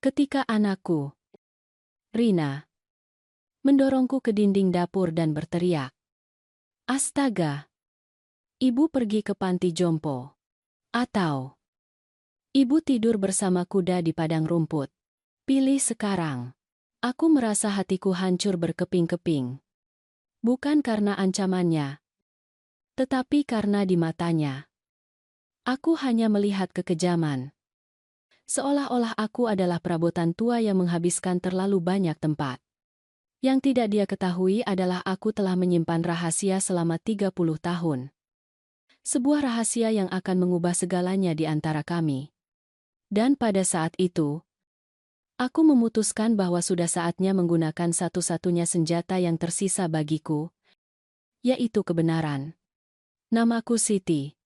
Ketika anakku, Rina, mendorongku ke dinding dapur dan berteriak, "Astaga, ibu pergi ke panti jompo." Atau, "Ibu tidur bersama kuda di padang rumput." Pilih sekarang. Aku merasa hatiku hancur berkeping-keping. Bukan karena ancamannya, tetapi karena di matanya. Aku hanya melihat kekejaman. Seolah-olah aku adalah perabotan tua yang menghabiskan terlalu banyak tempat. Yang tidak dia ketahui adalah aku telah menyimpan rahasia selama 30 tahun. Sebuah rahasia yang akan mengubah segalanya di antara kami. Dan pada saat itu, aku memutuskan bahwa sudah saatnya menggunakan satu-satunya senjata yang tersisa bagiku, yaitu kebenaran. Namaku Siti.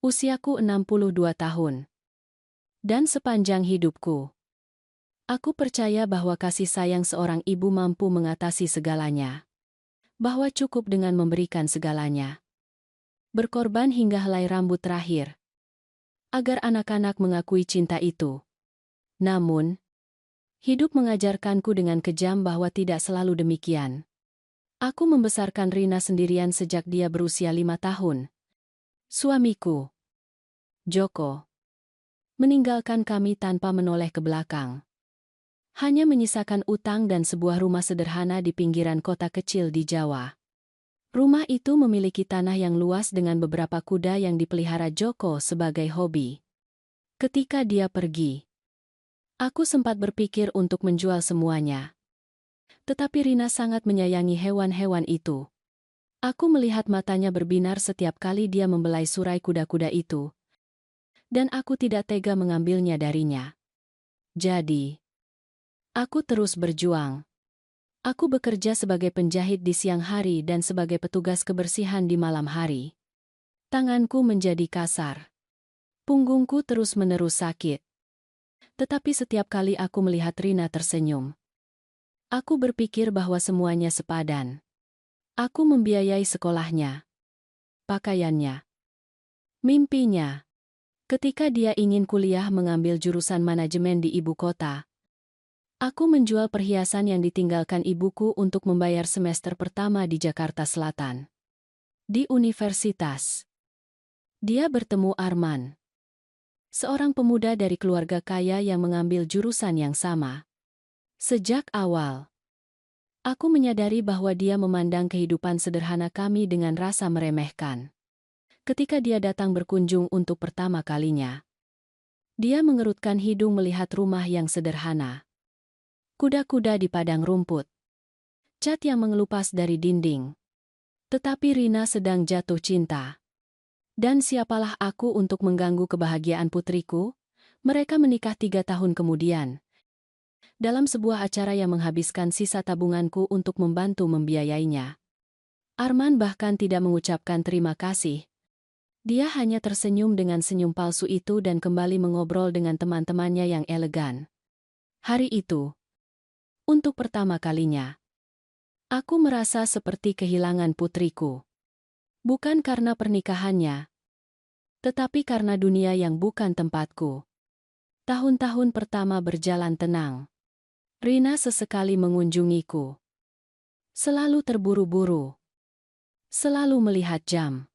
Usiaku 62 tahun. Dan sepanjang hidupku, aku percaya bahwa kasih sayang seorang ibu mampu mengatasi segalanya. Bahwa cukup dengan memberikan segalanya. Berkorban hingga helai rambut terakhir. Agar anak-anak mengakui cinta itu. Namun, hidup mengajarkanku dengan kejam bahwa tidak selalu demikian. Aku membesarkan Rina sendirian sejak dia berusia 5 tahun. Suamiku, Joko, meninggalkan kami tanpa menoleh ke belakang. Hanya menyisakan utang dan sebuah rumah sederhana di pinggiran kota kecil di Jawa. Rumah itu memiliki tanah yang luas dengan beberapa kuda yang dipelihara Joko sebagai hobi. Ketika dia pergi, aku sempat berpikir untuk menjual semuanya. Tetapi Rina sangat menyayangi hewan-hewan itu. Aku melihat matanya berbinar setiap kali dia membelai surai kuda-kuda itu. Dan aku tidak tega mengambilnya darinya. Jadi, aku terus berjuang. Aku bekerja sebagai penjahit di siang hari dan sebagai petugas kebersihan di malam hari. Tanganku menjadi kasar. Punggungku terus-menerus sakit. Tetapi setiap kali aku melihat Rina tersenyum, aku berpikir bahwa semuanya sepadan. Aku membiayai sekolahnya, pakaiannya, mimpinya. Ketika dia ingin kuliah mengambil jurusan manajemen di ibu kota, aku menjual perhiasan yang ditinggalkan ibuku untuk membayar semester pertama di Jakarta Selatan. Di universitas, dia bertemu Arman, seorang pemuda dari keluarga kaya yang mengambil jurusan yang sama. Sejak awal, aku menyadari bahwa dia memandang kehidupan sederhana kami dengan rasa meremehkan. Ketika dia datang berkunjung untuk pertama kalinya, dia mengerutkan hidung melihat rumah yang sederhana. Kuda-kuda di padang rumput. Cat yang mengelupas dari dinding. Tetapi Rina sedang jatuh cinta. Dan siapalah aku untuk mengganggu kebahagiaan putriku? Mereka menikah 3 tahun kemudian. Dalam sebuah acara yang menghabiskan sisa tabunganku untuk membantu membiayainya. Arman bahkan tidak mengucapkan terima kasih. Dia hanya tersenyum dengan senyum palsu itu dan kembali mengobrol dengan teman-temannya yang elegan. Hari itu, untuk pertama kalinya, aku merasa seperti kehilangan putriku. Bukan karena pernikahannya, tetapi karena dunia yang bukan tempatku. Tahun-tahun pertama berjalan tenang. Rina sesekali mengunjungiku. Selalu terburu-buru. Selalu melihat jam.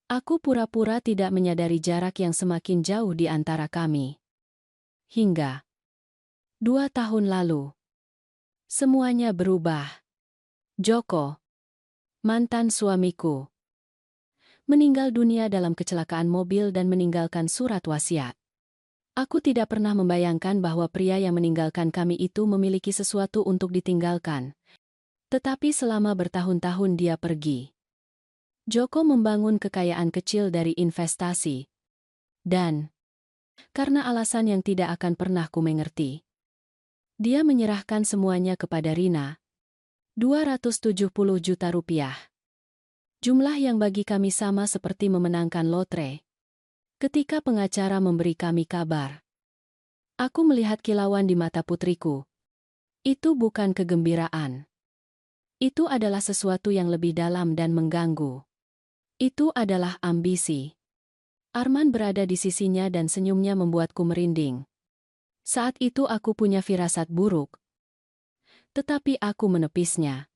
Aku pura-pura tidak menyadari jarak yang semakin jauh di antara kami. Hingga 2 tahun lalu, semuanya berubah. Joko, mantan suamiku, meninggal dunia dalam kecelakaan mobil dan meninggalkan surat wasiat. Aku tidak pernah membayangkan bahwa pria yang meninggalkan kami itu memiliki sesuatu untuk ditinggalkan. Tetapi selama bertahun-tahun dia pergi. Joko membangun kekayaan kecil dari investasi. Dan, karena alasan yang tidak akan pernah ku mengerti, dia menyerahkan semuanya kepada Rina. 270 juta rupiah. Jumlah yang bagi kami sama seperti memenangkan lotre. Ketika pengacara memberi kami kabar, aku melihat kilauan di mata putriku. Itu bukan kegembiraan. Itu adalah sesuatu yang lebih dalam dan mengganggu. Itu adalah ambisi. Arman berada di sisinya dan senyumnya membuatku merinding. Saat itu aku punya firasat buruk, tetapi aku menepisnya.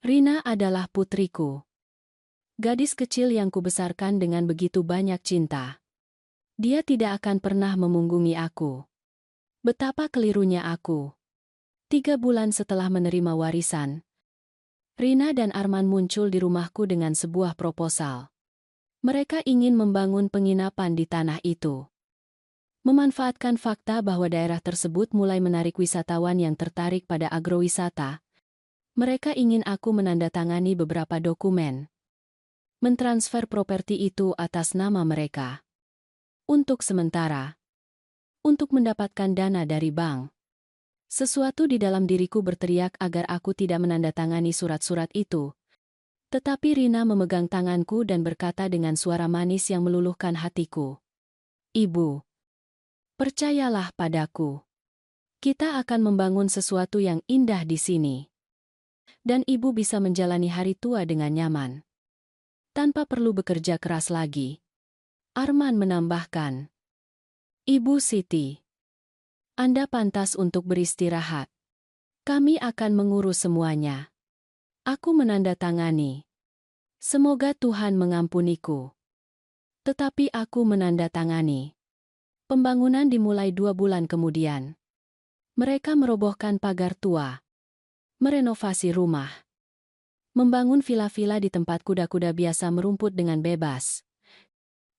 Rina adalah putriku. Gadis kecil yang kubesarkan dengan begitu banyak cinta. Dia tidak akan pernah memunggungi aku. Betapa kelirunya aku. 3 bulan setelah menerima warisan, Rina dan Arman muncul di rumahku dengan sebuah proposal. Mereka ingin membangun penginapan di tanah itu. Memanfaatkan fakta bahwa daerah tersebut mulai menarik wisatawan yang tertarik pada agrowisata, mereka ingin aku menandatangani beberapa dokumen. Mentransfer properti itu atas nama mereka. Untuk sementara. Untuk mendapatkan dana dari bank. Sesuatu di dalam diriku berteriak agar aku tidak menandatangani surat-surat itu. Tetapi Rina memegang tanganku dan berkata dengan suara manis yang meluluhkan hatiku. Ibu, percayalah padaku. Kita akan membangun sesuatu yang indah di sini. Dan ibu bisa menjalani hari tua dengan nyaman. Tanpa perlu bekerja keras lagi. Arman menambahkan. Ibu Siti, Anda pantas untuk beristirahat. Kami akan mengurus semuanya. Aku menandatangani. Semoga Tuhan mengampuniku. Tetapi aku menandatangani. Pembangunan dimulai 2 bulan kemudian. Mereka merobohkan pagar tua. Merenovasi rumah. Membangun vila-vila di tempat kuda-kuda biasa merumput dengan bebas.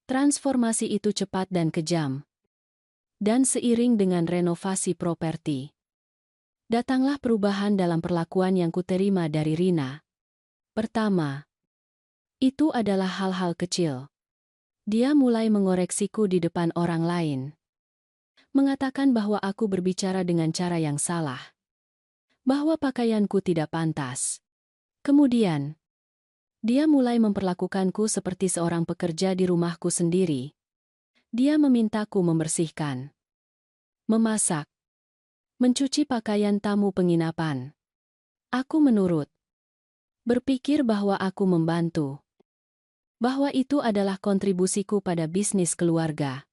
Transformasi itu cepat dan kejam. Dan seiring dengan renovasi properti, datanglah perubahan dalam perlakuan yang kuterima dari Rina. Pertama, itu adalah hal-hal kecil. Dia mulai mengoreksiku di depan orang lain. Mengatakan bahwa aku berbicara dengan cara yang salah. Bahwa pakaianku tidak pantas. Kemudian, dia mulai memperlakukanku seperti seorang pekerja di rumahku sendiri. Dia memintaku membersihkan, memasak, mencuci pakaian tamu penginapan. Aku menurut. Berpikir bahwa aku membantu. Bahwa itu adalah kontribusiku pada bisnis keluarga.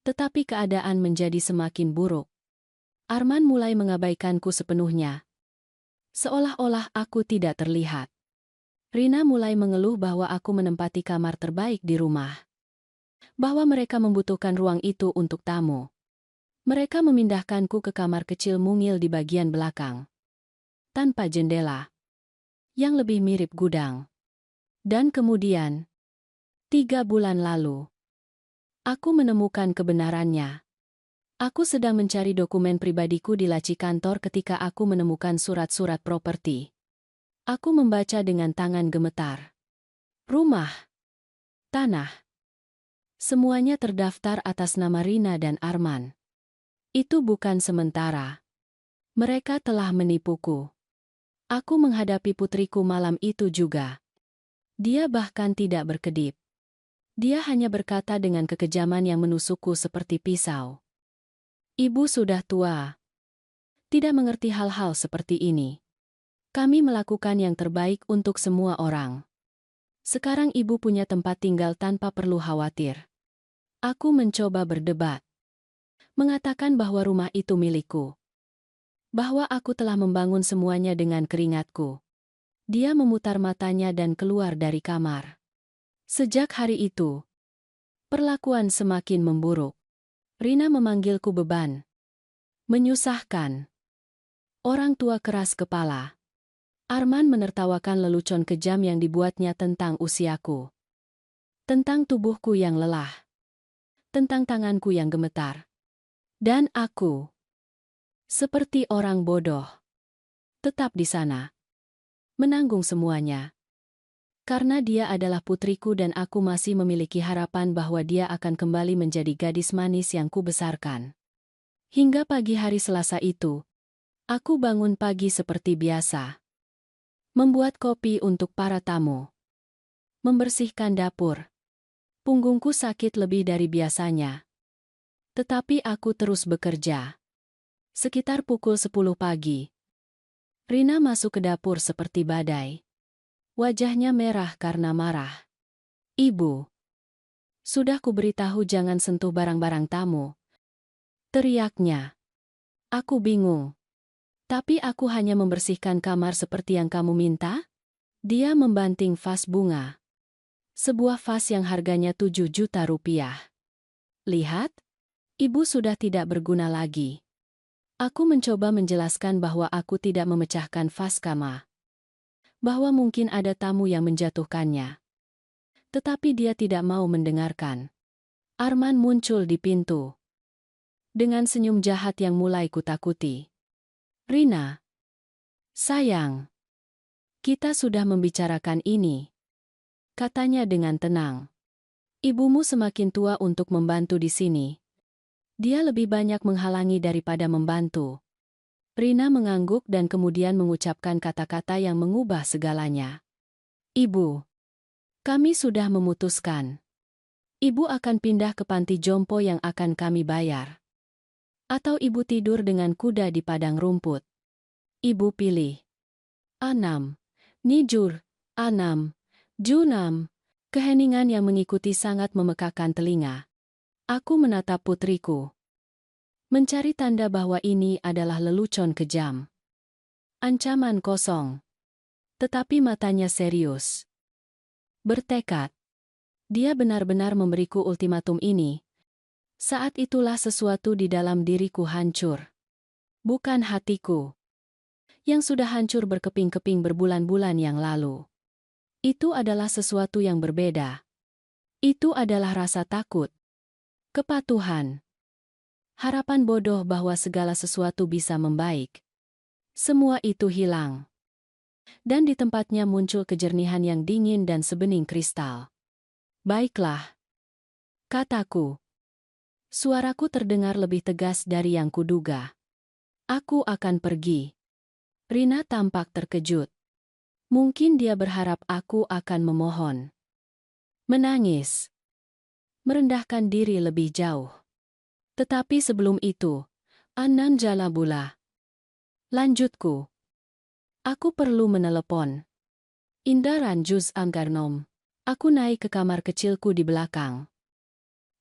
Tetapi keadaan menjadi semakin buruk. Arman mulai mengabaikanku sepenuhnya. Seolah-olah aku tidak terlihat. Rina mulai mengeluh bahwa aku menempati kamar terbaik di rumah. Bahwa mereka membutuhkan ruang itu untuk tamu. Mereka memindahkanku ke kamar kecil mungil di bagian belakang. Tanpa jendela. Yang lebih mirip gudang. Dan kemudian, 3 bulan lalu, aku menemukan kebenarannya. Aku sedang mencari dokumen pribadiku di laci kantor ketika aku menemukan surat-surat properti. Aku membaca dengan tangan gemetar. Rumah, tanah. Semuanya terdaftar atas nama Rina dan Arman. Itu bukan sementara. Mereka telah menipuku. Aku menghadapi putriku malam itu juga. Dia bahkan tidak berkedip. Dia hanya berkata dengan kekejaman yang menusukku seperti pisau. Ibu sudah tua. Tidak mengerti hal-hal seperti ini. Kami melakukan yang terbaik untuk semua orang. Sekarang ibu punya tempat tinggal tanpa perlu khawatir. Aku mencoba berdebat. Mengatakan bahwa rumah itu milikku. Bahwa aku telah membangun semuanya dengan keringatku. Dia memutar matanya dan keluar dari kamar. Sejak hari itu, perlakuan semakin memburuk. Rina memanggilku beban. Menyusahkan. Orang tua keras kepala. Arman menertawakan lelucon kejam yang dibuatnya tentang usiaku. Tentang tubuhku yang lelah. Tentang tanganku yang gemetar. Dan aku, seperti orang bodoh, tetap di sana. Menanggung semuanya. Karena dia adalah putriku dan aku masih memiliki harapan bahwa dia akan kembali menjadi gadis manis yang kubesarkan. Hingga pagi hari Selasa itu, aku bangun pagi seperti biasa. Membuat kopi untuk para tamu. Membersihkan dapur. Punggungku sakit lebih dari biasanya. Tetapi aku terus bekerja. Sekitar pukul 10 pagi. Rina masuk ke dapur seperti badai. Wajahnya merah karena marah. Ibu, sudah kuberitahu jangan sentuh barang-barang tamu. Teriaknya. Aku bingung. Tapi aku hanya membersihkan kamar seperti yang kamu minta? Dia membanting vas bunga. Sebuah vas yang harganya 7 juta rupiah. Lihat, ibu sudah tidak berguna lagi. Aku mencoba menjelaskan bahwa aku tidak memecahkan vas kamar. Bahwa mungkin ada tamu yang menjatuhkannya. Tetapi dia tidak mau mendengarkan. Arman muncul di pintu. Dengan senyum jahat yang mulai kutakuti. Rina. Sayang. Kita sudah membicarakan ini. Katanya dengan tenang. Ibumu semakin tua untuk membantu di sini. Dia lebih banyak menghalangi daripada membantu. Rina mengangguk dan kemudian mengucapkan kata-kata yang mengubah segalanya. Ibu. Kami sudah memutuskan. Ibu akan pindah ke panti jompo yang akan kami bayar. Atau ibu tidur dengan kuda di padang rumput. Ibu pilih. Anam. Nijur. Anam. Junam. Keheningan yang mengikuti sangat memekakan telinga. Aku menatap putriku. Mencari tanda bahwa ini adalah lelucon kejam. Ancaman kosong. Tetapi matanya serius. Bertekad. Dia benar-benar memberiku ultimatum ini. Saat itulah sesuatu di dalam diriku hancur. Bukan hatiku. Yang sudah hancur berkeping-keping berbulan-bulan yang lalu. Itu adalah sesuatu yang berbeda. Itu adalah rasa takut. Kepatuhan. Harapan bodoh bahwa segala sesuatu bisa membaik. Semua itu hilang. Dan di tempatnya muncul kejernihan yang dingin dan sebening kristal. Baiklah. Kataku. Suaraku terdengar lebih tegas dari yang kuduga. Aku akan pergi. Rina tampak terkejut. Mungkin dia berharap aku akan memohon. Menangis. Merendahkan diri lebih jauh. Tetapi sebelum itu, Anan Jalabula. Lanjutku. Aku perlu menelepon. Indaran Juz Anggarnom. Aku naik ke kamar kecilku di belakang.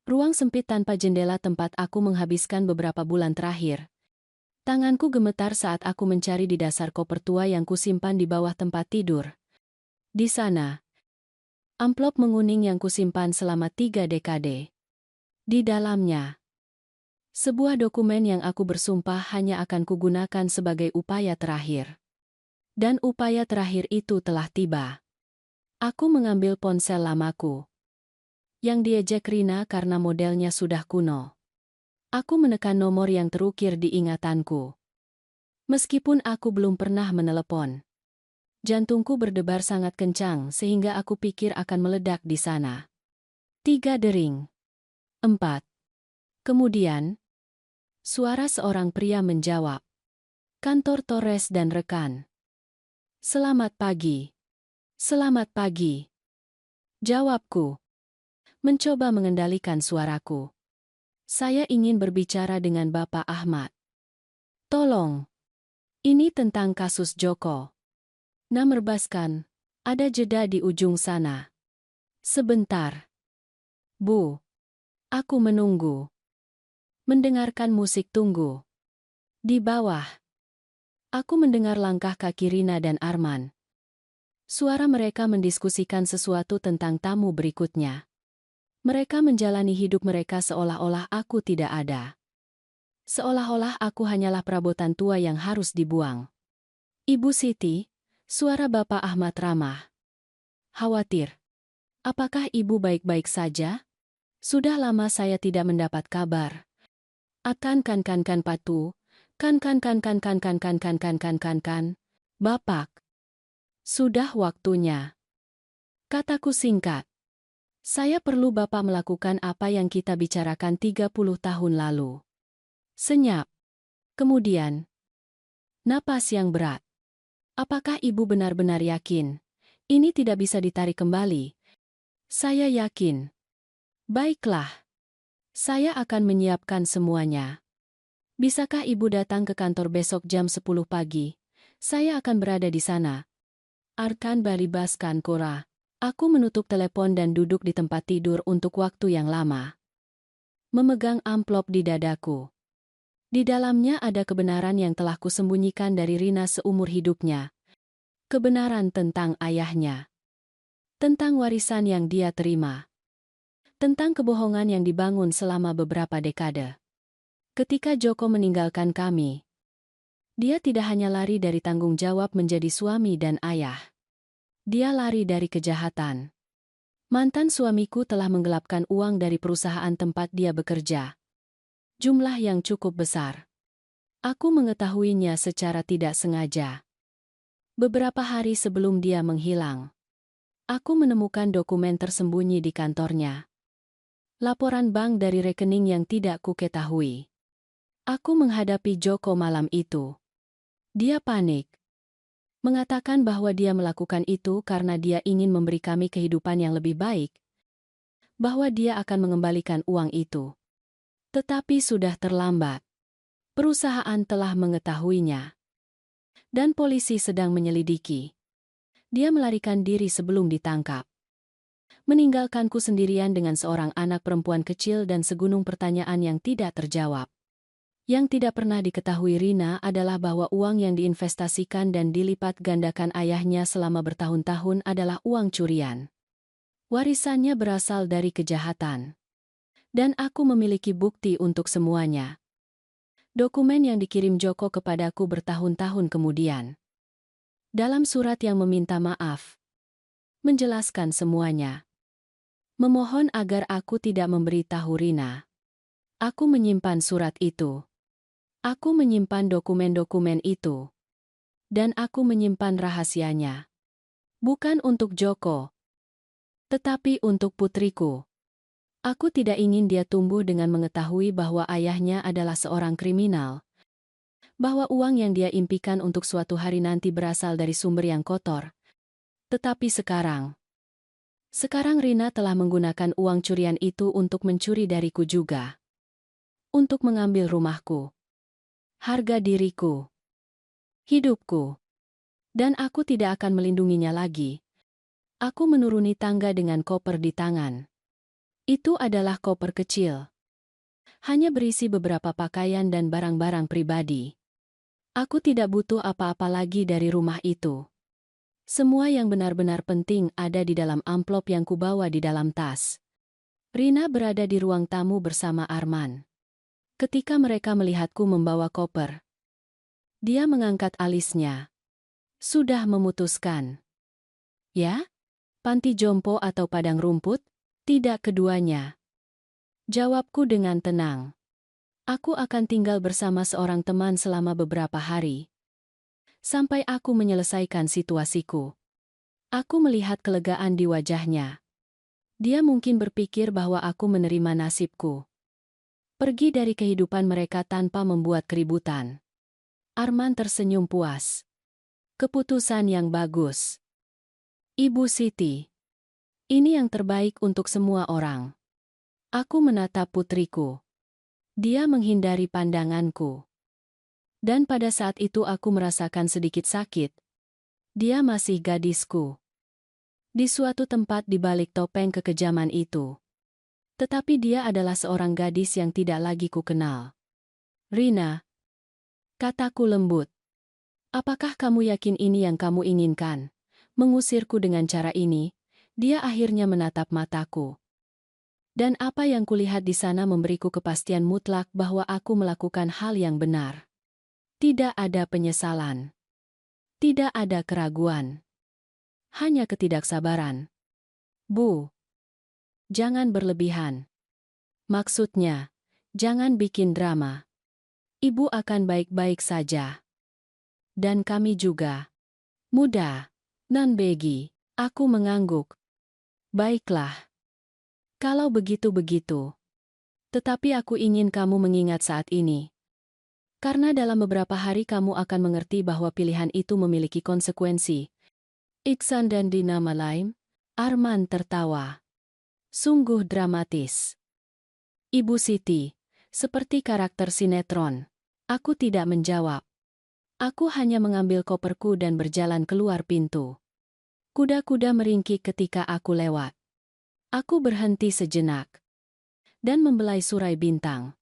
Ruang sempit tanpa jendela tempat aku menghabiskan beberapa bulan terakhir. Tanganku gemetar saat aku mencari di dasar koper tua yang kusimpan di bawah tempat tidur. Di sana, amplop menguning yang kusimpan selama 3 dekade. Di dalamnya, sebuah dokumen yang aku bersumpah hanya akan kugunakan sebagai upaya terakhir. Dan upaya terakhir itu telah tiba. Aku mengambil ponsel lamaku. Yang diejek Rina karena modelnya sudah kuno. Aku menekan nomor yang terukir di ingatanku. Meskipun aku belum pernah menelepon. Jantungku berdebar sangat kencang sehingga aku pikir akan meledak di sana. 3 dering. 4. Kemudian, suara seorang pria menjawab. Kantor Torres dan rekan. Selamat pagi. Selamat pagi. Jawabku. Mencoba mengendalikan suaraku. Saya ingin berbicara dengan Bapak Ahmad. Tolong. Ini tentang kasus Joko. Namerbaskan. Ada jeda di ujung sana. Sebentar. Bu. Aku menunggu. Mendengarkan musik tunggu. Di bawah. Aku mendengar langkah kaki Rina dan Arman. Suara mereka mendiskusikan sesuatu tentang tamu berikutnya. Mereka menjalani hidup mereka seolah-olah aku tidak ada. Seolah-olah aku hanyalah perabotan tua yang harus dibuang. Ibu Siti, suara Bapak Ahmad ramah. Khawatir. Apakah ibu baik-baik saja? Sudah lama saya tidak mendapat kabar. Akan kan patu. Kan. Bapak. Sudah waktunya. Kataku singkat. Saya perlu Bapak melakukan apa yang kita bicarakan 30 tahun lalu. Senyap. Kemudian. Napas yang berat. Apakah ibu benar-benar yakin? Ini tidak bisa ditarik kembali. Saya yakin. Baiklah. Saya akan menyiapkan semuanya. Bisakah ibu datang ke kantor besok jam 10 pagi? Saya akan berada di sana. Arkan balibaskan Kora. Aku menutup telepon dan duduk di tempat tidur untuk waktu yang lama. Memegang amplop di dadaku. Di dalamnya ada kebenaran yang telah kusembunyikan dari Rina seumur hidupnya. Kebenaran tentang ayahnya. Tentang warisan yang dia terima. Tentang kebohongan yang dibangun selama beberapa dekade. Ketika Joko meninggalkan kami, dia tidak hanya lari dari tanggung jawab menjadi suami dan ayah. Dia lari dari kejahatan. Mantan suamiku telah menggelapkan uang dari perusahaan tempat dia bekerja. Jumlah yang cukup besar. Aku mengetahuinya secara tidak sengaja. Beberapa hari sebelum dia menghilang, aku menemukan dokumen tersembunyi di kantornya. Laporan bank dari rekening yang tidak kuketahui. Aku menghadapi Joko malam itu. Dia panik. Mengatakan bahwa dia melakukan itu karena dia ingin memberi kami kehidupan yang lebih baik. Bahwa dia akan mengembalikan uang itu. Tetapi sudah terlambat. Perusahaan telah mengetahuinya. Dan polisi sedang menyelidiki. Dia melarikan diri sebelum ditangkap. Meninggalkanku sendirian dengan seorang anak perempuan kecil dan segunung pertanyaan yang tidak terjawab. Yang tidak pernah diketahui Rina adalah bahwa uang yang diinvestasikan dan dilipat gandakan ayahnya selama bertahun-tahun adalah uang curian. Warisannya berasal dari kejahatan. Dan aku memiliki bukti untuk semuanya. Dokumen yang dikirim Joko kepadaku bertahun-tahun kemudian. Dalam surat yang meminta maaf. Menjelaskan semuanya. Memohon agar aku tidak memberitahu Rina. Aku menyimpan surat itu. Aku menyimpan dokumen-dokumen itu. Dan aku menyimpan rahasianya. Bukan untuk Joko. Tetapi untuk putriku. Aku tidak ingin dia tumbuh dengan mengetahui bahwa ayahnya adalah seorang kriminal. Bahwa uang yang dia impikan untuk suatu hari nanti berasal dari sumber yang kotor. Tetapi sekarang Rina telah menggunakan uang curian itu untuk mencuri dariku juga. Untuk mengambil rumahku. Harga diriku. Hidupku. Dan aku tidak akan melindunginya lagi. Aku menuruni tangga dengan koper di tangan. Itu adalah koper kecil. Hanya berisi beberapa pakaian dan barang-barang pribadi. Aku tidak butuh apa-apa lagi dari rumah itu. Semua yang benar-benar penting ada di dalam amplop yang kubawa di dalam tas. Rina berada di ruang tamu bersama Arman. Ketika mereka melihatku membawa koper, dia mengangkat alisnya. Sudah memutuskan. Ya? Panti jompo atau padang rumput? Tidak keduanya. Jawabku dengan tenang. Aku akan tinggal bersama seorang teman selama beberapa hari. Sampai aku menyelesaikan situasiku. Aku melihat kelegaan di wajahnya. Dia mungkin berpikir bahwa aku menerima nasibku. Pergi dari kehidupan mereka tanpa membuat keributan. Arman tersenyum puas. Keputusan yang bagus. Ibu Siti. Ini yang terbaik untuk semua orang. Aku menatap putriku. Dia menghindari pandanganku. Dan pada saat itu aku merasakan sedikit sakit. Dia masih gadisku. Di suatu tempat di balik topeng kekejaman itu. Tetapi dia adalah seorang gadis yang tidak lagi kukenal. Rina. Kataku lembut. Apakah kamu yakin ini yang kamu inginkan? Mengusirku dengan cara ini? Dia akhirnya menatap mataku. Dan apa yang kulihat di sana memberiku kepastian mutlak bahwa aku melakukan hal yang benar. Tidak ada penyesalan. Tidak ada keraguan. Hanya ketidaksabaran. Bu. Jangan berlebihan. Maksudnya, jangan bikin drama. Ibu akan baik-baik saja. Dan kami juga. Muda. Non-begi. Aku mengangguk. Baiklah. Kalau begitu-begitu. Tetapi aku ingin kamu mengingat saat ini. Karena dalam beberapa hari kamu akan mengerti bahwa pilihan itu memiliki konsekuensi. Iksan dan Dina Malaim. Arman tertawa. Sungguh dramatis. Ibu Siti. Seperti karakter sinetron. Aku tidak menjawab. Aku hanya mengambil koperku dan berjalan keluar pintu. Kuda-kuda meringkik ketika aku lewat. Aku berhenti sejenak. Dan membelai surai bintang.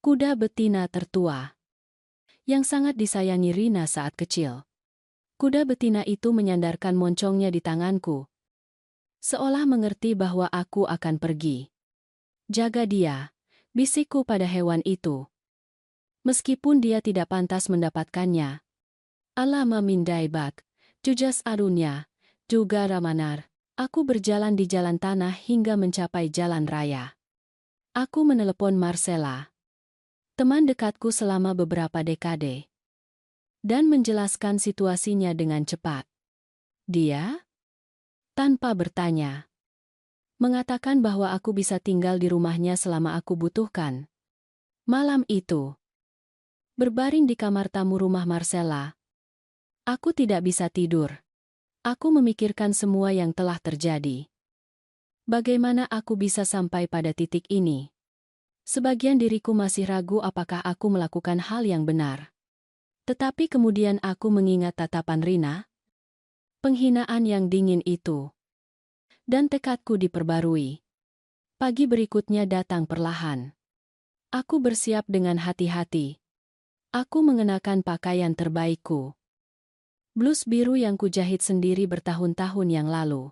Kuda betina tertua yang sangat disayangi Rina saat kecil. Kuda betina itu menyandarkan moncongnya di tanganku, seolah mengerti bahwa aku akan pergi. Jaga dia, bisikku pada hewan itu. Meskipun dia tidak pantas mendapatkannya. Alama mindai bak, jujas arunya, juga ramanar. Aku berjalan di jalan tanah hingga mencapai jalan raya. Aku menelepon Marcella, teman dekatku selama beberapa dekade, dan menjelaskan situasinya dengan cepat. Dia, tanpa bertanya, mengatakan bahwa aku bisa tinggal di rumahnya selama aku butuhkan. Malam itu, berbaring di kamar tamu rumah Marcella, aku tidak bisa tidur. Aku memikirkan semua yang telah terjadi. Bagaimana aku bisa sampai pada titik ini? Sebagian diriku masih ragu apakah aku melakukan hal yang benar. Tetapi kemudian aku mengingat tatapan Rina, penghinaan yang dingin itu, dan tekadku diperbarui. Pagi berikutnya datang perlahan. Aku bersiap dengan hati-hati. Aku mengenakan pakaian terbaikku. Blus biru yang kujahit sendiri bertahun-tahun yang lalu.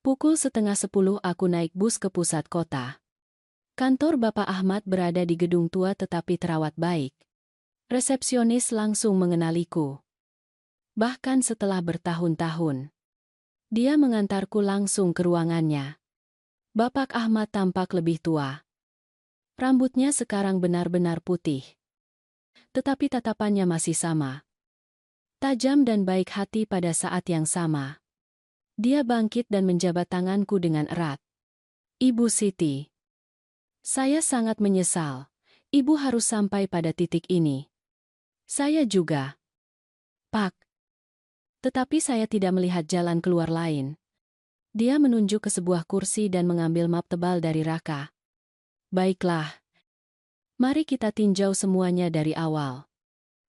Pukul 9:30 aku naik bus ke pusat kota. Kantor Bapak Ahmad berada di gedung tua tetapi terawat baik. Resepsionis langsung mengenaliku. Bahkan setelah bertahun-tahun, dia mengantarku langsung ke ruangannya. Bapak Ahmad tampak lebih tua. Rambutnya sekarang benar-benar putih. Tetapi tatapannya masih sama. Tajam dan baik hati pada saat yang sama. Dia bangkit dan menjabat tanganku dengan erat. Ibu Siti. Saya sangat menyesal. Ibu harus sampai pada titik ini. Saya juga. Pak. Tetapi saya tidak melihat jalan keluar lain. Dia menunjuk ke sebuah kursi dan mengambil map tebal dari Raka. Baiklah. Mari kita tinjau semuanya dari awal.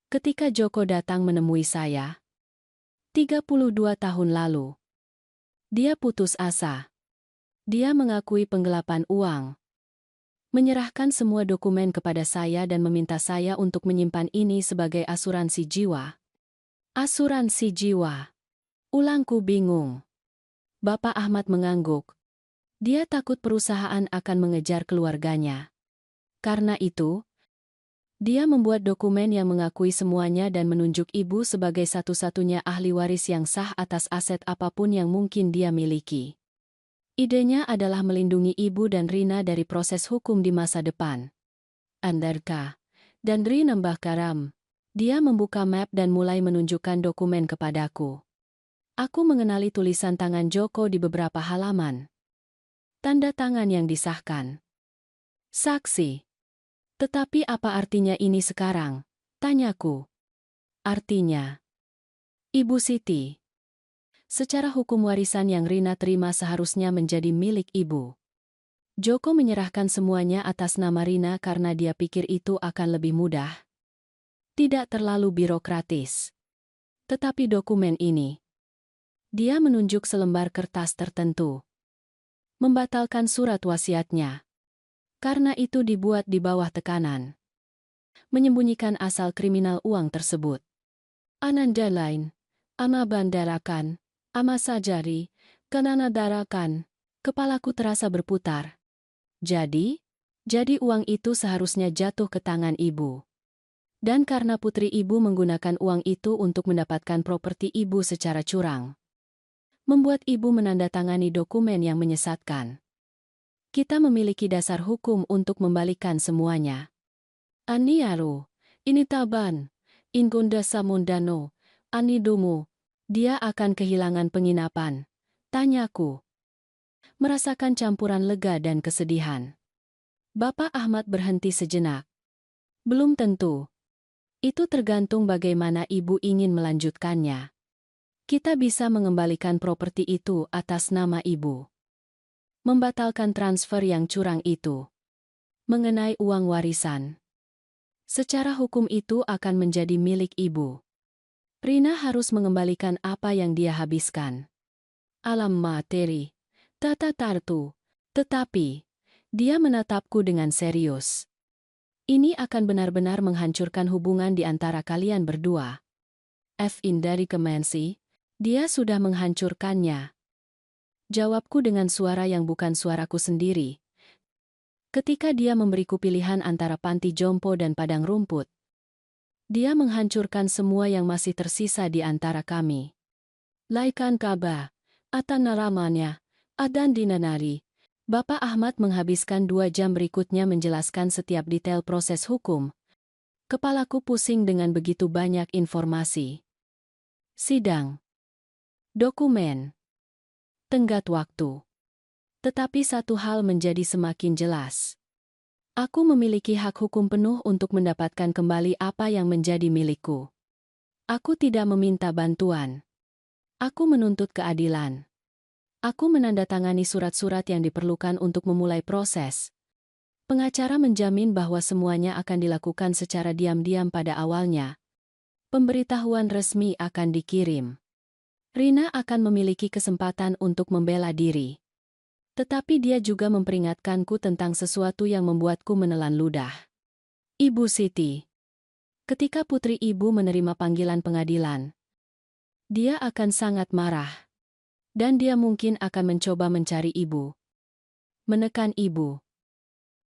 Ketika Joko datang menemui saya, 32 tahun lalu, dia putus asa. Dia mengakui penggelapan uang, menyerahkan semua dokumen kepada saya dan meminta saya untuk menyimpan ini sebagai asuransi jiwa. Asuransi jiwa. Ulangku bingung. Bapak Ahmad mengangguk. Dia takut perusahaan akan mengejar keluarganya. Karena itu, dia membuat dokumen yang mengakui semuanya dan menunjuk ibu sebagai satu-satunya ahli waris yang sah atas aset apapun yang mungkin dia miliki. Idenya adalah melindungi ibu dan Rina dari proses hukum di masa depan. Andarka dan Rina Mbah Karam. Dia membuka map dan mulai menunjukkan dokumen kepadaku. Aku mengenali tulisan tangan Joko di beberapa halaman. Tanda tangan yang disahkan. Saksi. Tetapi apa artinya ini sekarang? Tanyaku. Artinya, Ibu Siti. Secara hukum warisan yang Rina terima seharusnya menjadi milik ibu. Joko menyerahkan semuanya atas nama Rina karena dia pikir itu akan lebih mudah. Tidak terlalu birokratis. Tetapi dokumen ini. Dia menunjuk selembar kertas tertentu. Membatalkan surat wasiatnya. Karena itu dibuat di bawah tekanan. Menyembunyikan asal kriminal uang tersebut. Ananda lain, ama bandarakan, ama sajari, kananadarakan, kepalaku terasa berputar. Jadi uang itu seharusnya jatuh ke tangan ibu. Dan karena putri ibu menggunakan uang itu untuk mendapatkan properti ibu secara curang. Membuat ibu menandatangani dokumen yang menyesatkan. Kita memiliki dasar hukum untuk membalikan semuanya. Aniaru, ini taban, inggonda samundano, anidumu, dia akan kehilangan penginapan. Tanyaku. Merasakan campuran lega dan kesedihan. Bapak Ahmad berhenti sejenak. Belum tentu. Itu tergantung bagaimana ibu ingin melanjutkannya. Kita bisa mengembalikan properti itu atas nama ibu. Membatalkan transfer yang curang itu. Mengenai uang warisan. Secara hukum itu akan menjadi milik ibu. Rina harus mengembalikan apa yang dia habiskan. Alam materi. Tata tartu. Tetapi, dia menatapku dengan serius. Ini akan benar-benar menghancurkan hubungan di antara kalian berdua. F.in dari Kemensi, dia sudah menghancurkannya. Jawabku dengan suara yang bukan suaraku sendiri. Ketika dia memberiku pilihan antara panti jompo dan padang rumput, dia menghancurkan semua yang masih tersisa di antara kami. Laikan Kaba, Atan Naramanya, Adan Dinanari. Bapak Ahmad menghabiskan 2 jam berikutnya menjelaskan setiap detail proses hukum. Kepalaku pusing dengan begitu banyak informasi. Sidang. Dokumen. Tenggat waktu. Tetapi satu hal menjadi semakin jelas. Aku memiliki hak hukum penuh untuk mendapatkan kembali apa yang menjadi milikku. Aku tidak meminta bantuan. Aku menuntut keadilan. Aku menandatangani surat-surat yang diperlukan untuk memulai proses. Pengacara menjamin bahwa semuanya akan dilakukan secara diam-diam pada awalnya. Pemberitahuan resmi akan dikirim. Rina akan memiliki kesempatan untuk membela diri. Tetapi dia juga memperingatkanku tentang sesuatu yang membuatku menelan ludah. Ibu Siti. Ketika putri ibu menerima panggilan pengadilan, dia akan sangat marah. Dan dia mungkin akan mencoba mencari ibu. Menekan ibu.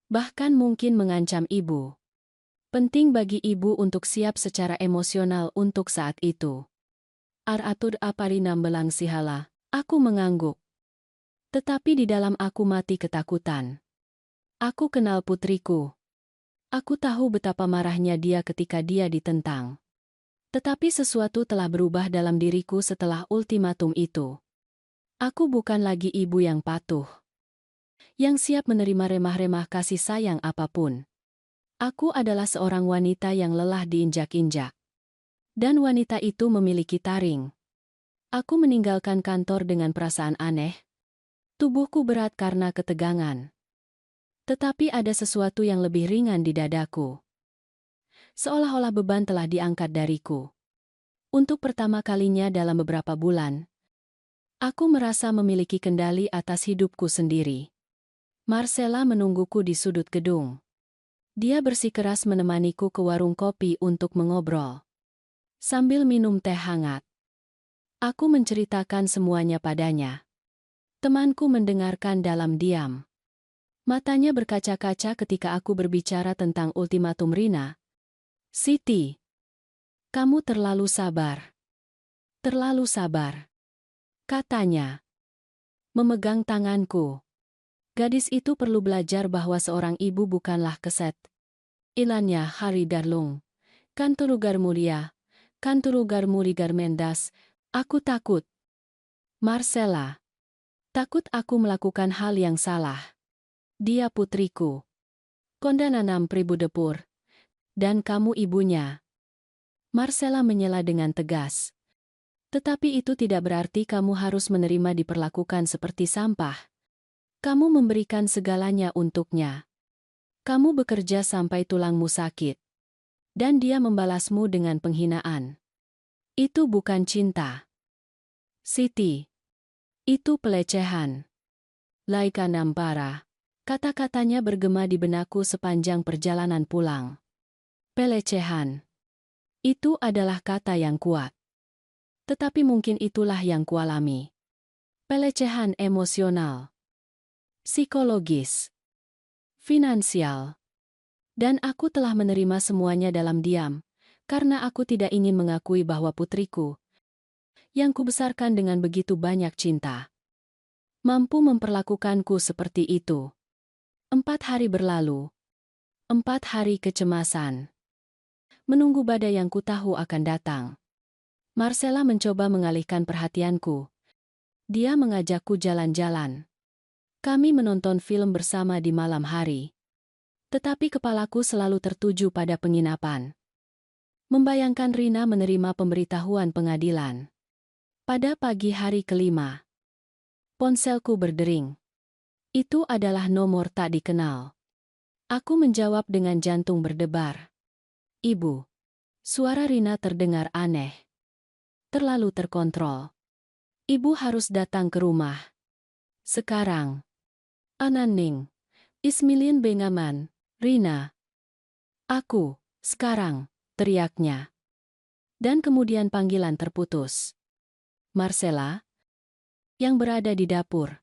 Bahkan mungkin mengancam ibu. Penting bagi ibu untuk siap secara emosional untuk saat itu. Aratur aparinam belang sihala, aku mengangguk. Tetapi di dalam aku mati ketakutan. Aku kenal putriku. Aku tahu betapa marahnya dia ketika dia ditentang. Tetapi sesuatu telah berubah dalam diriku setelah ultimatum itu. Aku bukan lagi ibu yang patuh. Yang siap menerima remah-remah kasih sayang apapun. Aku adalah seorang wanita yang lelah diinjak-injak. Dan wanita itu memiliki taring. Aku meninggalkan kantor dengan perasaan aneh. Tubuhku berat karena ketegangan. Tetapi ada sesuatu yang lebih ringan di dadaku. Seolah-olah beban telah diangkat dariku. Untuk pertama kalinya dalam beberapa bulan, aku merasa memiliki kendali atas hidupku sendiri. Marcella menungguku di sudut gedung. Dia bersikeras menemaniku ke warung kopi untuk mengobrol. Sambil minum teh hangat, aku menceritakan semuanya padanya. Temanku mendengarkan dalam diam. Matanya berkaca-kaca ketika aku berbicara tentang ultimatum Rina. Siti, kamu terlalu sabar. Terlalu sabar. Katanya. Memegang tanganku. Gadis itu perlu belajar bahwa seorang ibu bukanlah keset. Ilannya Hari Darlung. Kanturugar mulia. Kanturugar murigar mendas. Aku takut. Marcella. Takut aku melakukan hal yang salah. Dia putriku. Kondananam pribudepur. Dan kamu ibunya. Marcella menyela dengan tegas. Tetapi itu tidak berarti kamu harus menerima diperlakukan seperti sampah. Kamu memberikan segalanya untuknya. Kamu bekerja sampai tulangmu sakit. Dan dia membalasmu dengan penghinaan. Itu bukan cinta. Siti. Itu pelecehan. Laika nampara. Kata-katanya bergema di benakku sepanjang perjalanan pulang. Pelecehan. Itu adalah kata yang kuat. Tetapi mungkin itulah yang kualami. Pelecehan emosional. Psikologis. Finansial. Dan aku telah menerima semuanya dalam diam, karena aku tidak ingin mengakui bahwa putriku, yang kubesarkan dengan begitu banyak cinta, mampu memperlakukanku seperti itu. 4 hari berlalu. 4 hari kecemasan. Menunggu badai yang kutahu akan datang. Marcella mencoba mengalihkan perhatianku. Dia mengajakku jalan-jalan. Kami menonton film bersama di malam hari. Tetapi kepalaku selalu tertuju pada penginapan. Membayangkan Rina menerima pemberitahuan pengadilan. Pada pagi hari kelima, ponselku berdering. Itu adalah nomor tak dikenal. Aku menjawab dengan jantung berdebar. Ibu. Suara Rina terdengar aneh. Terlalu terkontrol. Ibu harus datang ke rumah. Sekarang. Ananing. Ismilin Bengaman. Rina. Aku, sekarang, teriaknya. Dan kemudian panggilan terputus. Marcella, yang berada di dapur,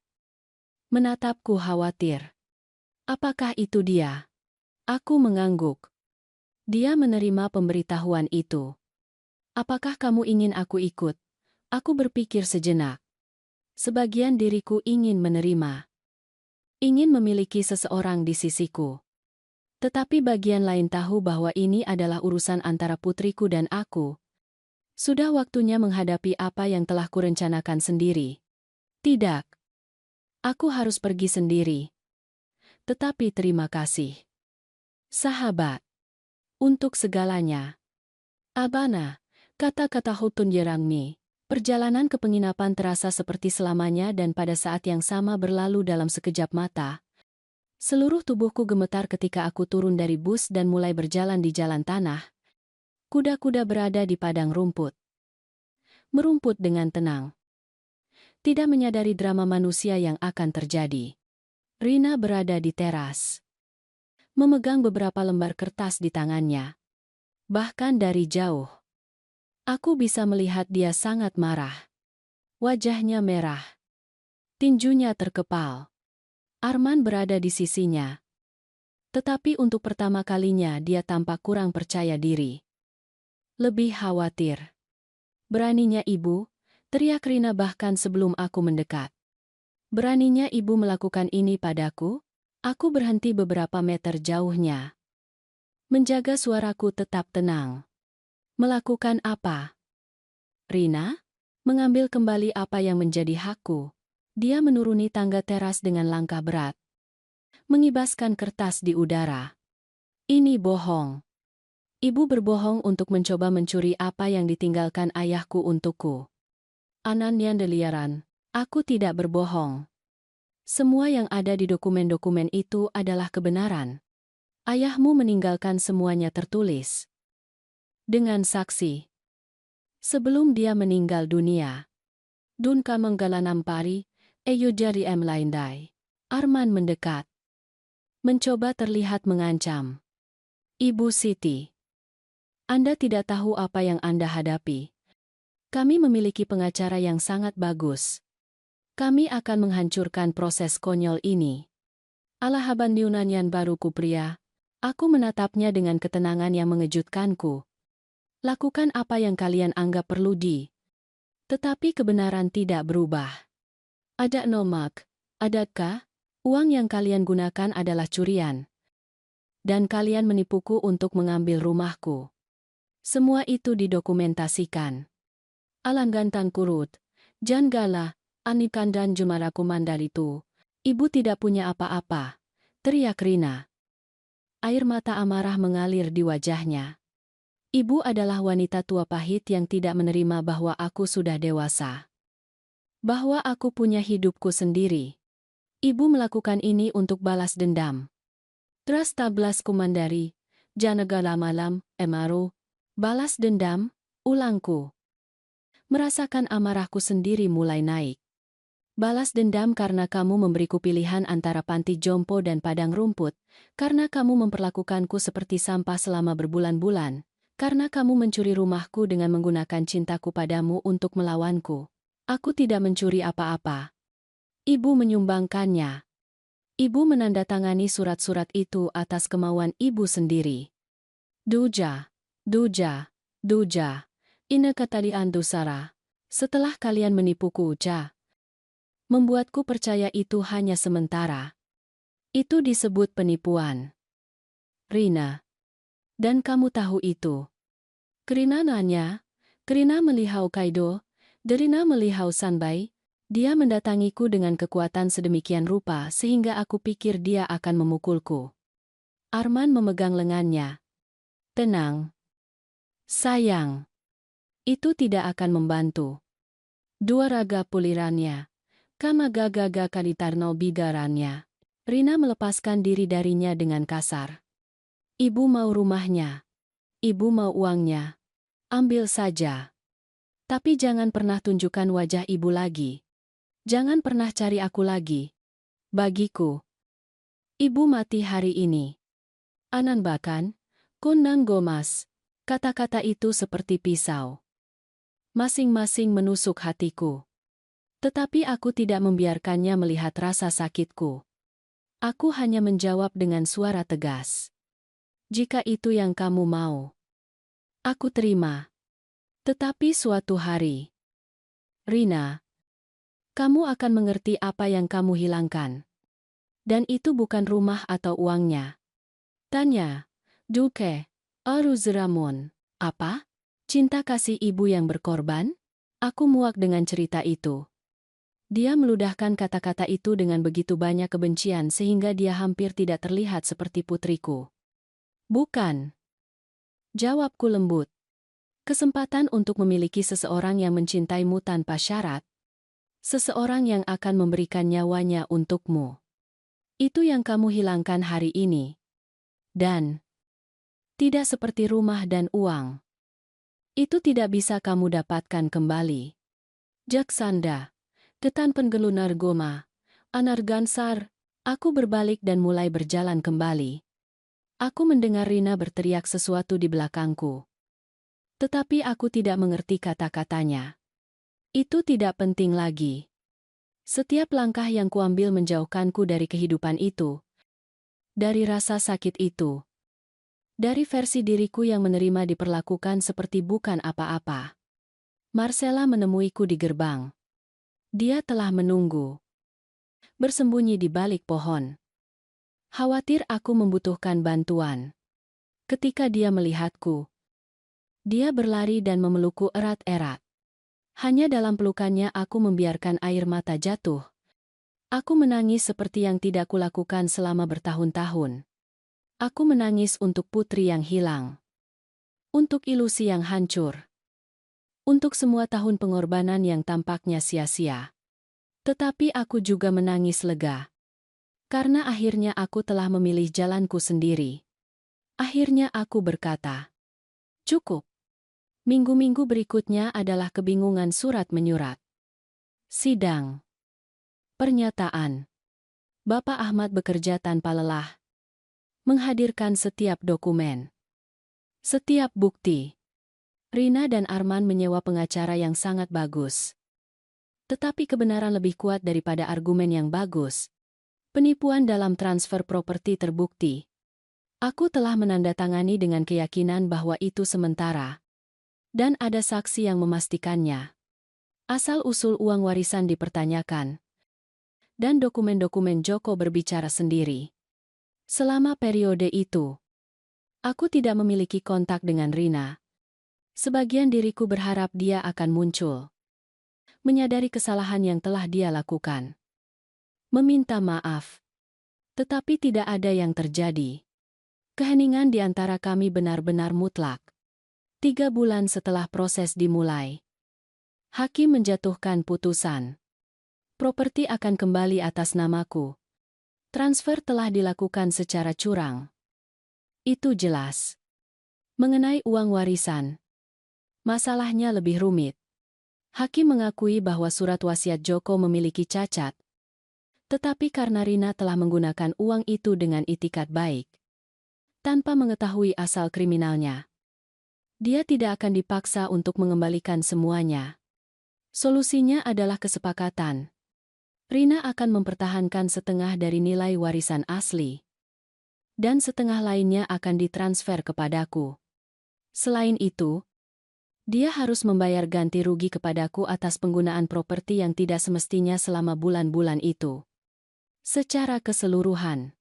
menatapku khawatir. Apakah itu dia? Aku mengangguk. Dia menerima pemberitahuan itu. Apakah kamu ingin aku ikut? Aku berpikir sejenak. Sebagian diriku ingin menerima. Ingin memiliki seseorang di sisiku. Tetapi bagian lain tahu bahwa ini adalah urusan antara putriku dan aku. Sudah waktunya menghadapi apa yang telah kurencanakan sendiri. Tidak. Aku harus pergi sendiri. Tetapi terima kasih, sahabat, untuk segalanya. Abana, kata-kata Hutun Yerangmi. Perjalanan ke penginapan terasa seperti selamanya dan pada saat yang sama berlalu dalam sekejap mata. Seluruh tubuhku gemetar ketika aku turun dari bus dan mulai berjalan di jalan tanah. Kuda-kuda berada di padang rumput. Merumput dengan tenang. Tidak menyadari drama manusia yang akan terjadi. Rina berada di teras. Memegang beberapa lembar kertas di tangannya. Bahkan dari jauh. Aku bisa melihat dia sangat marah. Wajahnya merah. Tinjunya terkepal. Arman berada di sisinya. Tetapi untuk pertama kalinya dia tampak kurang percaya diri. Lebih khawatir. Beraninya ibu, teriak Rina bahkan sebelum aku mendekat. Beraninya ibu melakukan ini padaku? Aku berhenti beberapa meter jauhnya. Menjaga suaraku tetap tenang. Melakukan apa? Rina? Mengambil kembali apa yang menjadi hakku. Dia menuruni tangga teras dengan langkah berat. Mengibaskan kertas di udara. Ini bohong. Ibu berbohong untuk mencoba mencuri apa yang ditinggalkan ayahku untukku. Ananyan Deliaran, aku tidak berbohong. Semua yang ada di dokumen-dokumen itu adalah kebenaran. Ayahmu meninggalkan semuanya tertulis. Dengan saksi. Sebelum dia meninggal dunia. Dunka menggala eyo jari laindai. Arman mendekat. Mencoba terlihat mengancam. Ibu Siti. Anda tidak tahu apa yang Anda hadapi. Kami memiliki pengacara yang sangat bagus. Kami akan menghancurkan proses konyol ini. Alahaban Yunanian baru kupria. Aku menatapnya dengan ketenangan yang mengejutkanku. Lakukan apa yang kalian anggap perlu Tetapi kebenaran tidak berubah. Ada nomak, adakah? Uang yang kalian gunakan adalah curian. Dan kalian menipuku untuk mengambil rumahku. Semua itu didokumentasikan. Alanggantan kurut, Janggala, Anikan dan Jumaraku Mandaritu. Ibu tidak punya apa-apa, teriak Rina. Air mata amarah mengalir di wajahnya. Ibu adalah wanita tua pahit yang tidak menerima bahwa aku sudah dewasa. Bahwa aku punya hidupku sendiri. Ibu melakukan ini untuk balas dendam. Tras tablas kumandari, Janagala malam, Emaru. Balas dendam, ulangku. Merasakan amarahku sendiri mulai naik. Balas dendam karena kamu memberiku pilihan antara panti jompo dan padang rumput, karena kamu memperlakukanku seperti sampah selama berbulan-bulan, karena kamu mencuri rumahku dengan menggunakan cintaku padamu untuk melawanku. Aku tidak mencuri apa-apa. Ibu menyumbangkannya. Ibu menandatangani surat-surat itu atas kemauan ibu sendiri. Duja, duja, duja. Ine katalian dusara. Setelah kalian menipuku membuatku percaya itu hanya sementara. Itu disebut penipuan. Rina. Dan kamu tahu itu. Krina nanya. Krina melihau Kaido. Derina melihau Sanbai. Dia mendatangiku dengan kekuatan sedemikian rupa sehingga aku pikir dia akan memukulku. Arman memegang lengannya. Tenang. Sayang. Itu tidak akan membantu. Dua raga pulirannya. Kama gaga kalitarno bigarannya. Rina melepaskan diri darinya dengan kasar. Ibu mau rumahnya. Ibu mau uangnya. Ambil saja. Tapi jangan pernah tunjukkan wajah ibu lagi. Jangan pernah cari aku lagi. Bagiku. Ibu mati hari ini. Anan bahkan, Konang gomas. Kata-kata itu seperti pisau. Masing-masing menusuk hatiku. Tetapi aku tidak membiarkannya melihat rasa sakitku. Aku hanya menjawab dengan suara tegas. Jika itu yang kamu mau, aku terima. Tetapi suatu hari, Rina, kamu akan mengerti apa yang kamu hilangkan. Dan itu bukan rumah atau uangnya. Tanya, Duke, Aruzramon. Apa? Cinta kasih ibu yang berkorban? Aku muak dengan cerita itu. Dia meludahkan kata-kata itu dengan begitu banyak kebencian sehingga dia hampir tidak terlihat seperti putriku. Bukan. Jawabku lembut. Kesempatan untuk memiliki seseorang yang mencintaimu tanpa syarat. Seseorang yang akan memberikan nyawanya untukmu. Itu yang kamu hilangkan hari ini. Dan tidak seperti rumah dan uang. Itu tidak bisa kamu dapatkan kembali. Jaksanda, Ketan Penggelunar Goma, Anargansar, aku berbalik dan mulai berjalan kembali. Aku mendengar Rina berteriak sesuatu di belakangku. Tetapi aku tidak mengerti kata-katanya. Itu tidak penting lagi. Setiap langkah yang kuambil menjauhkanku dari kehidupan itu. Dari rasa sakit itu. Dari versi diriku yang menerima diperlakukan seperti bukan apa-apa. Marcella menemuiku di gerbang. Dia telah menunggu. Bersembunyi di balik pohon. Khawatir aku membutuhkan bantuan. Ketika dia melihatku, dia berlari dan memelukku erat-erat. Hanya dalam pelukannya aku membiarkan air mata jatuh. Aku menangis seperti yang tidak kulakukan selama bertahun-tahun. Aku menangis untuk putri yang hilang. Untuk ilusi yang hancur. Untuk semua tahun pengorbanan yang tampaknya sia-sia. Tetapi aku juga menangis lega. Karena akhirnya aku telah memilih jalanku sendiri. Akhirnya aku berkata, cukup. Minggu-minggu berikutnya adalah kebingungan surat menyurat. Sidang. Pernyataan. Bapak Ahmad bekerja tanpa lelah. Menghadirkan setiap dokumen. Setiap bukti. Rina dan Arman menyewa pengacara yang sangat bagus. Tetapi kebenaran lebih kuat daripada argumen yang bagus. Penipuan dalam transfer properti terbukti. Aku telah menandatangani dengan keyakinan bahwa itu sementara. Dan ada saksi yang memastikannya. Asal-usul uang warisan dipertanyakan. Dan dokumen-dokumen Joko berbicara sendiri. Selama periode itu, aku tidak memiliki kontak dengan Rina. Sebagian diriku berharap dia akan muncul. Menyadari kesalahan yang telah dia lakukan. Meminta maaf. Tetapi tidak ada yang terjadi. Keheningan di antara kami benar-benar mutlak. 3 bulan setelah proses dimulai, hakim menjatuhkan putusan. Properti akan kembali atas namaku. Transfer telah dilakukan secara curang. Itu jelas. Mengenai uang warisan, masalahnya lebih rumit. Hakim mengakui bahwa surat wasiat Joko memiliki cacat. Tetapi karena Rina telah menggunakan uang itu dengan itikat baik, tanpa mengetahui asal kriminalnya, dia tidak akan dipaksa untuk mengembalikan semuanya. Solusinya adalah kesepakatan. Rina akan mempertahankan setengah dari nilai warisan asli. Dan setengah lainnya akan ditransfer kepadaku. Selain itu, dia harus membayar ganti rugi kepadaku atas penggunaan properti yang tidak semestinya selama bulan-bulan itu. Secara keseluruhan,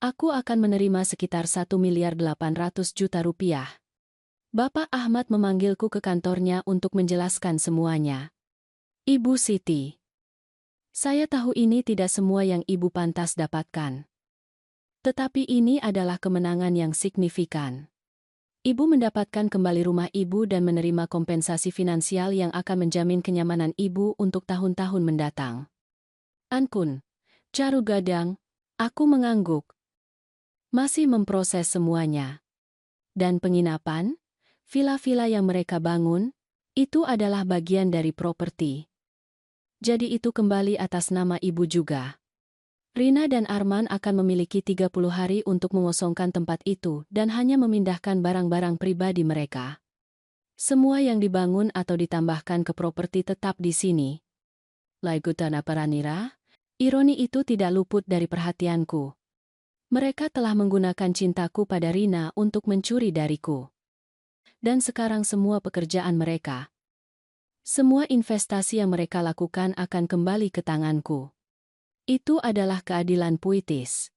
aku akan menerima sekitar 1.800.000.000 rupiah. Bapak Ahmad memanggilku ke kantornya untuk menjelaskan semuanya. Ibu Siti, saya tahu ini tidak semua yang ibu pantas dapatkan. Tetapi ini adalah kemenangan yang signifikan. Ibu mendapatkan kembali rumah ibu dan menerima kompensasi finansial yang akan menjamin kenyamanan ibu untuk tahun-tahun mendatang. Ankun, Carugadang, aku mengangguk. Masih memproses semuanya. Dan penginapan? Vila-vila yang mereka bangun, itu adalah bagian dari properti. Jadi itu kembali atas nama ibu juga. Rina dan Arman akan memiliki 30 hari untuk mengosongkan tempat itu dan hanya memindahkan barang-barang pribadi mereka. Semua yang dibangun atau ditambahkan ke properti tetap di sini. Laigutana Paranira, ironi itu tidak luput dari perhatianku. Mereka telah menggunakan cintaku pada Rina untuk mencuri dariku. Dan sekarang semua pekerjaan mereka, semua investasi yang mereka lakukan akan kembali ke tanganku. Itu adalah keadilan puitis.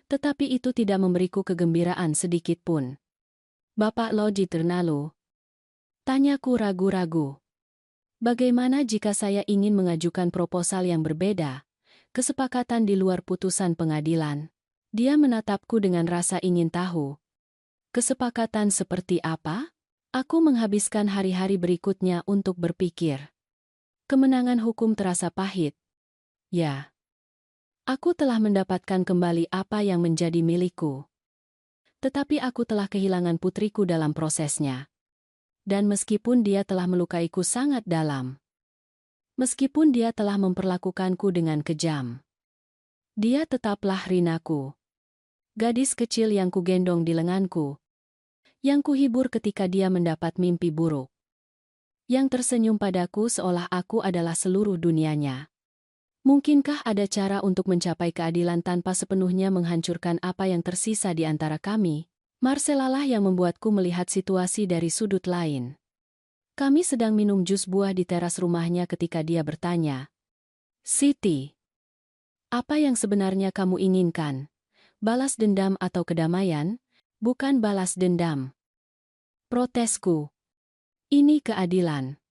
Tetapi itu tidak memberiku kegembiraan sedikit pun. Bapak Loji Ternalu, tanyaku ragu-ragu. Bagaimana jika saya ingin mengajukan proposal yang berbeda, kesepakatan di luar putusan pengadilan? Dia menatapku dengan rasa ingin tahu. Kesepakatan seperti apa? Aku menghabiskan hari-hari berikutnya untuk berpikir. Kemenangan hukum terasa pahit. Ya. Aku telah mendapatkan kembali apa yang menjadi milikku. Tetapi aku telah kehilangan putriku dalam prosesnya. Dan meskipun dia telah melukaiku sangat dalam, meskipun dia telah memperlakukanku dengan kejam, dia tetaplah Rinaku. Gadis kecil yang kugendong di lenganku, yang kuhibur ketika dia mendapat mimpi buruk, yang tersenyum padaku seolah aku adalah seluruh dunianya. Mungkinkah ada cara untuk mencapai keadilan tanpa sepenuhnya menghancurkan apa yang tersisa di antara kami? Marcelalah yang membuatku melihat situasi dari sudut lain. Kami sedang minum jus buah di teras rumahnya ketika dia bertanya, "Siti, apa yang sebenarnya kamu inginkan? Balas dendam atau kedamaian?" "Bukan balas dendam," protesku. "Ini keadilan."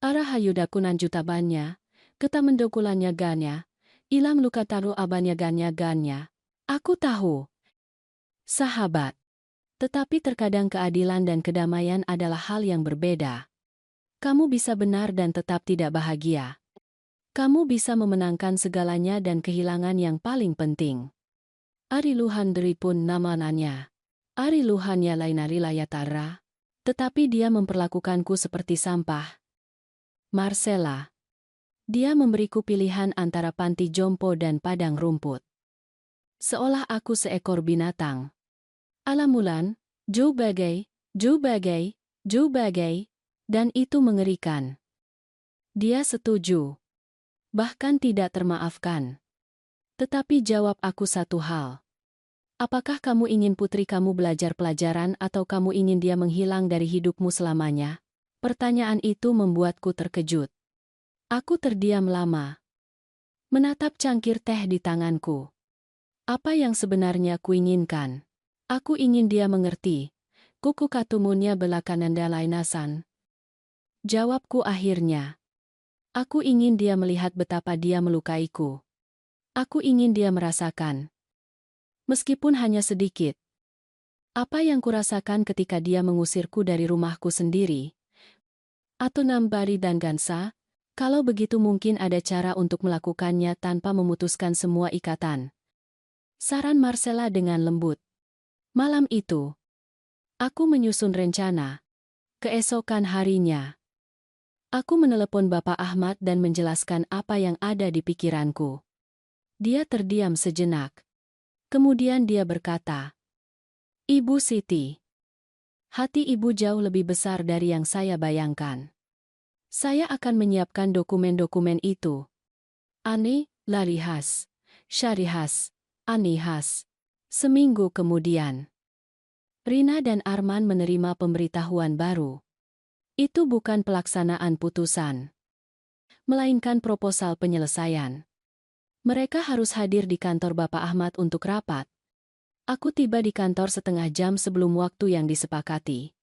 Arahayudakunan jutabannya, keta mendokulannya ganya, ilam luka taruh abannya ganya. Aku tahu, sahabat. Tetapi terkadang keadilan dan kedamaian adalah hal yang berbeda. Kamu bisa benar dan tetap tidak bahagia. Kamu bisa memenangkan segalanya dan kehilangan yang paling penting. Ari Luhan deripun namananya. Ari Luhan ya lainari layatara. Tetapi dia memperlakukanku seperti sampah. Marcella. Dia memberiku pilihan antara panti jompo dan padang rumput. Seolah aku seekor binatang. Alamulan, Joe bagai, dan itu mengerikan. Dia setuju. Bahkan tidak termaafkan. Tetapi jawab aku satu hal. Apakah kamu ingin putri kamu belajar pelajaran atau kamu ingin dia menghilang dari hidupmu selamanya? Pertanyaan itu membuatku terkejut. Aku terdiam lama. Menatap cangkir teh di tanganku. Apa yang sebenarnya kuinginkan? Aku ingin dia mengerti. Kuku katumunnya belakananda lainasan. Jawabku akhirnya. Aku ingin dia melihat betapa dia melukaiku. Aku ingin dia merasakan. Meskipun hanya sedikit. Apa yang kurasakan ketika dia mengusirku dari rumahku sendiri. Atau Nambari dan Gansa. Kalau begitu mungkin ada cara untuk melakukannya tanpa memutuskan semua ikatan. Saran Marcella dengan lembut. Malam itu, aku menyusun rencana. Keesokan harinya, aku menelepon Bapak Ahmad dan menjelaskan apa yang ada di pikiranku. Dia terdiam sejenak. Kemudian dia berkata, "Ibu Siti, hati ibu jauh lebih besar dari yang saya bayangkan. Saya akan menyiapkan dokumen-dokumen itu. Ani, Larihas, Syarihas, Anihas." Seminggu kemudian, Rina dan Arman menerima pemberitahuan baru. Itu bukan pelaksanaan putusan, melainkan proposal penyelesaian. Mereka harus hadir di kantor Bapak Ahmad untuk rapat. Aku tiba di kantor setengah jam sebelum waktu yang disepakati.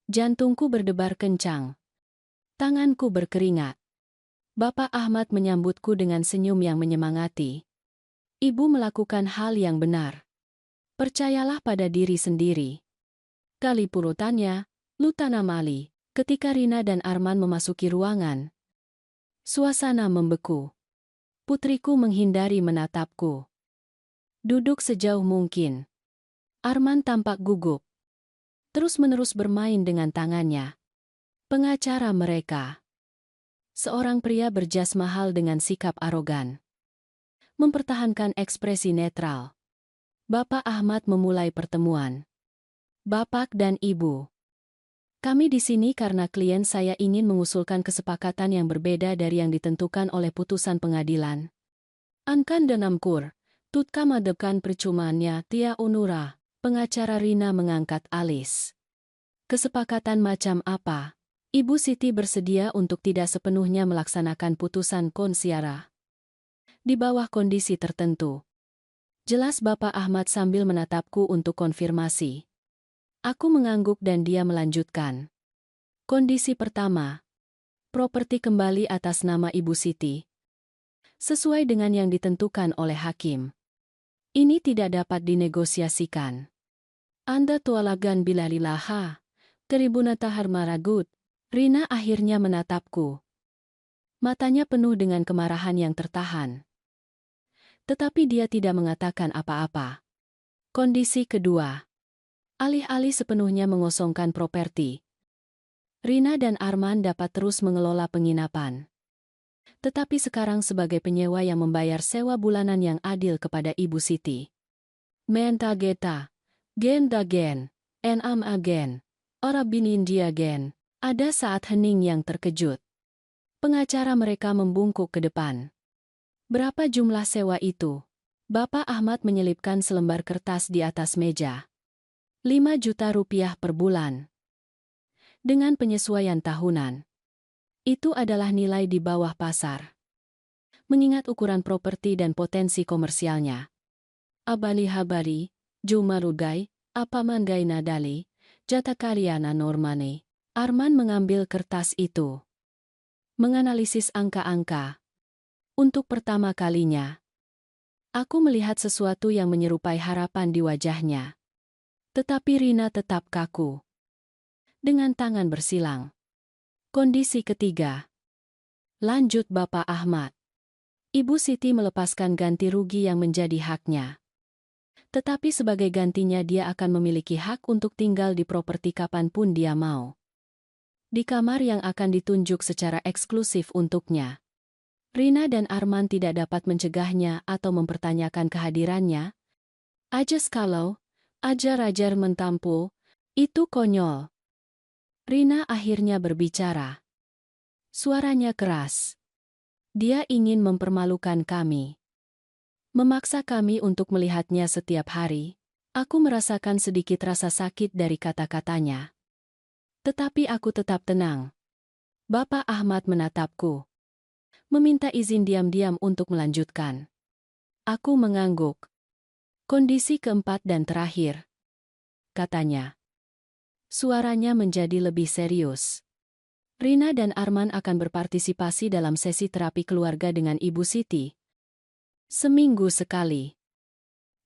Jantungku berdebar kencang. Tanganku berkeringat. Bapak Ahmad menyambutku dengan senyum yang menyemangati. "Ibu melakukan hal yang benar. Percayalah pada diri sendiri." Kali purutannya, Lutana Mali, ketika Rina dan Arman memasuki ruangan. Suasana membeku. Putriku menghindari menatapku. Duduk sejauh mungkin. Arman tampak gugup. Terus-menerus bermain dengan tangannya. Pengacara mereka. Seorang pria berjas mahal dengan sikap arogan. mempertahankan ekspresi netral. Bapak Ahmad memulai pertemuan. Bapak dan Ibu, kami di sini karena klien saya ingin mengusulkan kesepakatan yang berbeda dari yang ditentukan oleh putusan pengadilan. Ankan Denamkur, Tutka madepkan percumaannya Tia Unura, pengacara Rina mengangkat alis. Kesepakatan macam apa? Ibu Siti bersedia untuk tidak sepenuhnya melaksanakan putusan konsiara. Di bawah kondisi tertentu. Jelas Bapak Ahmad sambil menatapku untuk konfirmasi. Aku mengangguk dan dia melanjutkan. Kondisi pertama. Properti kembali atas nama Ibu Siti. Sesuai dengan yang ditentukan oleh hakim. Ini tidak dapat dinegosiasikan. Anda tualagan bila lilaha. Teribunatahar maragut. Rina akhirnya menatapku. Matanya penuh dengan kemarahan yang tertahan. Tetapi dia tidak mengatakan apa-apa. Kondisi kedua. Alih-alih sepenuhnya mengosongkan properti, Rina dan Arman dapat terus mengelola penginapan. Tetapi sekarang sebagai penyewa yang membayar sewa bulanan yang adil kepada Ibu Siti. Menta geta, gen dagen, enam agen, ora binin dia gen. Ada saat hening yang terkejut. Pengacara mereka membungkuk ke depan. Berapa jumlah sewa itu? Bapak Ahmad menyelipkan selembar kertas di atas meja. 5 juta rupiah per bulan. Dengan penyesuaian tahunan. Itu adalah nilai di bawah pasar. Mengingat ukuran properti dan potensi komersialnya. Abali habari, jumarugai, apamangai nadali, jata karyana normane. Arman mengambil kertas itu. Menganalisis angka-angka. Untuk pertama kalinya, aku melihat sesuatu yang menyerupai harapan di wajahnya. Tetapi Rina tetap kaku. Dengan tangan bersilang. Kondisi ketiga. Lanjut Bapak Ahmad. Ibu Siti melepaskan ganti rugi yang menjadi haknya. Tetapi sebagai gantinya dia akan memiliki hak untuk tinggal di properti kapanpun dia mau. Di kamar yang akan ditunjuk secara eksklusif untuknya. Rina dan Arman tidak dapat mencegahnya atau mempertanyakan kehadirannya. Ajas kalau, ajar-ajar mentampul, itu konyol. Rina akhirnya berbicara. Suaranya keras. Dia ingin mempermalukan kami. Memaksa kami untuk melihatnya setiap hari. Aku merasakan sedikit rasa sakit dari kata-katanya. Tetapi aku tetap tenang. Bapak Ahmad menatapku. Meminta izin diam-diam untuk melanjutkan. Aku mengangguk. Kondisi keempat dan terakhir. Katanya. Suaranya menjadi lebih serius. Rina dan Arman akan berpartisipasi dalam sesi terapi keluarga dengan Ibu Siti. Seminggu sekali.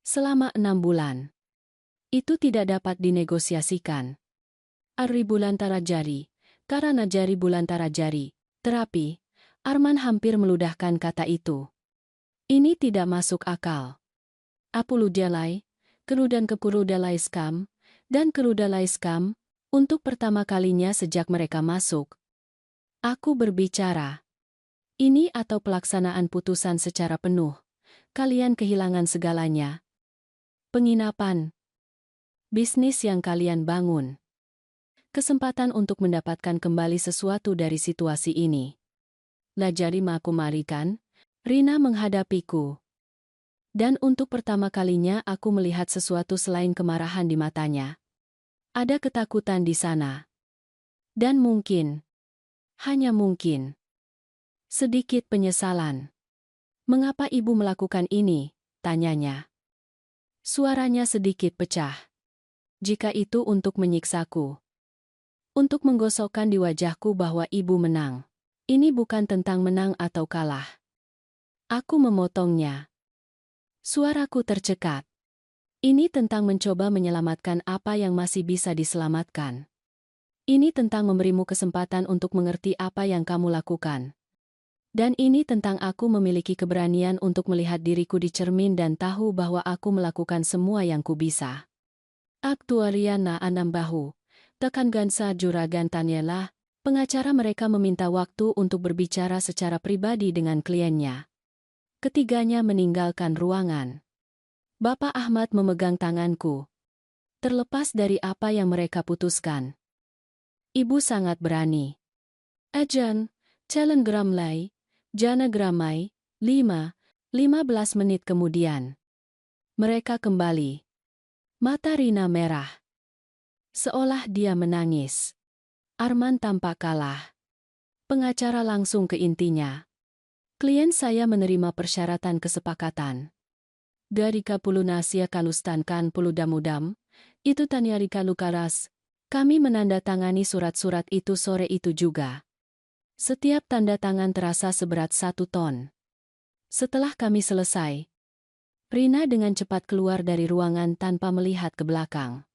Selama 6 bulan. Itu tidak dapat dinegosiasikan. Ari bulan tarajari, karena jari bulan tarajari, terapi, Arman hampir meludahkan kata itu. Ini tidak masuk akal. Apuludalai, kerudan kepurudalai skam, dan kerudalai skam, untuk pertama kalinya sejak mereka masuk. Aku berbicara. Ini atau pelaksanaan putusan secara penuh, kalian kehilangan segalanya. Penginapan. Bisnis yang kalian bangun. Kesempatan untuk mendapatkan kembali sesuatu dari situasi ini. Lajari makumarikan, Rina menghadapiku. Dan untuk pertama kalinya aku melihat sesuatu selain kemarahan di matanya. Ada ketakutan di sana. Dan mungkin, hanya mungkin, sedikit penyesalan. Mengapa ibu melakukan ini? Tanyanya. Suaranya sedikit pecah. Jika itu untuk menyiksaku. Untuk menggosokkan di wajahku bahwa ibu menang. Ini bukan tentang menang atau kalah. Aku memotongnya. Suaraku tercekat. Ini tentang mencoba menyelamatkan apa yang masih bisa diselamatkan. Ini tentang memberimu kesempatan untuk mengerti apa yang kamu lakukan. Dan ini tentang aku memiliki keberanian untuk melihat diriku di cermin dan tahu bahwa aku melakukan semua yang ku bisa. Aktuariana anambahu. Tekan gansa juragan Tanyela, pengacara mereka meminta waktu untuk berbicara secara pribadi dengan kliennya. Ketiganya meninggalkan ruangan. Bapak Ahmad memegang tanganku. Terlepas dari apa yang mereka putuskan. Ibu sangat berani. Ajan, Challenge Gramlay, Jana Gramai, 15 menit kemudian. Mereka kembali. Mata Rina merah. Seolah dia menangis. Arman tampak kalah. Pengacara langsung ke intinya. Klien saya menerima persyaratan kesepakatan. Dari kapulunasia kalustankan puludamudam, itu taniarika lukaras. Kami menandatangani surat-surat itu sore itu juga. Setiap tanda tangan terasa seberat 1 ton. Setelah kami selesai, Rina dengan cepat keluar dari ruangan tanpa melihat ke belakang.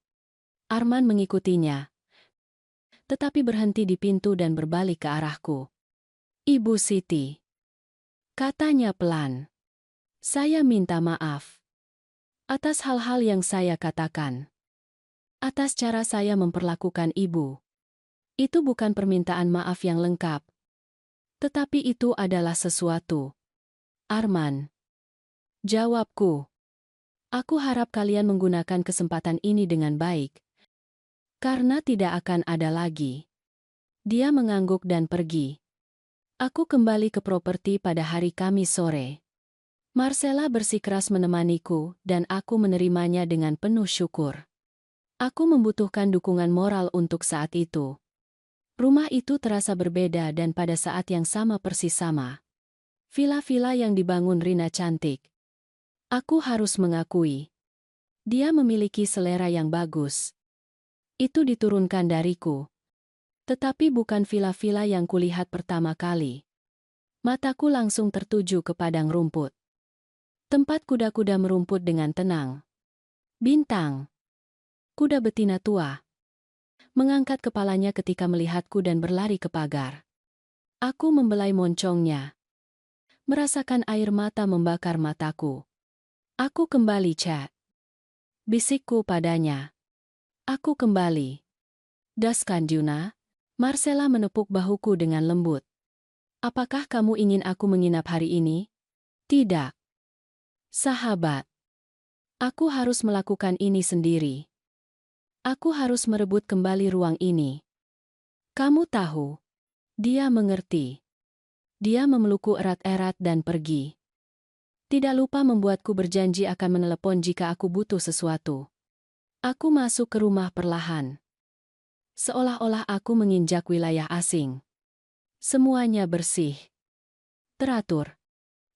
Arman mengikutinya, tetapi berhenti di pintu dan berbalik ke arahku. Ibu Siti, katanya pelan. Saya minta maaf atas hal-hal yang saya katakan. Atas cara saya memperlakukan ibu. Itu bukan permintaan maaf yang lengkap. Tetapi itu adalah sesuatu. Arman. Jawabku. Aku harap kalian menggunakan kesempatan ini dengan baik. Karena tidak akan ada lagi. Dia mengangguk dan pergi. Aku kembali ke properti pada hari Kamis sore. Marcella bersikeras menemaniku dan aku menerimanya dengan penuh syukur. Aku membutuhkan dukungan moral untuk saat itu. Rumah itu terasa berbeda dan pada saat yang sama persis sama. Villa-villa yang dibangun Rina cantik. Aku harus mengakui. Dia memiliki selera yang bagus. Itu diturunkan dariku. Tetapi bukan villa-villa yang kulihat pertama kali. Mataku langsung tertuju ke padang rumput. Tempat kuda-kuda merumput dengan tenang. Bintang. Kuda betina tua. Mengangkat kepalanya ketika melihatku dan berlari ke pagar. Aku membelai moncongnya. Merasakan air mata membakar mataku. Aku kembali, Cak. Bisikku padanya. Aku kembali. Daskan Juna. Marcella menepuk bahuku dengan lembut. Apakah kamu ingin aku menginap hari ini? Tidak. Sahabat. Aku harus melakukan ini sendiri. Aku harus merebut kembali ruang ini. Kamu tahu. Dia mengerti. Dia memelukku erat-erat dan pergi. Tidak lupa membuatku berjanji akan menelepon jika aku butuh sesuatu. Aku masuk ke rumah perlahan. Seolah-olah aku menginjak wilayah asing. Semuanya bersih. Teratur.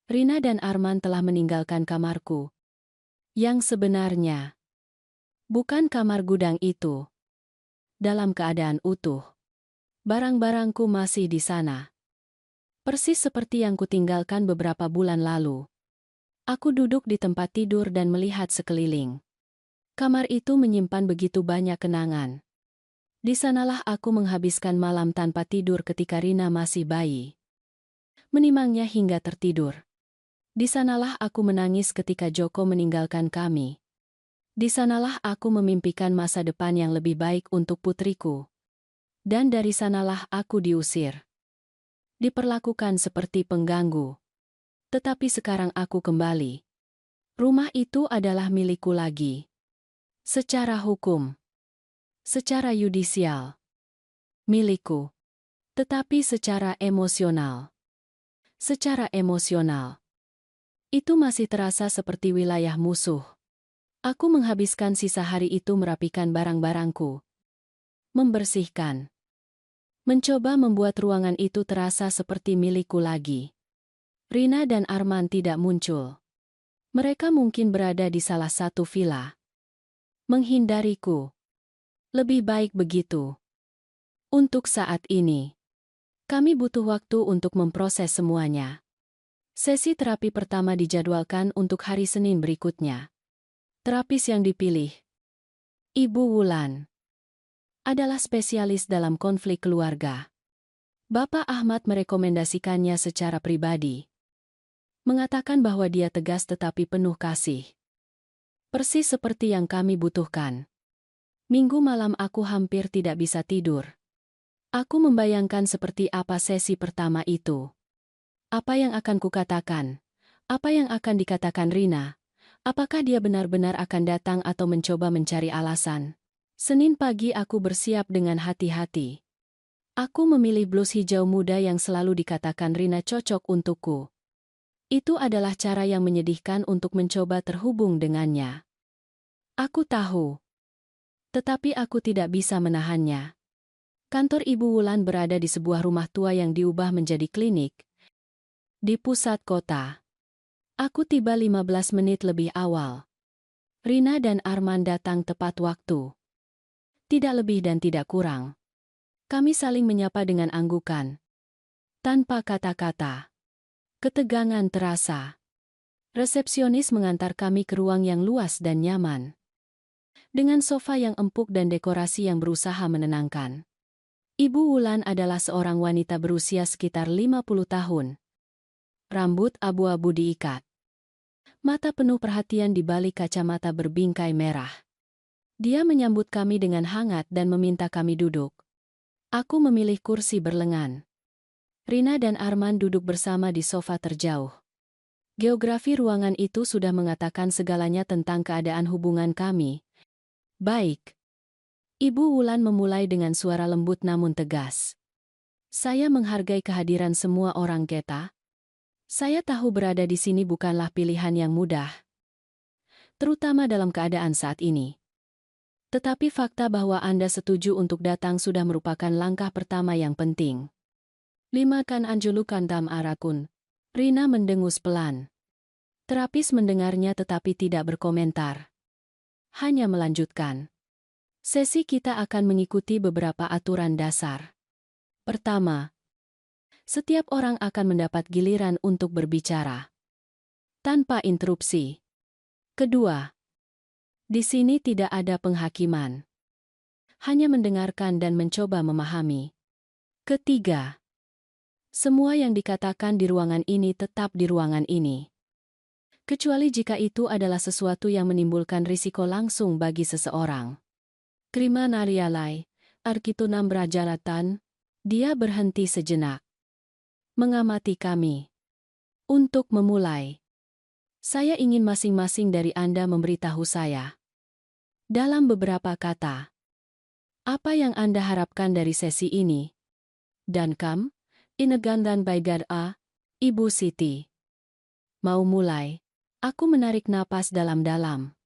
Rina dan Arman telah meninggalkan kamarku. Yang sebenarnya. Bukan kamar gudang itu. Dalam keadaan utuh. Barang-barangku masih di sana. Persis seperti yang kutinggalkan beberapa bulan lalu. Aku duduk di tempat tidur dan melihat sekeliling. Kamar itu menyimpan begitu banyak kenangan. Di sanalah aku menghabiskan malam tanpa tidur ketika Rina masih bayi. Menimangnya hingga tertidur. Di sanalah aku menangis ketika Joko meninggalkan kami. Di sanalah aku memimpikan masa depan yang lebih baik untuk putriku. Dan dari sanalah aku diusir. Diperlakukan seperti pengganggu. Tetapi sekarang aku kembali. Rumah itu adalah milikku lagi. Secara hukum. Secara yudisial. Milikku. Tetapi secara emosional. Secara emosional. Itu masih terasa seperti wilayah musuh. Aku menghabiskan sisa hari itu merapikan barang-barangku. Membersihkan. Mencoba membuat ruangan itu terasa seperti milikku lagi. Rina dan Arman tidak muncul. Mereka mungkin berada di salah satu villa. Menghindariku. Lebih baik begitu. Untuk saat ini. Kami butuh waktu untuk memproses semuanya. Sesi terapi pertama dijadwalkan untuk hari Senin berikutnya. Terapis yang dipilih, Ibu Wulan, adalah spesialis dalam konflik keluarga. Bapak Ahmad merekomendasikannya secara pribadi. Mengatakan bahwa dia tegas tetapi penuh kasih. Persis seperti yang kami butuhkan. Minggu malam aku hampir tidak bisa tidur. Aku membayangkan seperti apa sesi pertama itu. Apa yang akan kukatakan? Apa yang akan dikatakan Rina? Apakah dia benar-benar akan datang atau mencoba mencari alasan? Senin pagi aku bersiap dengan hati-hati. Aku memilih blus hijau muda yang selalu dikatakan Rina cocok untukku. Itu adalah cara yang menyedihkan untuk mencoba terhubung dengannya. Aku tahu. Tetapi aku tidak bisa menahannya. Kantor Ibu Wulan berada di sebuah rumah tua yang diubah menjadi klinik. Di pusat kota. Aku tiba 15 menit lebih awal. Rina dan Arman datang tepat waktu. Tidak lebih dan tidak kurang. Kami saling menyapa dengan anggukan. Tanpa kata-kata. Ketegangan terasa. Resepsionis mengantar kami ke ruang yang luas dan nyaman. Dengan sofa yang empuk dan dekorasi yang berusaha menenangkan. Ibu Wulan adalah seorang wanita berusia sekitar 50 tahun. Rambut abu-abu diikat. Mata penuh perhatian di balik kacamata berbingkai merah. Dia menyambut kami dengan hangat dan meminta kami duduk. Aku memilih kursi berlengan. Rina dan Arman duduk bersama di sofa terjauh. Geografi ruangan itu sudah mengatakan segalanya tentang keadaan hubungan kami. Baik. Ibu Wulan memulai dengan suara lembut namun tegas. Saya menghargai kehadiran semua orang Geta. Saya tahu berada di sini bukanlah pilihan yang mudah. Terutama dalam keadaan saat ini. Tetapi fakta bahwa Anda setuju untuk datang sudah merupakan langkah pertama yang penting. Lima kan anjulukan dam arakun. Rina mendengus pelan. Terapis mendengarnya tetapi tidak berkomentar. Hanya melanjutkan. Sesi kita akan mengikuti beberapa aturan dasar. Pertama, setiap orang akan mendapat giliran untuk berbicara. Tanpa interupsi. Kedua, di sini tidak ada penghakiman. Hanya mendengarkan dan mencoba memahami. Ketiga, semua yang dikatakan di ruangan ini tetap di ruangan ini. Kecuali jika itu adalah sesuatu yang menimbulkan risiko langsung bagi seseorang. Krima Narialai, Arkitunam Brajalatan, dia berhenti sejenak. Mengamati kami. Untuk memulai. Saya ingin masing-masing dari Anda memberitahu saya. Dalam beberapa kata. Apa yang Anda harapkan dari sesi ini? Dan Kam, Inegan dan Baigad A, Ibu Siti. Mau mulai? Aku menarik napas dalam-dalam.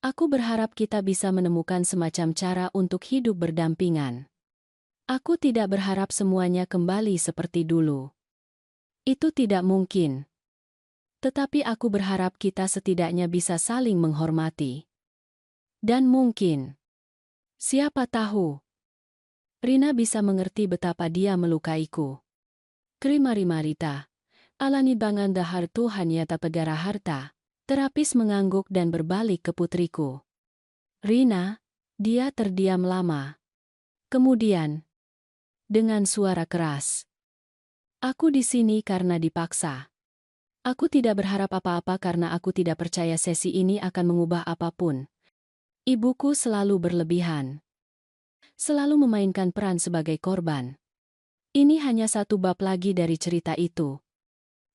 Aku berharap kita bisa menemukan semacam cara untuk hidup berdampingan. Aku tidak berharap semuanya kembali seperti dulu. Itu tidak mungkin. Tetapi aku berharap kita setidaknya bisa saling menghormati. Dan mungkin. Siapa tahu. Rina bisa mengerti betapa dia melukaiku. Krimarimarita. Alani bangan dahar Tuhan yata pegara harta. Terapis mengangguk dan berbalik ke putriku. Rina, dia terdiam lama. Kemudian, dengan suara keras. Aku di sini karena dipaksa. Aku tidak berharap apa-apa karena aku tidak percaya sesi ini akan mengubah apapun. Ibuku selalu berlebihan. Selalu memainkan peran sebagai korban. Ini hanya satu bab lagi dari cerita itu.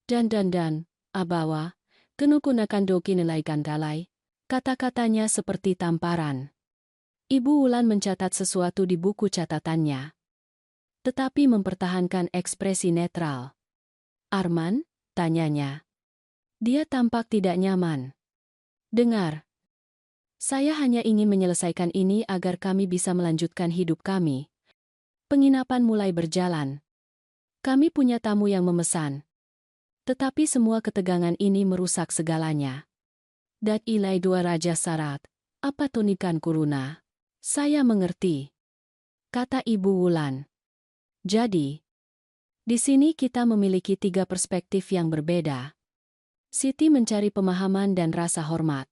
Dan, Abawa. Kenukunakan doki nelaikan dalai, kata-katanya seperti tamparan. Ibu Wulan mencatat sesuatu di buku catatannya. Tetapi mempertahankan ekspresi netral. Arman? Tanyanya. Dia tampak tidak nyaman. Dengar. Saya hanya ingin menyelesaikan ini agar kami bisa melanjutkan hidup kami. Penginapan mulai berjalan. Kami punya tamu yang memesan. Tetapi semua ketegangan ini merusak segalanya. Dat ilai dua raja syarat, apa tunikan kuruna? Saya mengerti. Kata Ibu Wulan. Jadi, di sini kita memiliki tiga perspektif yang berbeda. Siti mencari pemahaman dan rasa hormat.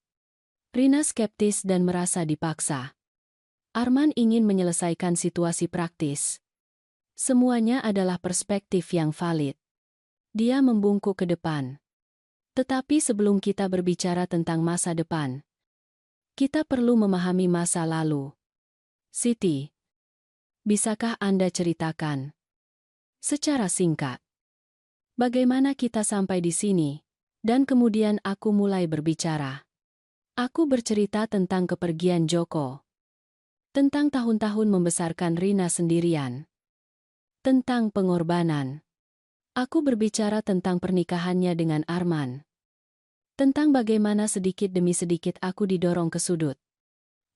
Rina skeptis dan merasa dipaksa. Arman ingin menyelesaikan situasi praktis. Semuanya adalah perspektif yang valid. Dia membungkuk ke depan. Tetapi sebelum kita berbicara tentang masa depan, kita perlu memahami masa lalu. Siti, bisakah Anda ceritakan? Secara singkat. Bagaimana kita sampai di sini? Dan kemudian aku mulai berbicara. Aku bercerita tentang kepergian Joko. Tentang tahun-tahun membesarkan Rina sendirian. Tentang pengorbanan. Aku berbicara tentang pernikahannya dengan Arman. Tentang bagaimana sedikit demi sedikit aku didorong ke sudut.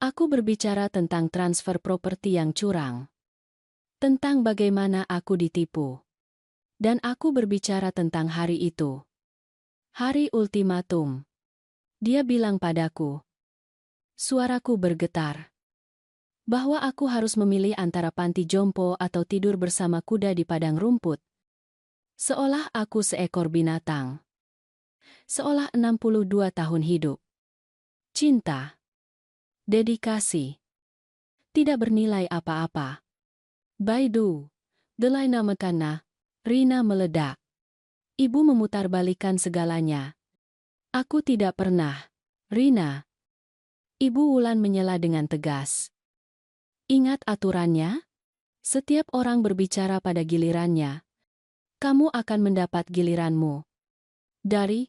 Aku berbicara tentang transfer properti yang curang. Tentang bagaimana aku ditipu. Dan aku berbicara tentang hari itu. Hari ultimatum. Dia bilang padaku. Suaraku bergetar. Bahwa aku harus memilih antara panti jompo atau tidur bersama kuda di padang rumput. Seolah aku seekor binatang. Seolah 62 tahun hidup. Cinta. Dedikasi. Tidak bernilai apa-apa. Baidu. Delai nama kana. Rina meledak. Ibu memutarbalikkan segalanya. Aku tidak pernah. Rina. Ibu Wulan menyela dengan tegas. Ingat aturannya? Setiap orang berbicara pada gilirannya. Kamu akan mendapat giliranmu. Dari,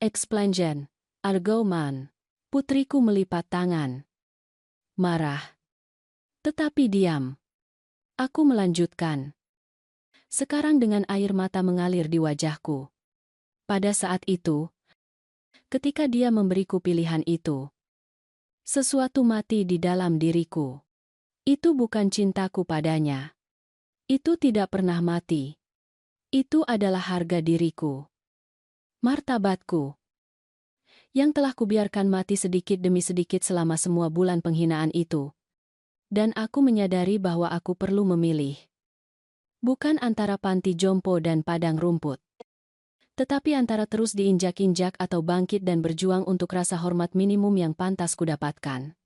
explanation, argumen. Putriku melipat tangan. Marah. Tetapi diam. Aku melanjutkan. Sekarang dengan air mata mengalir di wajahku. Pada saat itu, ketika dia memberiku pilihan itu, sesuatu mati di dalam diriku. Itu bukan cintaku padanya. Itu tidak pernah mati. Itu adalah harga diriku. Martabatku. Yang telah kubiarkan mati sedikit demi sedikit selama semua bulan penghinaan itu. Dan aku menyadari bahwa aku perlu memilih. Bukan antara panti jompo dan padang rumput. Tetapi antara terus diinjak-injak atau bangkit dan berjuang untuk rasa hormat minimum yang pantas kudapatkan.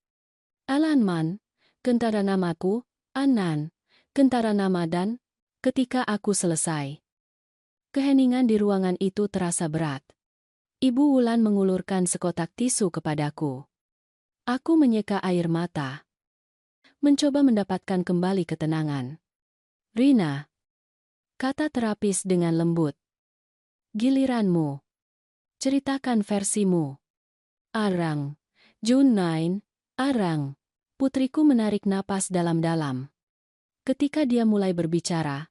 Alanman, kentara namaku, Anan, kentara nama dan, ketika aku selesai. Keheningan di ruangan itu terasa berat. Ibu Wulan mengulurkan sekotak tisu kepadaku. Aku menyeka air mata. Mencoba mendapatkan kembali ketenangan. Rina. Kata terapis dengan lembut. Giliranmu. Ceritakan versimu. Arang. Junain. Arang. Putriku menarik napas dalam-dalam. Ketika dia mulai berbicara,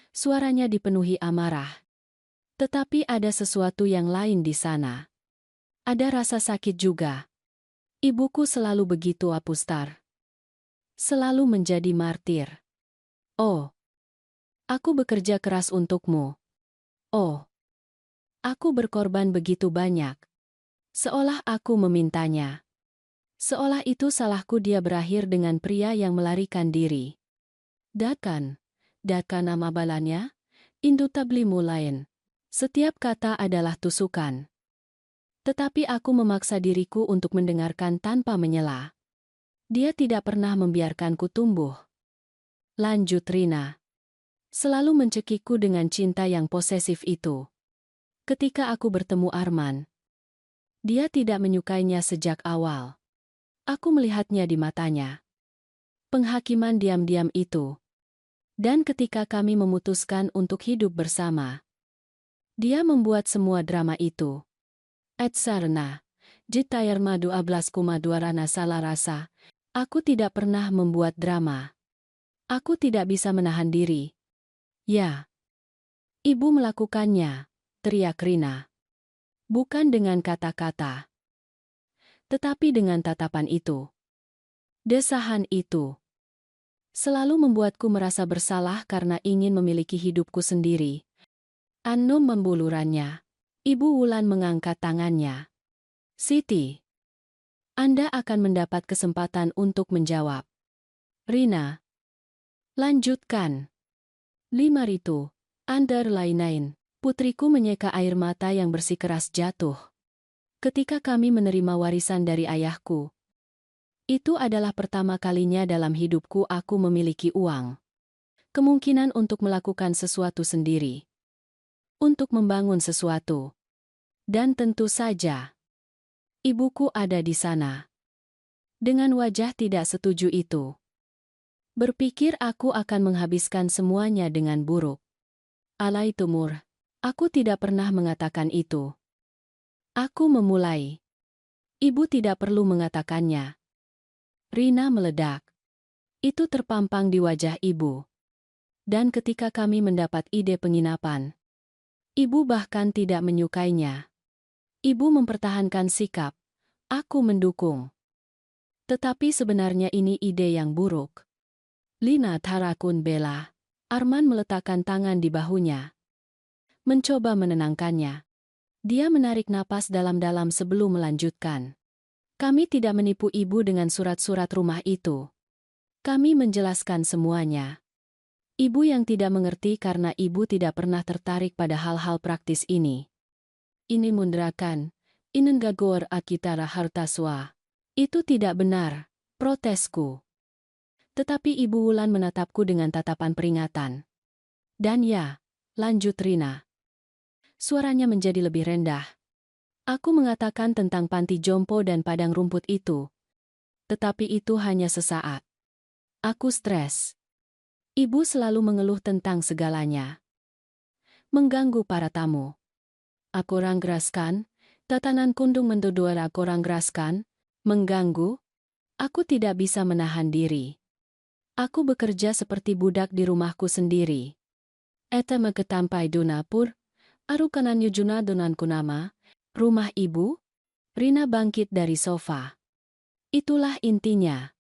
suaranya dipenuhi amarah. Tetapi ada sesuatu yang lain di sana. Ada rasa sakit juga. Ibuku selalu begitu apustar. Selalu menjadi martir. Oh. Aku bekerja keras untukmu. Oh. Aku berkorban begitu banyak. Seolah aku memintanya. Seolah itu salahku dia berakhir dengan pria yang melarikan diri. Dakan nama balannya, indutablimu lain. Setiap kata adalah tusukan. Tetapi aku memaksa diriku untuk mendengarkan tanpa menyela. Dia tidak pernah membiarkanku tumbuh. Lanjut Rina. Selalu mencekikku dengan cinta yang posesif itu. Ketika aku bertemu Arman, dia tidak menyukainya sejak awal. Aku melihatnya di matanya. Penghakiman diam-diam itu. Dan ketika kami memutuskan untuk hidup bersama, dia membuat semua drama itu. Etsarna, jitayar madu 12,2 salah rasa. Aku tidak pernah membuat drama. Aku tidak bisa menahan diri. Ya. Ibu melakukannya, teriak Rina. Bukan dengan kata-kata. Tetapi dengan tatapan itu. Desahan itu. Selalu membuatku merasa bersalah karena ingin memiliki hidupku sendiri. Annum membulurannya. Ibu Wulan mengangkat tangannya. Siti. Anda akan mendapat kesempatan untuk menjawab. Rina. Lanjutkan. 5 itu. Underline. Putriku menyeka air mata yang bersikeras jatuh. Ketika kami menerima warisan dari ayahku. Itu adalah pertama kalinya dalam hidupku aku memiliki uang. Kemungkinan untuk melakukan sesuatu sendiri. Untuk membangun sesuatu. Dan tentu saja. Ibuku ada di sana. Dengan wajah tidak setuju itu. Berpikir aku akan menghabiskan semuanya dengan buruk. Alai Tumur, aku tidak pernah mengatakan itu. Aku memulai. Ibu tidak perlu mengatakannya. Rina meledak. Itu terpampang di wajah ibu. Dan ketika kami mendapat ide penginapan, ibu bahkan tidak menyukainya. Ibu mempertahankan sikap. Aku mendukung. Tetapi sebenarnya ini ide yang buruk. Lina Tarakun bela. Arman meletakkan tangan di bahunya. Mencoba menenangkannya. Dia menarik napas dalam-dalam sebelum melanjutkan. Kami tidak menipu ibu dengan surat-surat rumah itu. Kami menjelaskan semuanya. Ibu yang tidak mengerti karena ibu tidak pernah tertarik pada hal-hal praktis ini. Ini mundrakan. Inenggagor akitara hartaswa. Itu tidak benar, protesku. Tetapi Ibu Wulan menatapku dengan tatapan peringatan. Dan ya, lanjut Rina. Suaranya menjadi lebih rendah. Aku mengatakan tentang panti jompo dan padang rumput itu. Tetapi itu hanya sesaat. Aku stres. Ibu selalu mengeluh tentang segalanya. Mengganggu para tamu. Aku ranggeraskan, tatanan kundung mendodoar aku ranggeraskan, mengganggu. Aku tidak bisa menahan diri. Aku bekerja seperti budak di rumahku sendiri. Eta meketampai dunapur, arukanan yujuna donanku nama, rumah ibu? Rina bangkit dari sofa. Itulah intinya.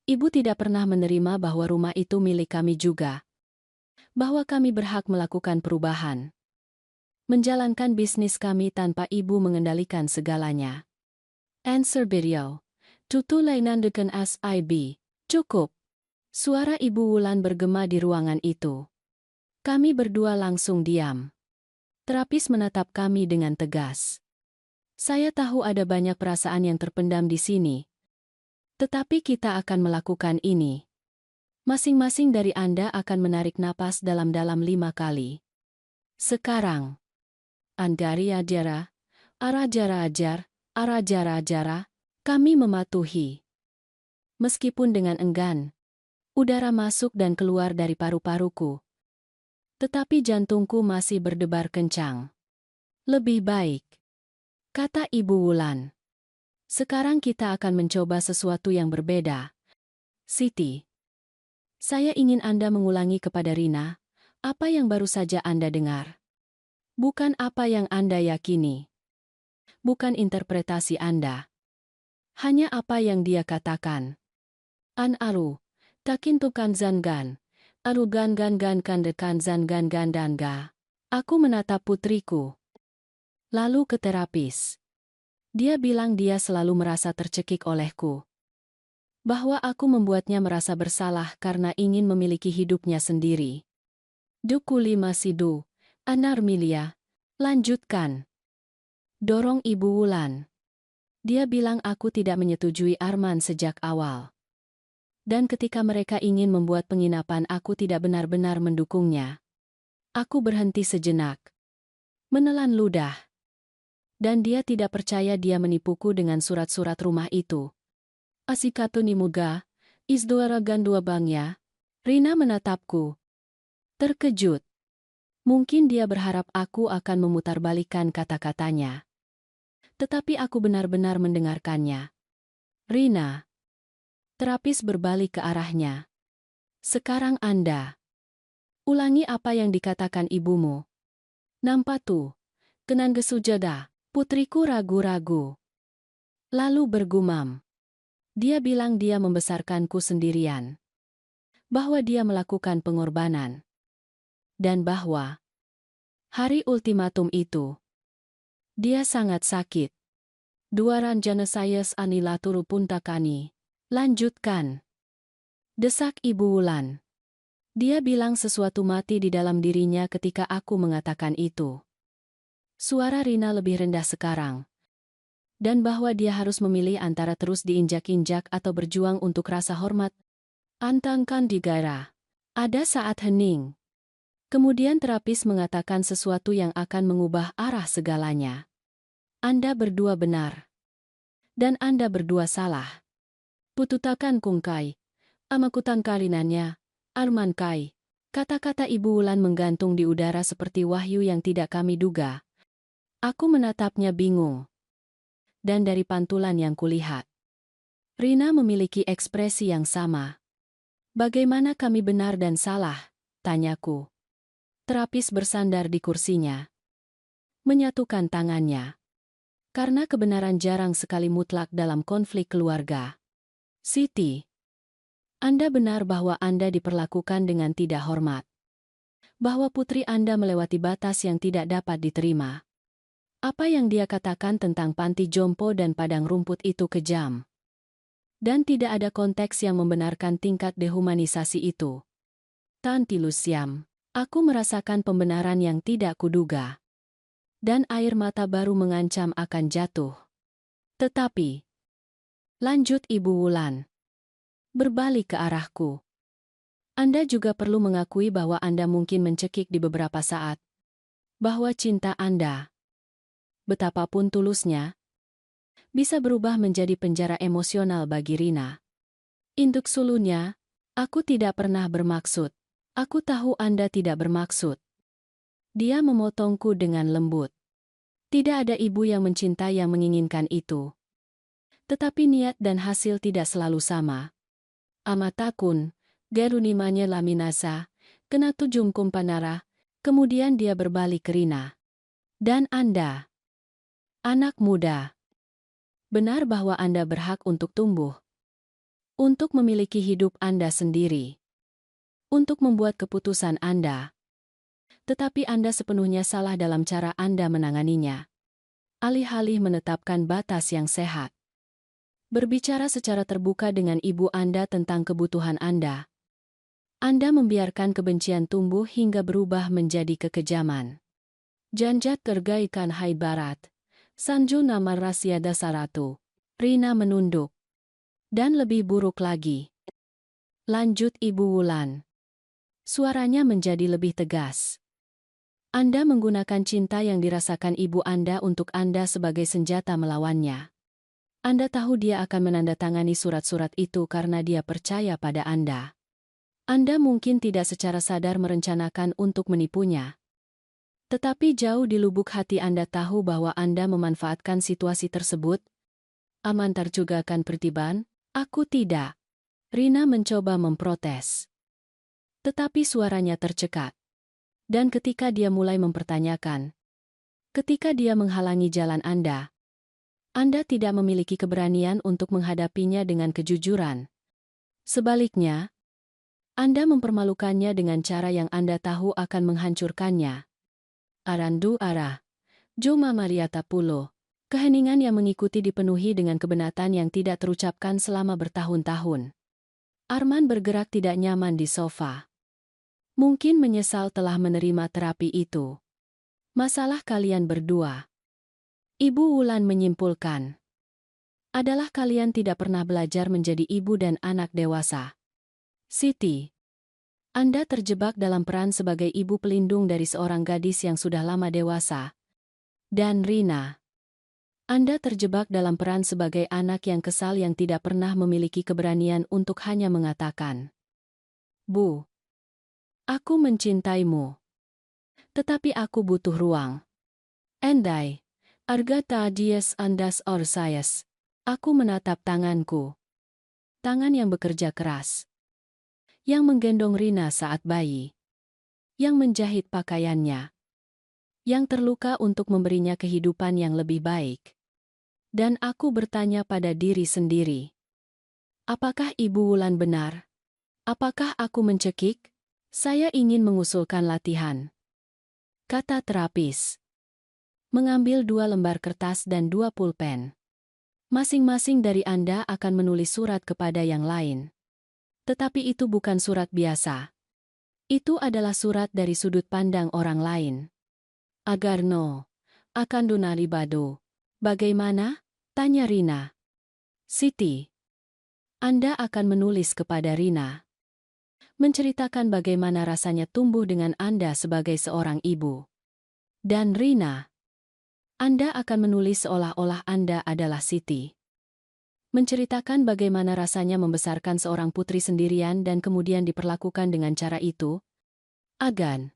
Ibu tidak pernah menerima bahwa rumah itu milik kami juga. Bahwa kami berhak melakukan perubahan. Menjalankan bisnis kami tanpa ibu mengendalikan segalanya. Answer video. Tutu lainan deken SIB. Cukup. Suara Ibu Wulan bergema di ruangan itu. Kami berdua langsung diam. Terapis menatap kami dengan tegas. Saya tahu ada banyak perasaan yang terpendam di sini. Tetapi kita akan melakukan ini. Masing-masing dari Anda akan menarik napas dalam-dalam 5 kali. Sekarang. Andari ajara, arajara ajar, arajara ajara, kami mematuhi. Meskipun dengan enggan. Udara masuk dan keluar dari paru-paruku. Tetapi jantungku masih berdebar kencang. Lebih baik, kata Ibu Wulan. Sekarang kita akan mencoba sesuatu yang berbeda. Siti, saya ingin Anda mengulangi kepada Rina, apa yang baru saja Anda dengar. Bukan apa yang Anda yakini. Bukan interpretasi Anda. Hanya apa yang dia katakan. Aru. Takin tukan zangan, aru gan kandekan zangan gandanga. Aku menatap putriku. Lalu ke terapis. Dia bilang dia selalu merasa tercekik olehku. Bahwa aku membuatnya merasa bersalah karena ingin memiliki hidupnya sendiri. Dukuli masidu, Anar Milia, lanjutkan. Dorong Ibu Wulan. Dia bilang aku tidak menyetujui Arman sejak awal. Dan ketika mereka ingin membuat penginapan aku tidak benar-benar mendukungnya. Aku berhenti sejenak. Menelan ludah. Dan dia tidak percaya dia menipuku dengan surat-surat rumah itu. Asikatu nimuga, isdoara gandua bangya. Rina menatapku. Terkejut. Mungkin dia berharap aku akan memutarbalikkan kata-katanya. Tetapi aku benar-benar mendengarkannya. Rina. Terapis berbalik ke arahnya. Sekarang Anda. Ulangi apa yang dikatakan ibumu. Nampatu. Kenan gesujada. Putriku ragu-ragu. Lalu bergumam. Dia bilang dia membesarkanku sendirian. Bahwa dia melakukan pengorbanan. Dan bahwa hari ultimatum itu. Dia sangat sakit. Duaran janesayas anilaturu puntakani. Lanjutkan. Desak Ibu Wulan. Dia bilang sesuatu mati di dalam dirinya ketika aku mengatakan itu. Suara Rina lebih rendah sekarang. Dan bahwa dia harus memilih antara terus diinjak-injak atau berjuang untuk rasa hormat. Antangkan digara. Ada saat hening. Kemudian terapis mengatakan sesuatu yang akan mengubah arah segalanya. Anda berdua benar. Dan Anda berdua salah. Pututakan kungkai. Amakutan kalinannya. Arman kai. Kata-kata Ibu Wulan menggantung di udara seperti wahyu yang tidak kami duga. Aku menatapnya bingung. Dan dari pantulan yang kulihat, Rina memiliki ekspresi yang sama. Bagaimana kami benar dan salah? Tanyaku. Terapis bersandar di kursinya. Menyatukan tangannya. Karena kebenaran jarang sekali mutlak dalam konflik keluarga. Siti, Anda benar bahwa Anda diperlakukan dengan tidak hormat. Bahwa putri Anda melewati batas yang tidak dapat diterima. Apa yang dia katakan tentang panti jompo dan padang rumput itu kejam. Dan tidak ada konteks yang membenarkan tingkat dehumanisasi itu. Tanti Lusiam, aku merasakan pembenaran yang tidak kuduga. Dan air mata baru mengancam akan jatuh. Tetapi, lanjut Ibu Wulan, berbalik ke arahku. Anda juga perlu mengakui bahwa Anda mungkin mencekik di beberapa saat. Bahwa cinta Anda, betapapun tulusnya, bisa berubah menjadi penjara emosional bagi Rina. Induk sulunya, aku tidak pernah bermaksud. Aku tahu Anda tidak bermaksud. Dia memotongku dengan lembut. Tidak ada ibu yang mencintai yang menginginkan itu. Tetapi niat dan hasil tidak selalu sama. Amatakun, gerunimanya laminasa, kena tujum kumpanara, kemudian dia berbalik ke Rina. Dan Anda, anak muda, benar bahwa Anda berhak untuk tumbuh. Untuk memiliki hidup Anda sendiri. Untuk membuat keputusan Anda. Tetapi Anda sepenuhnya salah dalam cara Anda menanganinya. Alih-alih menetapkan batas yang sehat. Berbicara secara terbuka dengan ibu Anda tentang kebutuhan Anda. Anda membiarkan kebencian tumbuh hingga berubah menjadi kekejaman. Janjat tergaikan hai barat. Sanju nama rahasia dasaratu. Rina menunduk. Dan lebih buruk lagi. Lanjut Ibu Wulan. Suaranya menjadi lebih tegas. Anda menggunakan cinta yang dirasakan ibu Anda untuk Anda sebagai senjata melawannya. Anda tahu dia akan menandatangani surat-surat itu karena dia percaya pada Anda. Anda mungkin tidak secara sadar merencanakan untuk menipunya. Tetapi jauh di lubuk hati Anda tahu bahwa Anda memanfaatkan situasi tersebut. Amantar juga akan pertiban, aku tidak. Rina mencoba memprotes. Tetapi suaranya tercekat. Dan ketika dia mulai mempertanyakan, ketika dia menghalangi jalan Anda tidak memiliki keberanian untuk menghadapinya dengan kejujuran. Sebaliknya, Anda mempermalukannya dengan cara yang Anda tahu akan menghancurkannya. Arandu arah. Joma Mariata Pulo. Keheningan yang mengikuti dipenuhi dengan kebenatan yang tidak terucapkan selama bertahun-tahun. Arman bergerak tidak nyaman di sofa. Mungkin menyesal telah menerima terapi itu. Masalah kalian berdua, Ibu Wulan menyimpulkan, adalah kalian tidak pernah belajar menjadi ibu dan anak dewasa. Siti, Anda terjebak dalam peran sebagai ibu pelindung dari seorang gadis yang sudah lama dewasa. Dan Rina, Anda terjebak dalam peran sebagai anak yang kesal yang tidak pernah memiliki keberanian untuk hanya mengatakan, Bu, aku mencintaimu. Tetapi aku butuh ruang. Endai, argata dies andas orsayas. Aku menatap tanganku. Tangan yang bekerja keras. Yang menggendong Rina saat bayi. Yang menjahit pakaiannya. Yang terluka untuk memberinya kehidupan yang lebih baik. Dan aku bertanya pada diri sendiri. Apakah Ibu Wulan benar? Apakah aku mencekik? Saya ingin mengusulkan latihan. Kata terapis. Mengambil 2 lembar kertas dan 2 pulpen. Masing-masing dari Anda akan menulis surat kepada yang lain. Tetapi itu bukan surat biasa. Itu adalah surat dari sudut pandang orang lain. Agarno, akan dunalibado. Bagaimana? Tanya Rina. Siti, Anda akan menulis kepada Rina. Menceritakan bagaimana rasanya tumbuh dengan Anda sebagai seorang ibu. Dan Rina, Anda akan menulis seolah-olah Anda adalah Siti. Menceritakan bagaimana rasanya membesarkan seorang putri sendirian dan kemudian diperlakukan dengan cara itu. Agan,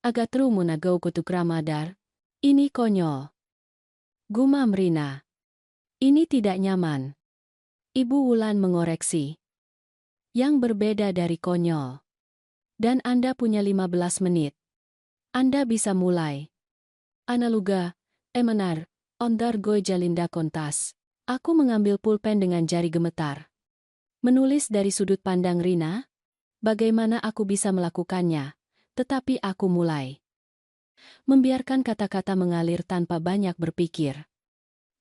agatru munagau kutuk Ramadar. Ini konyol. Gumam Rina. Ini tidak nyaman. Ibu Wulan mengoreksi. Yang berbeda dari konyol. Dan Anda punya 15 menit. Anda bisa mulai. Analuga, Emenar, Ondar Goy Jalinda Kontas. Aku mengambil pulpen dengan jari gemetar. Menulis dari sudut pandang Rina, bagaimana aku bisa melakukannya, tetapi aku mulai. Membiarkan kata-kata mengalir tanpa banyak berpikir.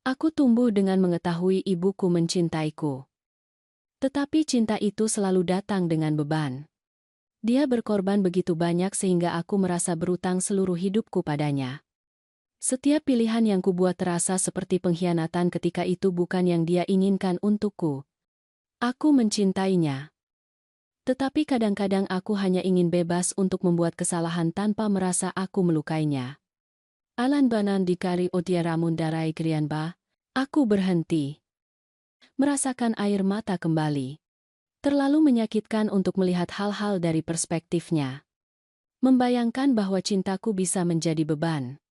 Aku tumbuh dengan mengetahui ibuku mencintaiku. Tetapi cinta itu selalu datang dengan beban. Dia berkorban begitu banyak sehingga aku merasa berutang seluruh hidupku padanya. Setiap pilihan yang kubuat terasa seperti pengkhianatan ketika itu bukan yang dia inginkan untukku. Aku mencintainya. Tetapi kadang-kadang aku hanya ingin bebas untuk membuat kesalahan tanpa merasa aku melukainya. Alan banan dikari otiara mundarai krianba. Aku berhenti. Merasakan air mata kembali. Terlalu menyakitkan untuk melihat hal-hal dari perspektifnya. Membayangkan bahwa cintaku bisa menjadi beban.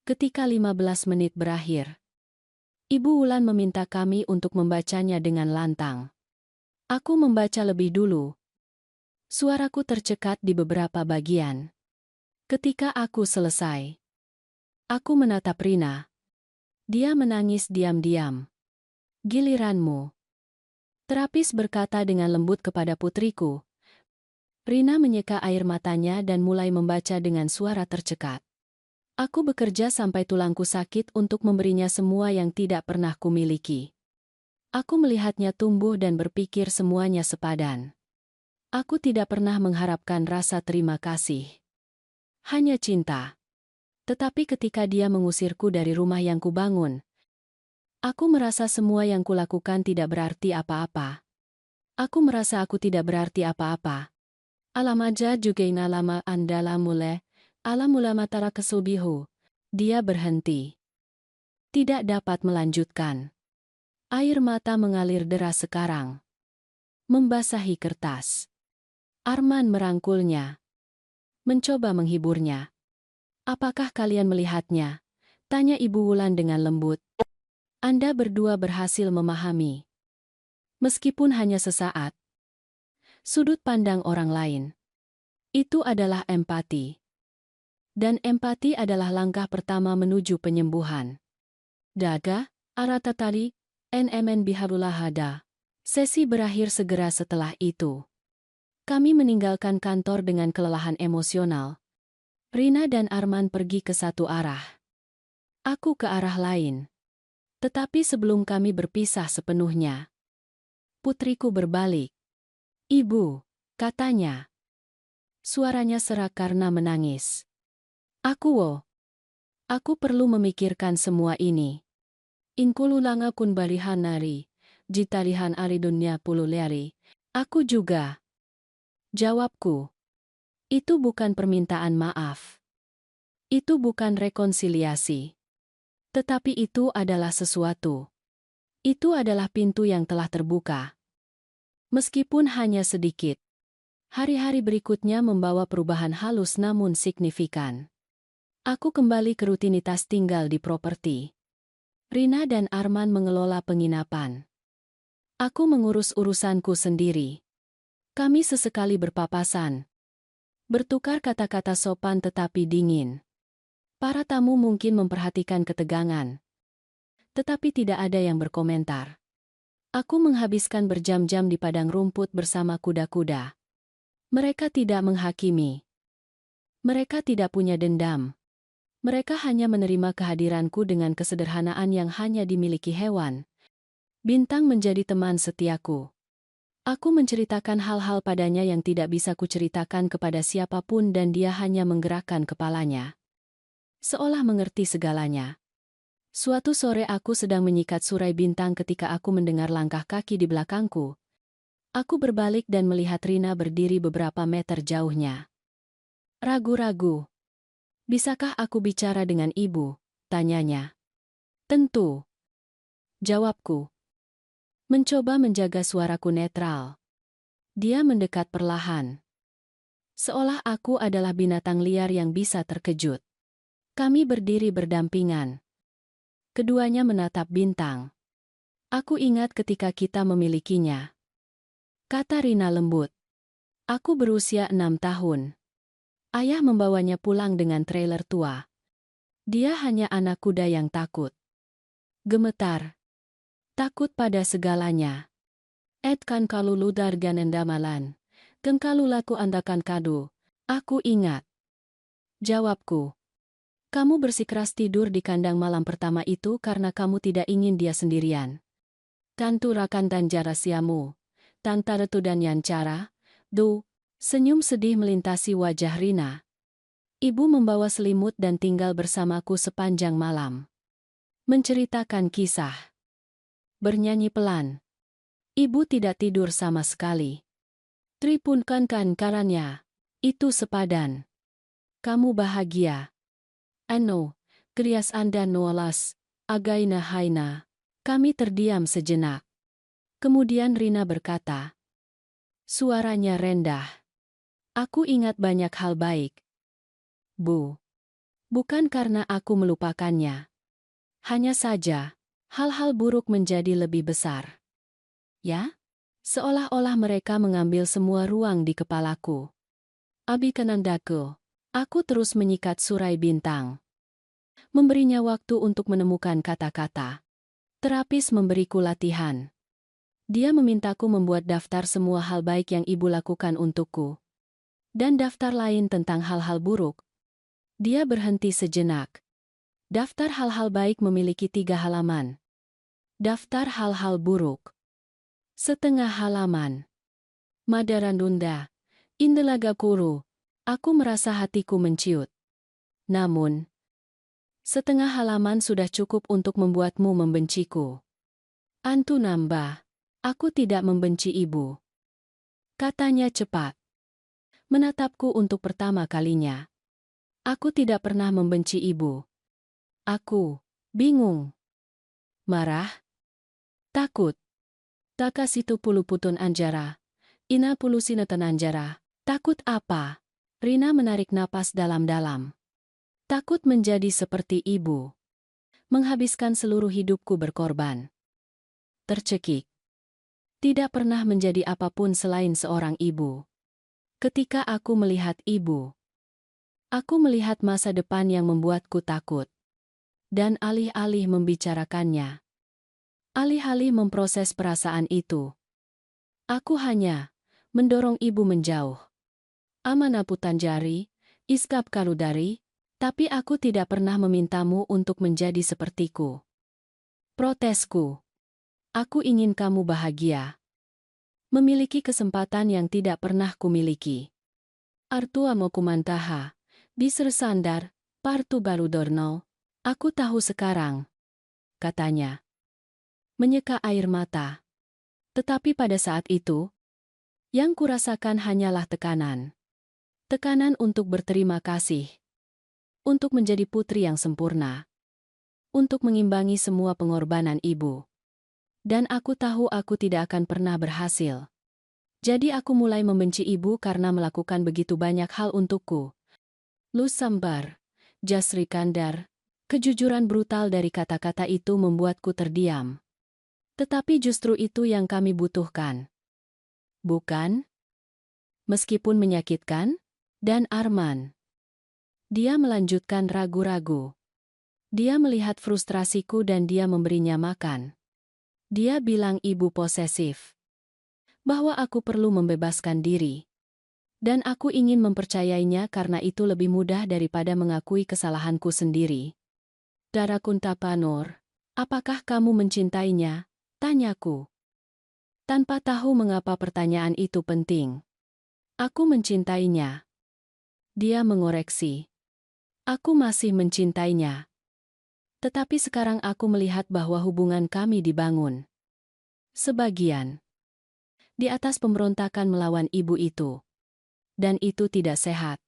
Ketika 15 menit berakhir, Ibu Wulan meminta kami untuk membacanya dengan lantang. Aku membaca lebih dulu. Suaraku tercekat di beberapa bagian. Ketika aku selesai, aku menatap Rina. Dia menangis diam-diam. Giliranmu. Terapis berkata dengan lembut kepada putriku. Rina menyeka air matanya dan mulai membaca dengan suara tercekat. Aku bekerja sampai tulangku sakit untuk memberinya semua yang tidak pernah kumiliki. Aku melihatnya tumbuh dan berpikir semuanya sepadan. Aku tidak pernah mengharapkan rasa terima kasih. Hanya cinta. Tetapi ketika dia mengusirku dari rumah yang kubangun, aku merasa semua yang kulakukan tidak berarti apa-apa. Aku merasa aku tidak berarti apa-apa. Alamaja juga inalama andala mule, alamula matara kesubihu. Dia berhenti. Tidak dapat melanjutkan. Air mata mengalir deras sekarang. Membasahi kertas. Arman merangkulnya. Mencoba menghiburnya. Apakah kalian melihatnya? Tanya Ibu Wulan dengan lembut. Anda berdua berhasil memahami. Meskipun hanya sesaat. Sudut pandang orang lain. Itu adalah empati. Dan empati adalah langkah pertama menuju penyembuhan. Daga, Aratatari, NMN Biharullah Hada. Sesi berakhir segera setelah itu. Kami meninggalkan kantor dengan kelelahan emosional. Rina dan Arman pergi ke satu arah. Aku ke arah lain. Tetapi sebelum kami berpisah sepenuhnya, putriku berbalik. Ibu, katanya. Suaranya serak karena menangis. Aku perlu memikirkan semua ini. Inkululanga kun barihan nari, jitalihan ari dunia pululeri. Aku juga. Jawabku. Itu bukan permintaan maaf. Itu bukan rekonsiliasi. Tetapi itu adalah sesuatu. Itu adalah pintu yang telah terbuka. Meskipun hanya sedikit. Hari-hari berikutnya membawa perubahan halus namun signifikan. Aku kembali ke rutinitas tinggal di properti. Rina dan Arman mengelola penginapan. Aku mengurus urusanku sendiri. Kami sesekali berpapasan. Bertukar kata-kata sopan tetapi dingin. Para tamu mungkin memperhatikan ketegangan. Tetapi tidak ada yang berkomentar. Aku menghabiskan berjam-jam di padang rumput bersama kuda-kuda. Mereka tidak menghakimi. Mereka tidak punya dendam. Mereka hanya menerima kehadiranku dengan kesederhanaan yang hanya dimiliki hewan. Bintang menjadi teman setiaku. Aku menceritakan hal-hal padanya yang tidak bisa kuceritakan kepada siapapun dan dia hanya menggerakkan kepalanya. Seolah mengerti segalanya. Suatu sore aku sedang menyikat surai Bintang ketika aku mendengar langkah kaki di belakangku. Aku berbalik dan melihat Rina berdiri beberapa meter jauhnya. Ragu-ragu. Bisakah aku bicara dengan ibu? Tanyanya. Tentu. Jawabku. Mencoba menjaga suaraku netral. Dia mendekat perlahan. Seolah aku adalah binatang liar yang bisa terkejut. Kami berdiri berdampingan. Keduanya menatap bintang. Aku ingat ketika kita memilikinya. Kata Rina lembut. Aku berusia 6 tahun. Ayah membawanya pulang dengan trailer tua. Dia hanya anak kuda yang takut. Gemetar. Takut pada segalanya. Kan kalau ludar ganendamalan. Kalau laku andakan kado. Aku ingat. Jawabku. Kamu bersikeras tidur di kandang malam pertama itu karena kamu tidak ingin dia sendirian. Kanturakan dan jarasiamu. Tanta retu dan yancara. Senyum sedih melintasi wajah Rina. Ibu membawa selimut dan tinggal bersamaku sepanjang malam. Menceritakan kisah. Bernyanyi pelan. Ibu tidak tidur sama sekali. Tripunkan karannya. Itu sepadan. Kamu bahagia. Ano, krias Anda noalas, againa haina. Kami terdiam sejenak. Kemudian Rina berkata. Suaranya rendah. Aku ingat banyak hal baik. Bu. Bukan karena aku melupakannya. Hanya saja, hal-hal buruk menjadi lebih besar. Ya? Seolah-olah mereka mengambil semua ruang di kepalaku. Abi kenandaku. Aku terus menyikat surai bintang. Memberinya waktu untuk menemukan kata-kata. Terapis memberiku latihan. Dia memintaku membuat daftar semua hal baik yang ibu lakukan untukku. Dan daftar lain tentang hal-hal buruk. Dia berhenti sejenak. Daftar hal-hal baik memiliki 3 halaman. Daftar hal-hal buruk. Setengah halaman. Madarandunda. Indelaga kuru. Aku merasa hatiku menciut. Namun, setengah halaman sudah cukup untuk membuatmu membenciku. Antu nambah. Aku tidak membenci ibu. Katanya cepat. Menatapku untuk pertama kalinya. Aku tidak pernah membenci ibu. Aku bingung. Marah. Takut. Takasitu pulu putun anjara. Ina pulu sineten anjara. Takut apa? Rina menarik napas dalam-dalam. Takut menjadi seperti ibu. Menghabiskan seluruh hidupku berkorban. Tercekik. Tidak pernah menjadi apapun selain seorang ibu. Ketika aku melihat ibu, aku melihat masa depan yang membuatku takut. Dan alih-alih membicarakannya, alih-alih memproses perasaan itu, aku hanya mendorong ibu menjauh. Amanaputan jari, iskap kaludari, tapi aku tidak pernah memintamu untuk menjadi sepertiku. Protesku. Aku ingin kamu bahagia. Memiliki kesempatan yang tidak pernah kumiliki. Artua mau kumantaha. Biser sandar, partu baru dorno. Aku tahu sekarang. Katanya. Menyeka air mata. Tetapi pada saat itu, yang kurasakan hanyalah tekanan. Tekanan untuk berterima kasih. Untuk menjadi putri yang sempurna. Untuk mengimbangi semua pengorbanan ibu. Dan aku tahu aku tidak akan pernah berhasil. Jadi aku mulai membenci ibu karena melakukan begitu banyak hal untukku. Lusambar, Jasri Kandar, kejujuran brutal dari kata-kata itu membuatku terdiam. Tetapi justru itu yang kami butuhkan. Bukan? Meskipun menyakitkan? Dan Arman. Dia melanjutkan ragu-ragu. Dia melihat frustrasiku dan dia memberinya makan. Dia bilang ibu posesif. Bahwa aku perlu membebaskan diri. Dan aku ingin mempercayainya karena itu lebih mudah daripada mengakui kesalahanku sendiri. Darakunta Panor, apakah kamu mencintainya? Tanyaku. Tanpa tahu mengapa pertanyaan itu penting. Aku mencintainya. Dia mengoreksi. Aku masih mencintainya. Tetapi sekarang aku melihat bahwa hubungan kami dibangun. Sebagian. Di atas pemberontakan melawan ibu itu. Dan itu tidak sehat.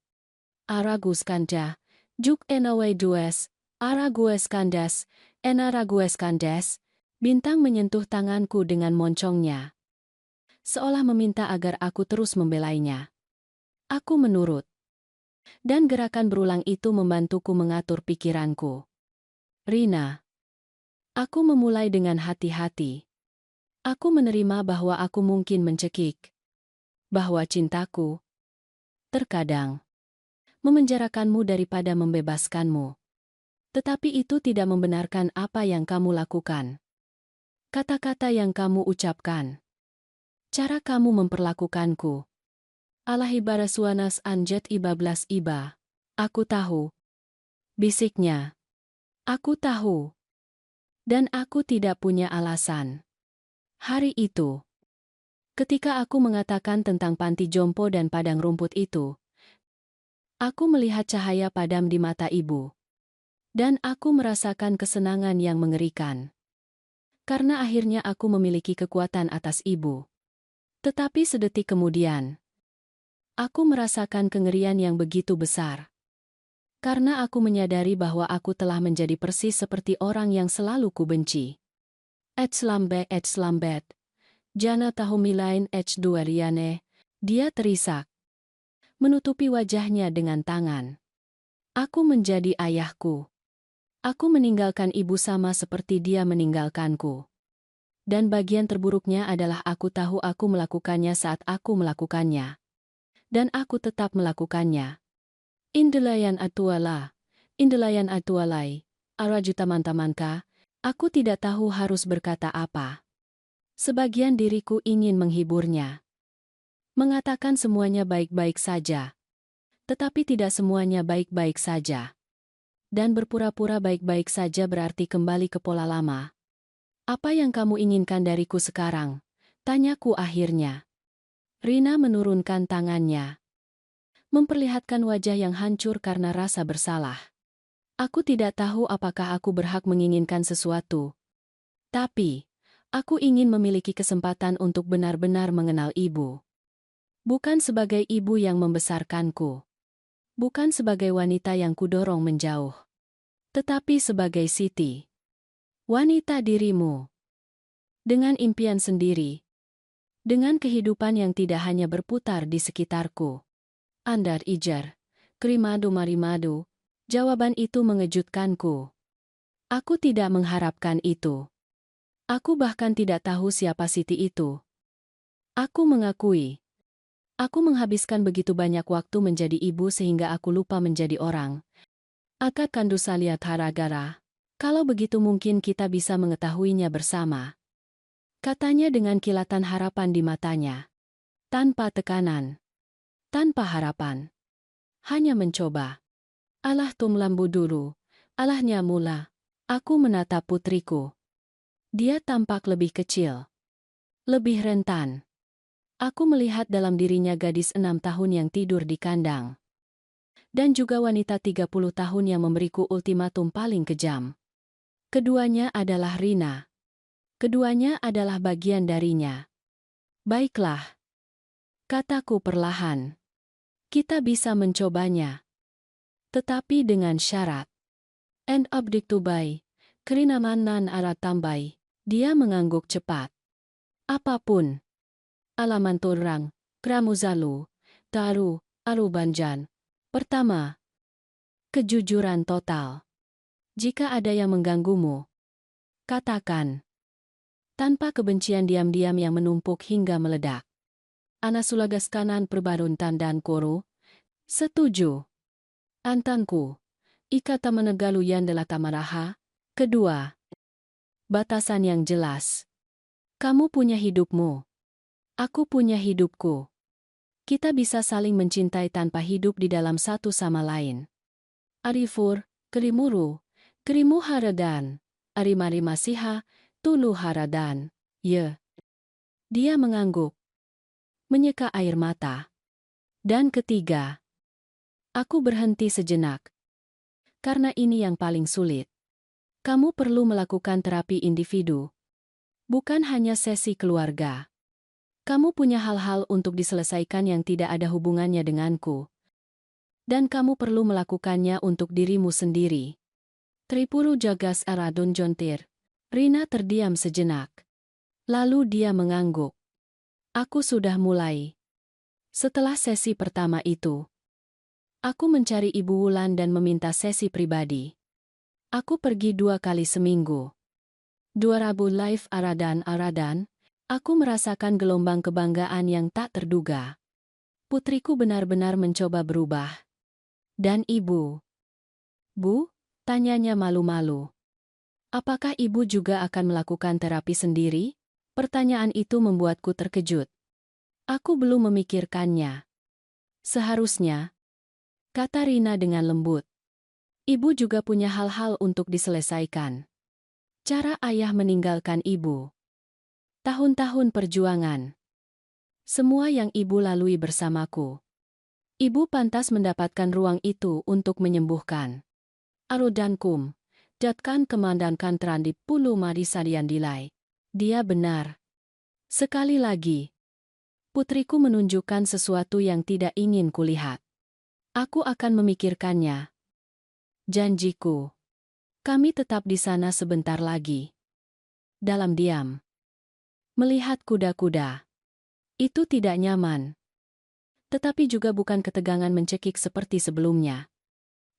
Aragus kanda, juk enawai dues, aragues kandas, enaragues kandas, bintang menyentuh tanganku dengan moncongnya. Seolah meminta agar aku terus membelainya. Aku menurut. Dan gerakan berulang itu membantuku mengatur pikiranku. Rina. Aku memulai dengan hati-hati. Aku menerima bahwa aku mungkin mencekik. Bahwa cintaku, terkadang, memenjarakanmu daripada membebaskanmu. Tetapi itu tidak membenarkan apa yang kamu lakukan. Kata-kata yang kamu ucapkan. Cara kamu memperlakukanku. Alahi barasuanas anjet iba blas iba. Aku tahu. Bisiknya. Aku tahu. Dan aku tidak punya alasan. Hari itu, ketika aku mengatakan tentang panti jompo dan padang rumput itu, aku melihat cahaya padam di mata ibu. Dan aku merasakan kesenangan yang mengerikan. Karena akhirnya aku memiliki kekuatan atas ibu. Tetapi sedetik kemudian, aku merasakan kengerian yang begitu besar. Karena aku menyadari bahwa aku telah menjadi persis seperti orang yang selalu kubenci. Slambet. Jana tahumilain duariane. Dia terisak. Menutupi wajahnya dengan tangan. Aku menjadi ayahku. Aku meninggalkan ibu sama seperti dia meninggalkanku. Dan bagian terburuknya adalah aku tahu aku melakukannya saat aku melakukannya. Dan aku tetap melakukannya. Indelayan atualai, araju taman-tamanka, aku tidak tahu harus berkata apa. Sebagian diriku ingin menghiburnya. Mengatakan semuanya baik-baik saja. Tetapi tidak semuanya baik-baik saja. Dan berpura-pura baik-baik saja berarti kembali ke pola lama. Apa yang kamu inginkan dariku sekarang? Tanyaku akhirnya. Rina menurunkan tangannya. Memperlihatkan wajah yang hancur karena rasa bersalah. Aku tidak tahu apakah aku berhak menginginkan sesuatu. Tapi, aku ingin memiliki kesempatan untuk benar-benar mengenal ibu. Bukan sebagai ibu yang membesarkanku. Bukan sebagai wanita yang kudorong menjauh. Tetapi sebagai Siti. Wanita dirimu. Dengan impian sendiri. Dengan kehidupan yang tidak hanya berputar di sekitarku. Andar ijar. Kerimadu marimadu. Jawaban itu mengejutkanku. Aku tidak mengharapkan itu. Aku bahkan tidak tahu siapa Siti itu. Aku mengakui. Aku menghabiskan begitu banyak waktu menjadi ibu sehingga aku lupa menjadi orang. Akad kandusa liat haragara. Kalau begitu mungkin kita bisa mengetahuinya bersama. Katanya dengan kilatan harapan di matanya. Tanpa tekanan. Tanpa harapan. Hanya mencoba. Allah tumlambu dulu. Allahnya mula. Aku menatap putriku. Dia tampak lebih kecil. Lebih rentan. Aku melihat dalam dirinya gadis 6 tahun yang tidur di kandang. Dan juga wanita 30 tahun yang memberiku ultimatum paling kejam. Keduanya adalah Rina. Keduanya adalah bagian darinya. Baiklah. Kataku perlahan. Kita bisa mencobanya. Tetapi dengan syarat. End object to buy. Kerinamanan alat tambai. Dia mengangguk cepat. Apapun. Alaman turang. Kramuzalu. Taru. Arubanjan. Pertama. Kejujuran total. Jika ada yang mengganggumu, katakan. Tanpa kebencian diam-diam yang menumpuk hingga meledak. Anasulagas kanan perbarun tandan koro. Setuju. Antanku. Ikata menegaluyan adalah tamaraha. Kedua. Batasan yang jelas. Kamu punya hidupmu. Aku punya hidupku. Kita bisa saling mencintai tanpa hidup di dalam satu sama lain. Arifur, kerimuru, kerimu haradan, arimari masiha, tulu haradan, ye. Dia mengangguk. Menyeka air mata. Dan ketiga. Aku berhenti sejenak. Karena ini yang paling sulit. Kamu perlu melakukan terapi individu. Bukan hanya sesi keluarga. Kamu punya hal-hal untuk diselesaikan yang tidak ada hubungannya denganku. Dan kamu perlu melakukannya untuk dirimu sendiri. Tripuru jagas aradun jontir. Rina terdiam sejenak. Lalu dia mengangguk. Aku sudah mulai. Setelah sesi pertama itu, aku mencari Ibu Wulan dan meminta sesi pribadi. Aku pergi 2 kali seminggu. 2000 live Aradan, aku merasakan gelombang kebanggaan yang tak terduga. Putriku benar-benar mencoba berubah. Dan ibu? Bu? Tanyanya malu-malu. Apakah ibu juga akan melakukan terapi sendiri? Pertanyaan itu membuatku terkejut. Aku belum memikirkannya. Seharusnya, kata Rina dengan lembut. Ibu juga punya hal-hal untuk diselesaikan. Cara ayah meninggalkan ibu. Tahun-tahun perjuangan. Semua yang ibu lalui bersamaku. Ibu pantas mendapatkan ruang itu untuk menyembuhkan. Arodankum. Jatkan kemandankan terandip pulu madi sadian dilai. Dia benar. Sekali lagi. Putriku menunjukkan sesuatu yang tidak ingin kulihat. Aku akan memikirkannya. Janjiku. Kami tetap di sana sebentar lagi. Dalam diam. Melihat kuda-kuda. Itu tidak nyaman. Tetapi juga bukan ketegangan mencekik seperti sebelumnya.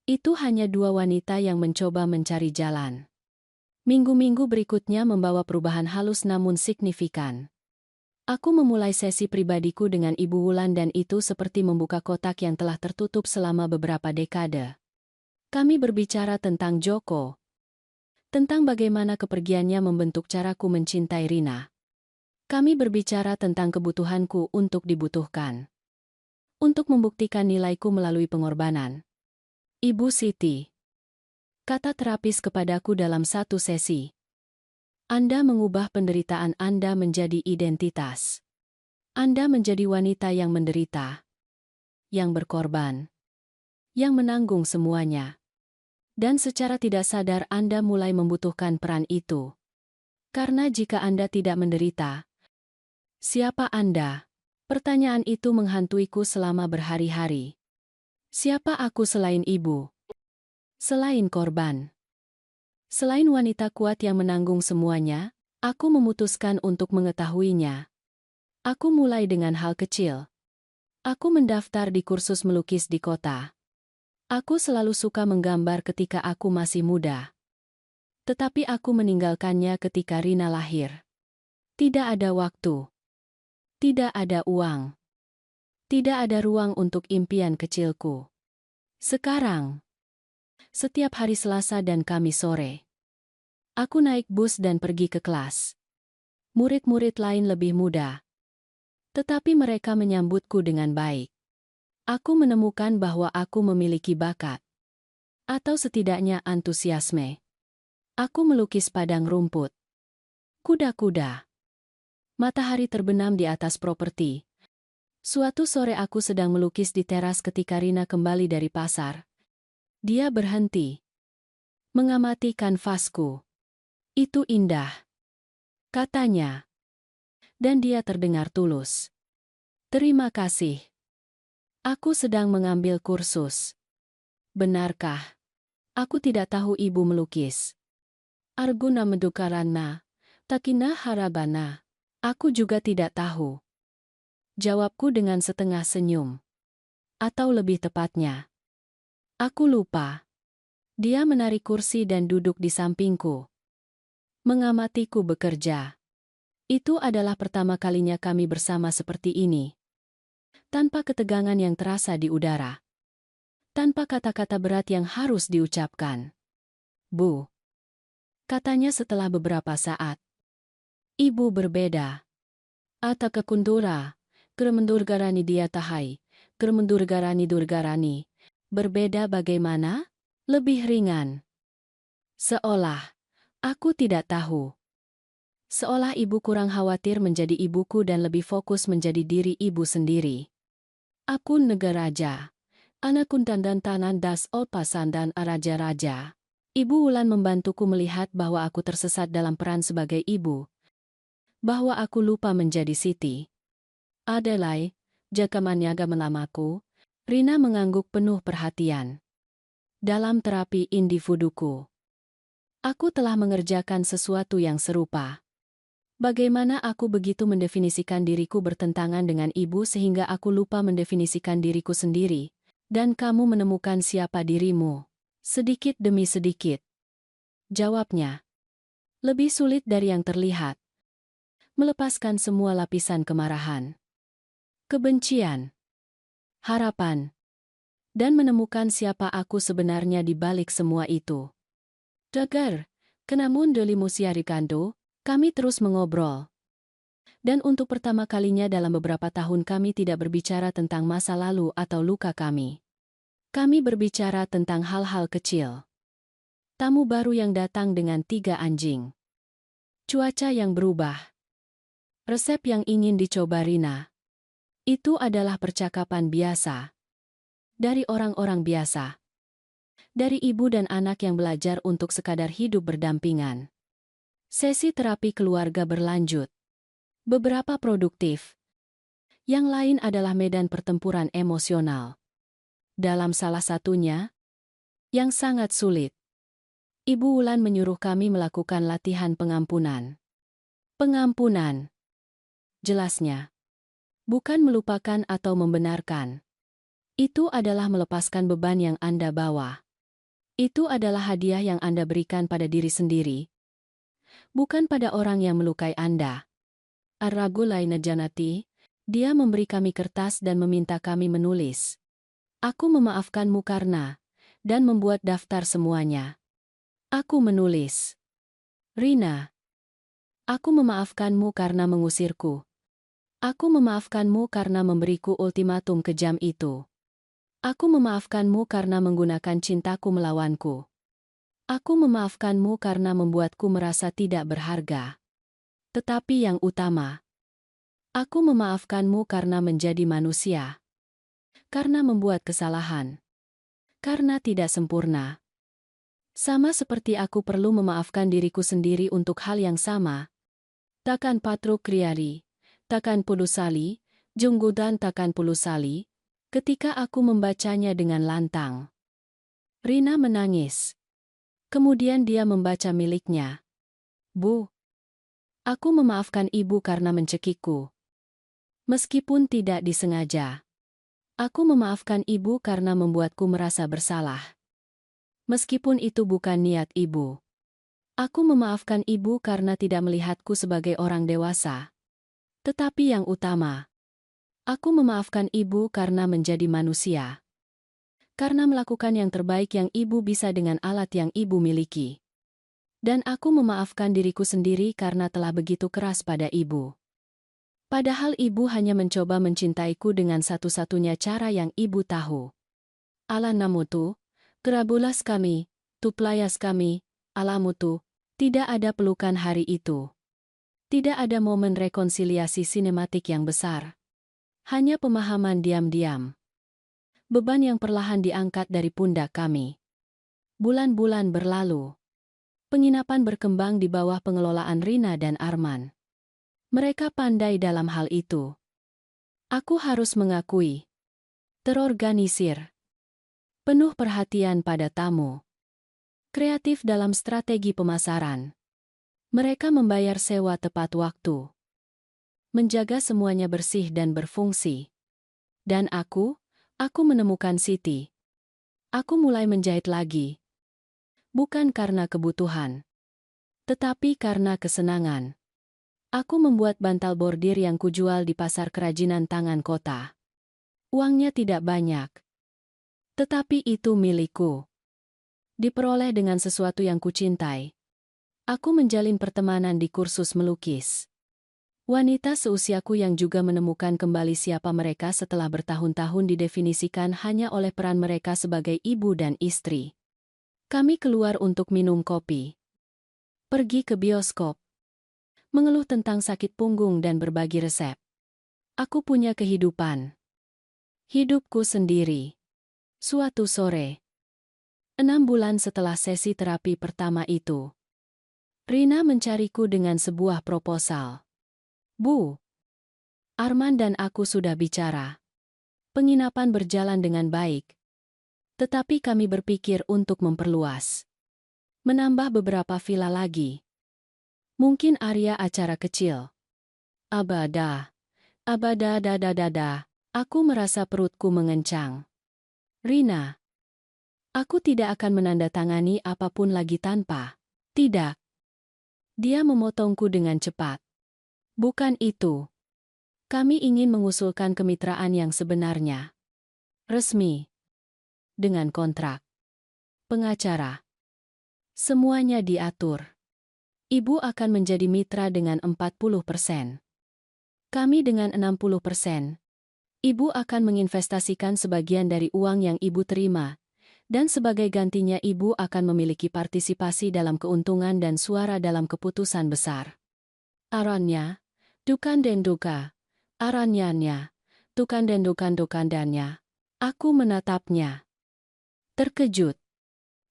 Itu hanya 2 wanita yang mencoba mencari jalan. Minggu-minggu berikutnya membawa perubahan halus namun signifikan. Aku memulai sesi pribadiku dengan Ibu Wulan dan itu seperti membuka kotak yang telah tertutup selama beberapa dekade. Kami berbicara tentang Joko. Tentang bagaimana kepergiannya membentuk caraku mencintai Rina. Kami berbicara tentang kebutuhanku untuk dibutuhkan. Untuk membuktikan nilaiku melalui pengorbanan. Ibu Siti, kata terapis kepadaku dalam satu sesi. Anda mengubah penderitaan Anda menjadi identitas. Anda menjadi wanita yang menderita. Yang berkorban. Yang menanggung semuanya. Dan secara tidak sadar Anda mulai membutuhkan peran itu. Karena jika Anda tidak menderita, siapa Anda? Pertanyaan itu menghantuiku selama berhari-hari. Siapa aku selain ibu? Selain korban? Selain wanita kuat yang menanggung semuanya, aku memutuskan untuk mengetahuinya. Aku mulai dengan hal kecil. Aku mendaftar di kursus melukis di kota. Aku selalu suka menggambar ketika aku masih muda. Tetapi aku meninggalkannya ketika Rina lahir. Tidak ada waktu. Tidak ada uang. Tidak ada ruang untuk impian kecilku. Sekarang, setiap hari Selasa dan Kamis sore, aku naik bus dan pergi ke kelas. Murid-murid lain lebih muda. Tetapi mereka menyambutku dengan baik. Aku menemukan bahwa aku memiliki bakat. Atau setidaknya antusiasme. Aku melukis padang rumput. Kuda-kuda. Matahari terbenam di atas properti. Suatu sore aku sedang melukis di teras ketika Rina kembali dari pasar. Dia berhenti. Mengamati kanvasku. Itu indah. Katanya. Dan dia terdengar tulus. Terima kasih. Aku sedang mengambil kursus. Benarkah? Aku tidak tahu ibu melukis. Arguna medukarana. Takina harabana. Aku juga tidak tahu. Jawabku dengan setengah senyum. Atau lebih tepatnya. Aku lupa. Dia menarik kursi dan duduk di sampingku. Mengamatiku bekerja. Itu adalah pertama kalinya kami bersama seperti ini. Tanpa ketegangan yang terasa di udara. Tanpa kata-kata berat yang harus diucapkan. Bu. Katanya setelah beberapa saat. Ibu berbeda. Ata kekundura. Keremendurgarani dia tahai. Keremendurgarani durgarani. Berbeda bagaimana? Lebih ringan. Seolah. Aku tidak tahu. Seolah ibu kurang khawatir menjadi ibuku dan lebih fokus menjadi diri ibu sendiri. Aku negaraja. Anakun dan tanan das olpasan dan araja-raja. Ibu Wulan membantuku melihat bahwa aku tersesat dalam peran sebagai ibu. Bahwa aku lupa menjadi Siti. Adelai, jakamanyaga menamaku, Rina mengangguk penuh perhatian. Dalam terapi individuku. Aku telah mengerjakan sesuatu yang serupa. Bagaimana aku begitu mendefinisikan diriku bertentangan dengan ibu sehingga aku lupa mendefinisikan diriku sendiri, dan kamu menemukan siapa dirimu. Sedikit demi sedikit. Jawabnya. Lebih sulit dari yang terlihat. Melepaskan semua lapisan kemarahan, kebencian, harapan, dan menemukan siapa aku sebenarnya di balik semua itu. Dagar, kenamun deli musiarikando, kami terus mengobrol. Dan untuk pertama kalinya dalam beberapa tahun kami tidak berbicara tentang masa lalu atau luka kami. Kami berbicara tentang hal-hal kecil. Tamu baru yang datang dengan 3 anjing. Cuaca yang berubah. Resep yang ingin dicoba Rina. Itu adalah percakapan biasa. Dari orang-orang biasa. Dari ibu dan anak yang belajar untuk sekadar hidup berdampingan. Sesi terapi keluarga berlanjut. Beberapa produktif. Yang lain adalah medan pertempuran emosional. Dalam salah satunya, yang sangat sulit, Ibu Wulan menyuruh kami melakukan latihan pengampunan. Pengampunan. Jelasnya. Bukan melupakan atau membenarkan. Itu adalah melepaskan beban yang Anda bawa. Itu adalah hadiah yang Anda berikan pada diri sendiri. Bukan pada orang yang melukai Anda. Ar-Ragulaina Janati, dia memberi kami kertas dan meminta kami menulis. Aku memaafkanmu karena, dan membuat daftar semuanya. Aku menulis. Rina. Aku memaafkanmu karena mengusirku. Aku memaafkanmu karena memberiku ultimatum kejam itu. Aku memaafkanmu karena menggunakan cintaku melawanku. Aku memaafkanmu karena membuatku merasa tidak berharga. Tetapi yang utama, aku memaafkanmu karena menjadi manusia. Karena membuat kesalahan. Karena tidak sempurna. Sama seperti aku perlu memaafkan diriku sendiri untuk hal yang sama. Takkan Patruk Kriari, takkan Pudusali, Junggudan takkan Pulusali, ketika aku membacanya dengan lantang. Rina menangis. Kemudian dia membaca miliknya. Bu, aku memaafkan ibu karena mencekikku. Meskipun tidak disengaja. Aku memaafkan ibu karena membuatku merasa bersalah. Meskipun itu bukan niat ibu. Aku memaafkan ibu karena tidak melihatku sebagai orang dewasa. Tetapi yang utama, aku memaafkan ibu karena menjadi manusia. Karena melakukan yang terbaik yang ibu bisa dengan alat yang ibu miliki. Dan aku memaafkan diriku sendiri karena telah begitu keras pada ibu. Padahal ibu hanya mencoba mencintaiku dengan satu-satunya cara yang ibu tahu. Ala namutu, kerabulas kami, tuplayas kami, alamutu, tidak ada pelukan hari itu. Tidak ada momen rekonsiliasi sinematik yang besar. Hanya pemahaman diam-diam. Beban yang perlahan diangkat dari pundak kami. Bulan-bulan berlalu. Penginapan berkembang di bawah pengelolaan Rina dan Arman. Mereka pandai dalam hal itu. Aku harus mengakui. Terorganisir. Penuh perhatian pada tamu. Kreatif dalam strategi pemasaran. Mereka membayar sewa tepat waktu. Menjaga semuanya bersih dan berfungsi. Dan aku menemukan Siti. Aku mulai menjahit lagi. Bukan karena kebutuhan. Tetapi karena kesenangan. Aku membuat bantal bordir yang kujual di pasar kerajinan tangan kota. Uangnya tidak banyak. Tetapi itu milikku. Diperoleh dengan sesuatu yang kucintai. Aku menjalin pertemanan di kursus melukis. Wanita seusiaku yang juga menemukan kembali siapa mereka setelah bertahun-tahun didefinisikan hanya oleh peran mereka sebagai ibu dan istri. Kami keluar untuk minum kopi. Pergi ke bioskop. Mengeluh tentang sakit punggung dan berbagi resep. Aku punya kehidupan. Hidupku sendiri. Suatu sore. 6 bulan setelah sesi terapi pertama itu. Rina mencariku dengan sebuah proposal. Bu, Arman dan aku sudah bicara. Penginapan berjalan dengan baik. Tetapi kami berpikir untuk memperluas. Menambah beberapa villa lagi. Mungkin area acara kecil. Abada. Abada dada. Aku merasa perutku mengencang. Rina. Aku tidak akan menandatangani apapun lagi tanpa. Tidak. Dia memotongku dengan cepat. Bukan itu. Kami ingin mengusulkan kemitraan yang sebenarnya. Resmi. Dengan kontrak. Pengacara. Semuanya diatur. Ibu akan menjadi mitra dengan 40%. Kami dengan 60%. Ibu akan menginvestasikan sebagian dari uang yang ibu terima, dan sebagai gantinya ibu akan memiliki partisipasi dalam keuntungan dan suara dalam keputusan besar. Arannya, dukan dan duka. Arannya, tukan dan dukan-dukandannya. Aku menatapnya. Terkejut.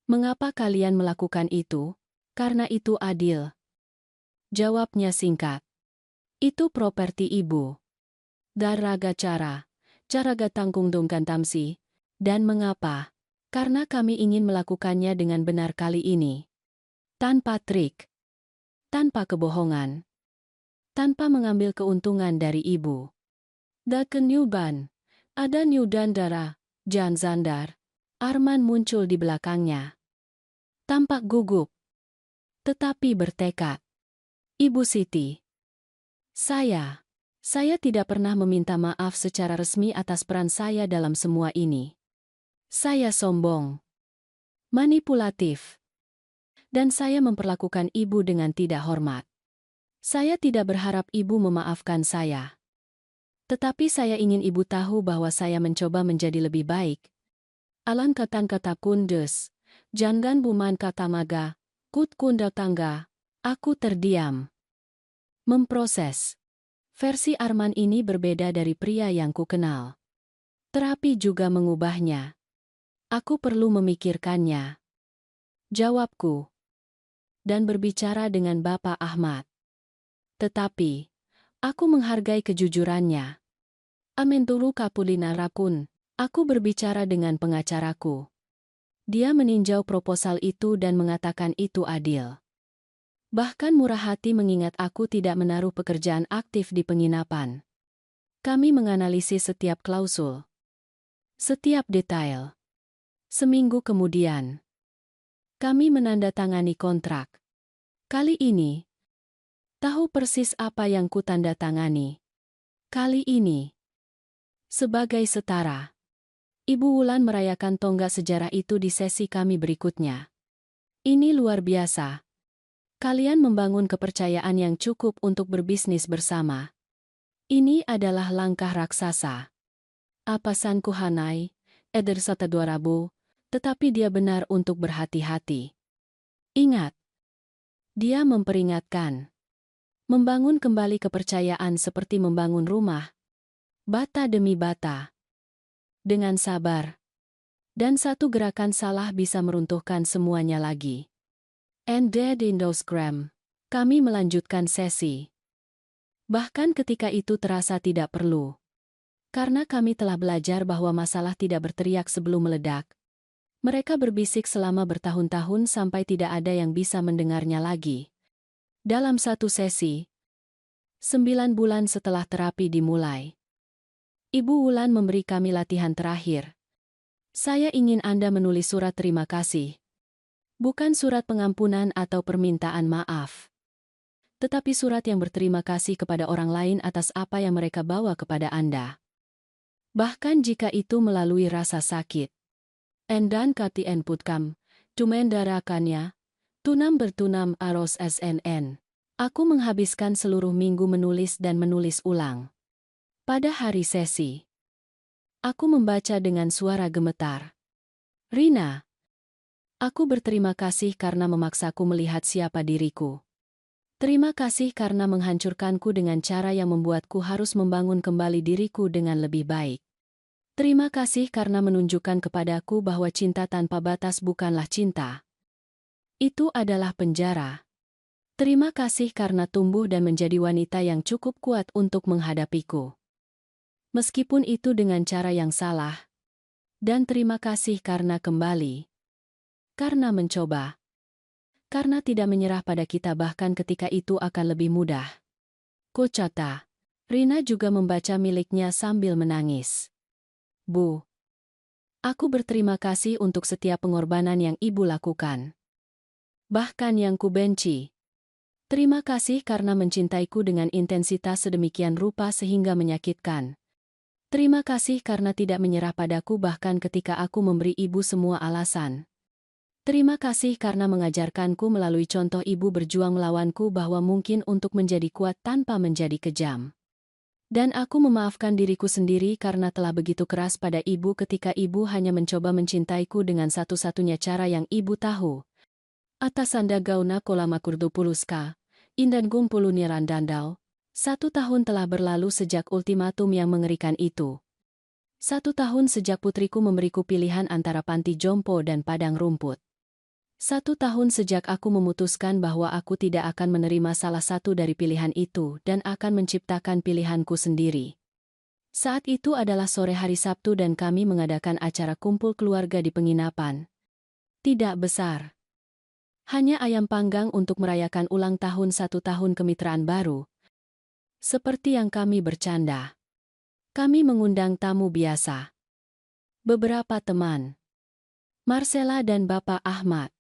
Mengapa kalian melakukan itu? Karena itu adil. Jawabnya singkat. Itu properti ibu. Daraga cara tanggung dongkan tamsi. Dan mengapa? Karena kami ingin melakukannya dengan benar kali ini. Tanpa trik. Tanpa kebohongan. Tanpa mengambil keuntungan dari ibu. Daken Nyuban. Ada Nyudan Dara, Jan Zandar. Arman muncul di belakangnya. Tampak gugup. Tetapi bertekad. Ibu Siti. Saya tidak pernah meminta maaf secara resmi atas peran saya dalam semua ini. Saya sombong. Manipulatif. Dan saya memperlakukan ibu dengan tidak hormat. Saya tidak berharap ibu memaafkan saya. Tetapi saya ingin ibu tahu bahwa saya mencoba menjadi lebih baik. Alan kata kundes, jangan buman kata maga, kut kunda tangga, aku terdiam. Memproses. Versi Arman ini berbeda dari pria yang ku kenal. Terapi juga mengubahnya. Aku perlu memikirkannya. Jawabku. Dan berbicara dengan Bapak Ahmad. Tetapi, aku menghargai kejujurannya. Amenturu kapulina rakun. Aku berbicara dengan pengacaraku. Dia meninjau proposal itu dan mengatakan itu adil. Bahkan murah hati mengingat aku tidak menaruh pekerjaan aktif di penginapan. Kami menganalisis setiap klausul. Setiap detail. Seminggu kemudian, kami menandatangani kontrak. Kali ini, tahu persis apa yang kutandatangani. Kali ini, sebagai setara. Ibu Wulan merayakan tonggak sejarah itu di sesi kami berikutnya. Ini luar biasa. Kalian membangun kepercayaan yang cukup untuk berbisnis bersama. Ini adalah langkah raksasa. Apasan kuhanai, eder sata 2000, tetapi dia benar untuk berhati-hati. Ingat. Dia memperingatkan. Membangun kembali kepercayaan seperti membangun rumah. Bata demi bata. Dengan sabar. Dan satu gerakan salah bisa meruntuhkan semuanya lagi. And dead in those gram. Kami melanjutkan sesi. Bahkan ketika itu terasa tidak perlu. Karena kami telah belajar bahwa masalah tidak berteriak sebelum meledak. Mereka berbisik selama bertahun-tahun sampai tidak ada yang bisa mendengarnya lagi. Dalam satu sesi, 9 bulan setelah terapi dimulai, Ibu Wulan memberi kami latihan terakhir. Saya ingin Anda menulis surat terima kasih. Bukan surat pengampunan atau permintaan maaf. Tetapi surat yang berterima kasih kepada orang lain atas apa yang mereka bawa kepada Anda. Bahkan jika itu melalui rasa sakit. Endan kati enputkam, tumendarakannya, tunam bertunam aros SNN. Aku menghabiskan seluruh minggu menulis dan menulis ulang. Pada hari sesi, aku membaca dengan suara gemetar. Rina. Aku berterima kasih karena memaksaku melihat siapa diriku. Terima kasih karena menghancurkanku dengan cara yang membuatku harus membangun kembali diriku dengan lebih baik. Terima kasih karena menunjukkan kepadaku bahwa cinta tanpa batas bukanlah cinta. Itu adalah penjara. Terima kasih karena tumbuh dan menjadi wanita yang cukup kuat untuk menghadapiku. Meskipun itu dengan cara yang salah. Dan terima kasih karena kembali. Karena mencoba. Karena tidak menyerah pada kita bahkan ketika itu akan lebih mudah. Kocata. Rina juga membaca miliknya sambil menangis. Bu. Aku berterima kasih untuk setiap pengorbanan yang ibu lakukan. Bahkan yang ku benci. Terima kasih karena mencintaiku dengan intensitas sedemikian rupa sehingga menyakitkan. Terima kasih karena tidak menyerah padaku bahkan ketika aku memberi ibu semua alasan. Terima kasih karena mengajarkanku melalui contoh ibu berjuang melawanku bahwa mungkin untuk menjadi kuat tanpa menjadi kejam. Dan aku memaafkan diriku sendiri karena telah begitu keras pada ibu ketika ibu hanya mencoba mencintaiku dengan satu-satunya cara yang ibu tahu. Atasanda gauna kolamakurdu puluska, indan gumpulu nirandandau. 1 tahun telah berlalu sejak ultimatum yang mengerikan itu. 1 tahun sejak putriku memberiku pilihan antara panti jompo dan padang rumput. 1 tahun sejak aku memutuskan bahwa aku tidak akan menerima salah satu dari pilihan itu dan akan menciptakan pilihanku sendiri. Saat itu adalah sore hari Sabtu dan kami mengadakan acara kumpul keluarga di penginapan. Tidak besar. Hanya ayam panggang untuk merayakan ulang tahun 1 tahun kemitraan baru. Seperti yang kami bercanda. Kami mengundang tamu biasa. Beberapa teman. Marcella dan Bapak Ahmad.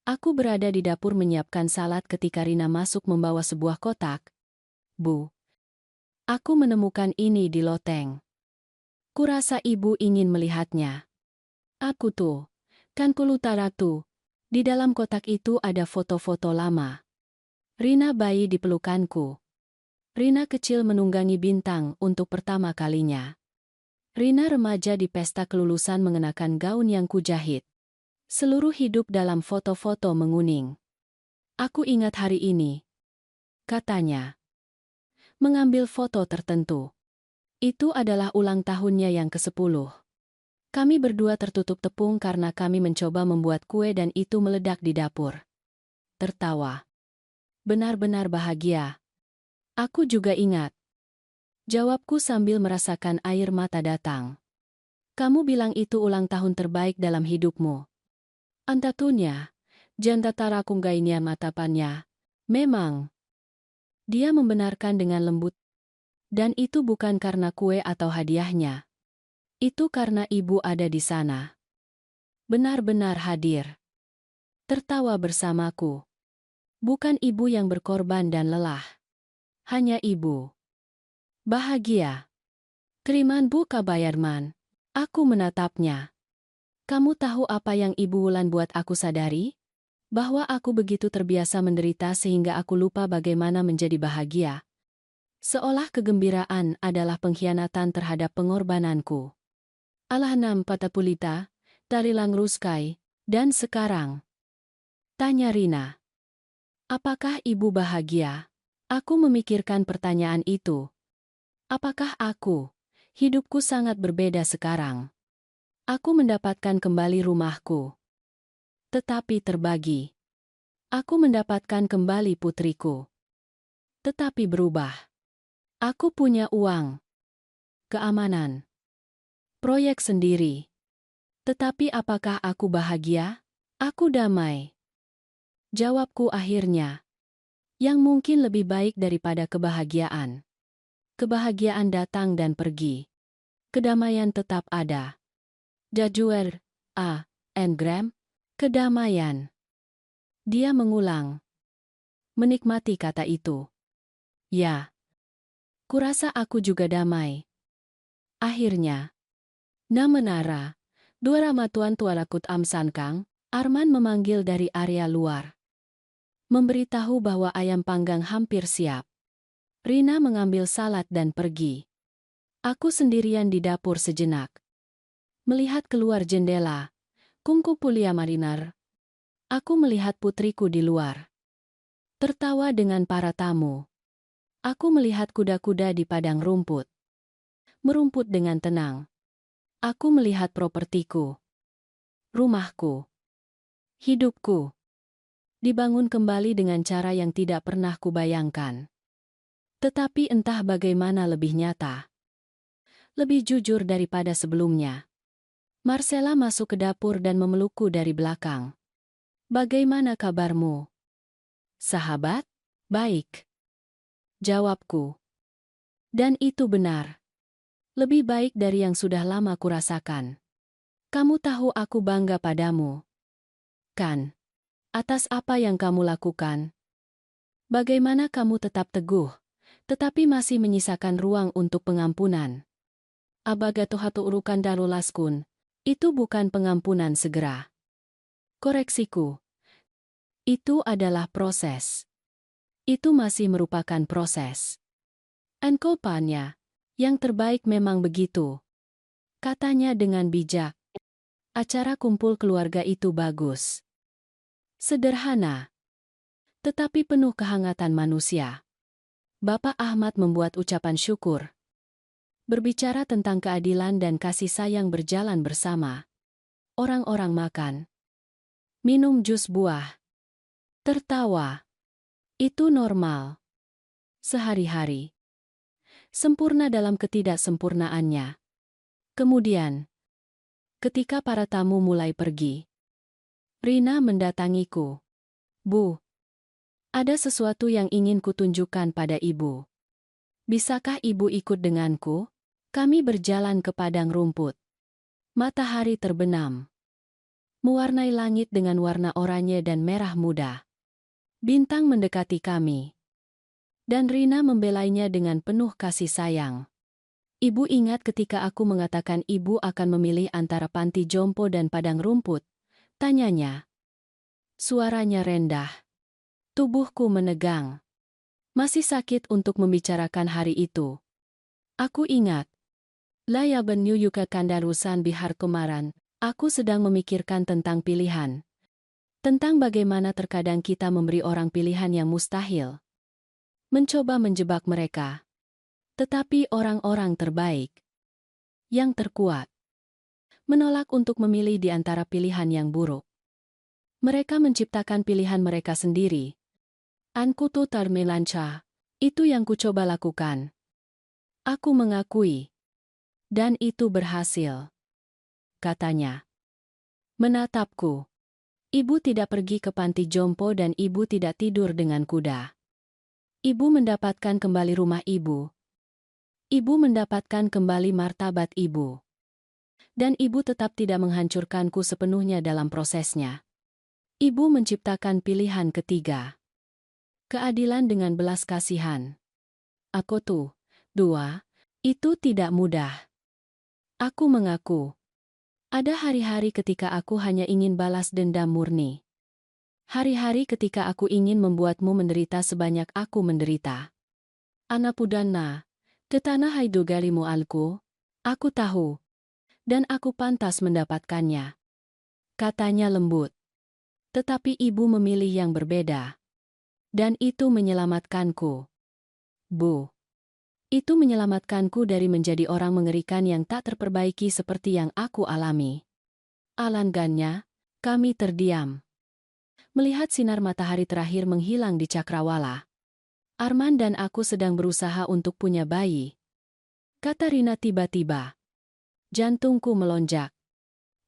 Aku berada di dapur menyiapkan salad ketika Rina masuk membawa sebuah kotak. Bu. Aku menemukan ini di loteng. Kurasa ibu ingin melihatnya. Aku tuh. Kan kulutaratu. Di dalam kotak itu ada foto-foto lama. Rina bayi di pelukanku. Rina kecil menunggangi bintang untuk pertama kalinya. Rina remaja di pesta kelulusan mengenakan gaun yang kujahit. Seluruh hidup dalam foto-foto menguning. Aku ingat hari ini. Katanya. Mengambil foto tertentu. Itu adalah ulang tahunnya yang ke-10. Kami berdua tertutup tepung karena kami mencoba membuat kue dan itu meledak di dapur. Tertawa. Benar-benar bahagia. Aku juga ingat. Jawabku sambil merasakan air mata datang. Kamu bilang itu ulang tahun terbaik dalam hidupmu. Antatunya, jantatara kunggainya matapannya. Memang. Dia membenarkan dengan lembut. Dan itu bukan karena kue atau hadiahnya. Itu karena ibu ada di sana. Benar-benar hadir. Tertawa bersamaku. Bukan ibu yang berkorban dan lelah. Hanya ibu. Bahagia. Keriman Bu Kabayarman. Aku menatapnya. Kamu tahu apa yang Ibu Wulan buat aku sadari? Bahwa aku begitu terbiasa menderita sehingga aku lupa bagaimana menjadi bahagia. Seolah kegembiraan adalah pengkhianatan terhadap pengorbananku. Alahnam patapulita, tarilang ruskai, dan sekarang. Tanya Rina. Apakah ibu bahagia? Aku memikirkan pertanyaan itu. Apakah aku? Hidupku sangat berbeda sekarang. Aku mendapatkan kembali rumahku. Tetapi terbagi. Aku mendapatkan kembali putriku. Tetapi berubah. Aku punya uang. Keamanan. Proyek sendiri. Tetapi apakah aku bahagia? Aku damai. Jawabku akhirnya. Yang mungkin lebih baik daripada kebahagiaan. Kebahagiaan datang dan pergi. Kedamaian tetap ada. Jajuer, engram, kedamaian. Dia mengulang. Menikmati kata itu. Ya. Kurasa aku juga damai. Akhirnya. Namenara. Dua ramatuan tualakut amsankang, Arman memanggil dari area luar. Memberitahu bahwa ayam panggang hampir siap. Rina mengambil salad dan pergi. Aku sendirian di dapur sejenak. Melihat keluar jendela, kungku pulia marinar. Aku melihat putriku di luar. Tertawa dengan para tamu. Aku melihat kuda-kuda di padang rumput. Merumput dengan tenang. Aku melihat propertiku. Rumahku. Hidupku. Dibangun kembali dengan cara yang tidak pernah kubayangkan. Tetapi entah bagaimana lebih nyata. Lebih jujur daripada sebelumnya. Marcella masuk ke dapur dan memelukku dari belakang. Bagaimana kabarmu, sahabat? Baik, jawabku. Dan itu benar. Lebih baik dari yang sudah lama kurasakan. Kamu tahu aku bangga padamu, kan? Atas apa yang kamu lakukan. Bagaimana kamu tetap teguh, tetapi masih menyisakan ruang untuk pengampunan. Abagatohatu urukan darulaskun, itu bukan pengampunan segera. Koreksiku. Itu adalah proses. Itu masih merupakan proses. Angkopannya, yang terbaik memang begitu. Katanya dengan bijak. Acara kumpul keluarga itu bagus. Sederhana. Tetapi penuh kehangatan manusia. Bapak Ahmad membuat ucapan syukur. Berbicara tentang keadilan dan kasih sayang berjalan bersama. Orang-orang makan. Minum jus buah. Tertawa. Itu normal. Sehari-hari. Sempurna dalam ketidaksempurnaannya. Kemudian, ketika para tamu mulai pergi, Rina mendatangiku. Bu, ada sesuatu yang ingin kutunjukkan pada ibu. Bisakah ibu ikut denganku? Kami berjalan ke padang rumput. Matahari terbenam. Mewarnai langit dengan warna oranye dan merah muda. Bintang mendekati kami. Dan Rina membelainya dengan penuh kasih sayang. Ibu ingat ketika aku mengatakan ibu akan memilih antara panti jompo dan padang rumput? Tanyanya. Suaranya rendah. Tubuhku menegang. Masih sakit untuk membicarakan hari itu. Aku ingat. Layaban yuka kandarusan bihar kemaran. Aku sedang memikirkan tentang pilihan. Tentang bagaimana terkadang kita memberi orang pilihan yang mustahil. Mencoba menjebak mereka. Tetapi orang-orang terbaik, yang terkuat, menolak untuk memilih di antara pilihan yang buruk. Mereka menciptakan pilihan mereka sendiri. Anku tu termelanca, itu yang kucoba lakukan. Aku mengakui. Dan itu berhasil. Katanya. Menatapku. Ibu tidak pergi ke panti jompo dan ibu tidak tidur dengan kuda. Ibu mendapatkan kembali rumah ibu. Ibu mendapatkan kembali martabat ibu. Dan ibu tetap tidak menghancurkanku sepenuhnya dalam prosesnya. Ibu menciptakan pilihan ketiga. Keadilan dengan belas kasihan. Aku tuh, dua, itu tidak mudah. Aku mengaku. Ada hari-hari ketika aku hanya ingin balas dendam murni. Hari-hari ketika aku ingin membuatmu menderita sebanyak aku menderita. Anapudana. Ketana haidugalimu alku, aku tahu. Dan aku pantas mendapatkannya. Katanya lembut. Tetapi ibu memilih yang berbeda. Dan itu menyelamatkanku. Bu. Itu menyelamatkanku dari menjadi orang mengerikan yang tak terperbaiki seperti yang aku alami. Alangannya, kami terdiam. Melihat sinar matahari terakhir menghilang di cakrawala. Arman dan aku sedang berusaha untuk punya bayi. Kata Rina tiba-tiba. Jantungku melonjak.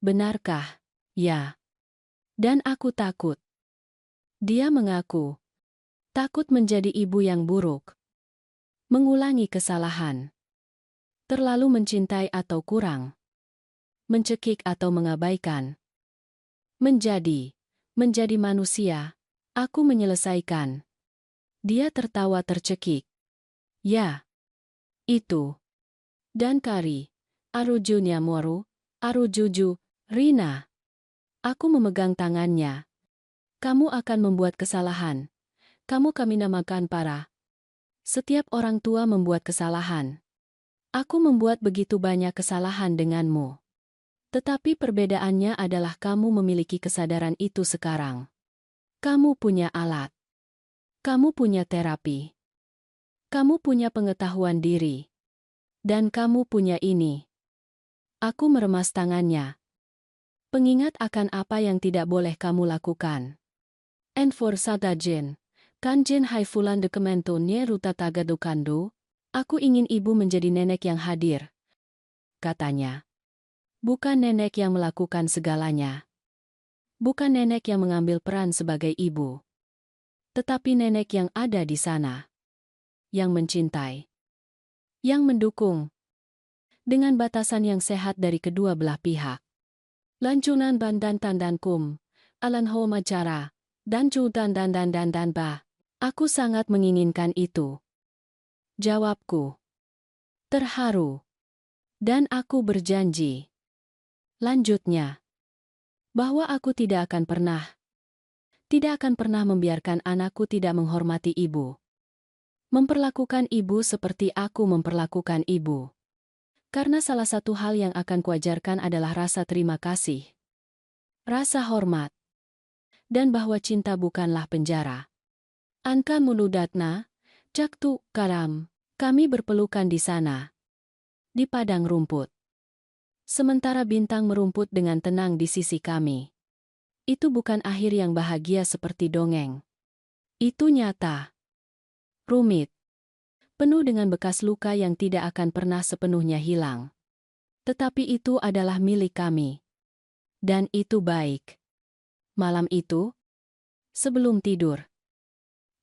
Benarkah? Ya. Dan aku takut. Dia mengaku. Takut menjadi ibu yang buruk. Mengulangi kesalahan. Terlalu mencintai atau kurang. Mencekik atau mengabaikan. Menjadi manusia. Aku menyelesaikan. Dia tertawa tercekik. Ya. Itu. Dan Kari. Aruju Nyamoru. Arujuju. Rina. Aku memegang tangannya. Kamu akan membuat kesalahan. Kami namakan para. Setiap orang tua membuat kesalahan. Aku membuat begitu banyak kesalahan denganmu. Tetapi perbedaannya adalah kamu memiliki kesadaran itu sekarang. Kamu punya alat. Kamu punya terapi. Kamu punya pengetahuan diri. Dan kamu punya ini. Aku meremas tangannya. Pengingat akan apa yang tidak boleh kamu lakukan. And for Sadajen, Kanjen Haifulan de Kementonye Ruta Tagadukandu, aku ingin ibu menjadi nenek yang hadir. Katanya. Bukan nenek yang melakukan segalanya. Bukan nenek yang mengambil peran sebagai ibu, tetapi nenek yang ada di sana, yang mencintai, yang mendukung, dengan batasan yang sehat dari kedua belah pihak. Lancunan bandan tandan kum, alan ho macara, dan cu dan ba. Aku sangat menginginkan itu. Jawabku. Terharu. Dan aku berjanji. Lanjutnya. Bahwa aku tidak akan pernah membiarkan anakku tidak menghormati ibu. Memperlakukan ibu seperti aku memperlakukan ibu. Karena salah satu hal yang akan kuajarkan adalah rasa terima kasih, rasa hormat, dan bahwa cinta bukanlah penjara. Anka muludatna, jaktu, karam, kami berpelukan di sana, di padang rumput. Sementara bintang merumput dengan tenang di sisi kami. Itu bukan akhir yang bahagia seperti dongeng. Itu nyata, rumit, penuh dengan bekas luka yang tidak akan pernah sepenuhnya hilang. Tetapi itu adalah milik kami. Dan itu baik. Malam itu, sebelum tidur,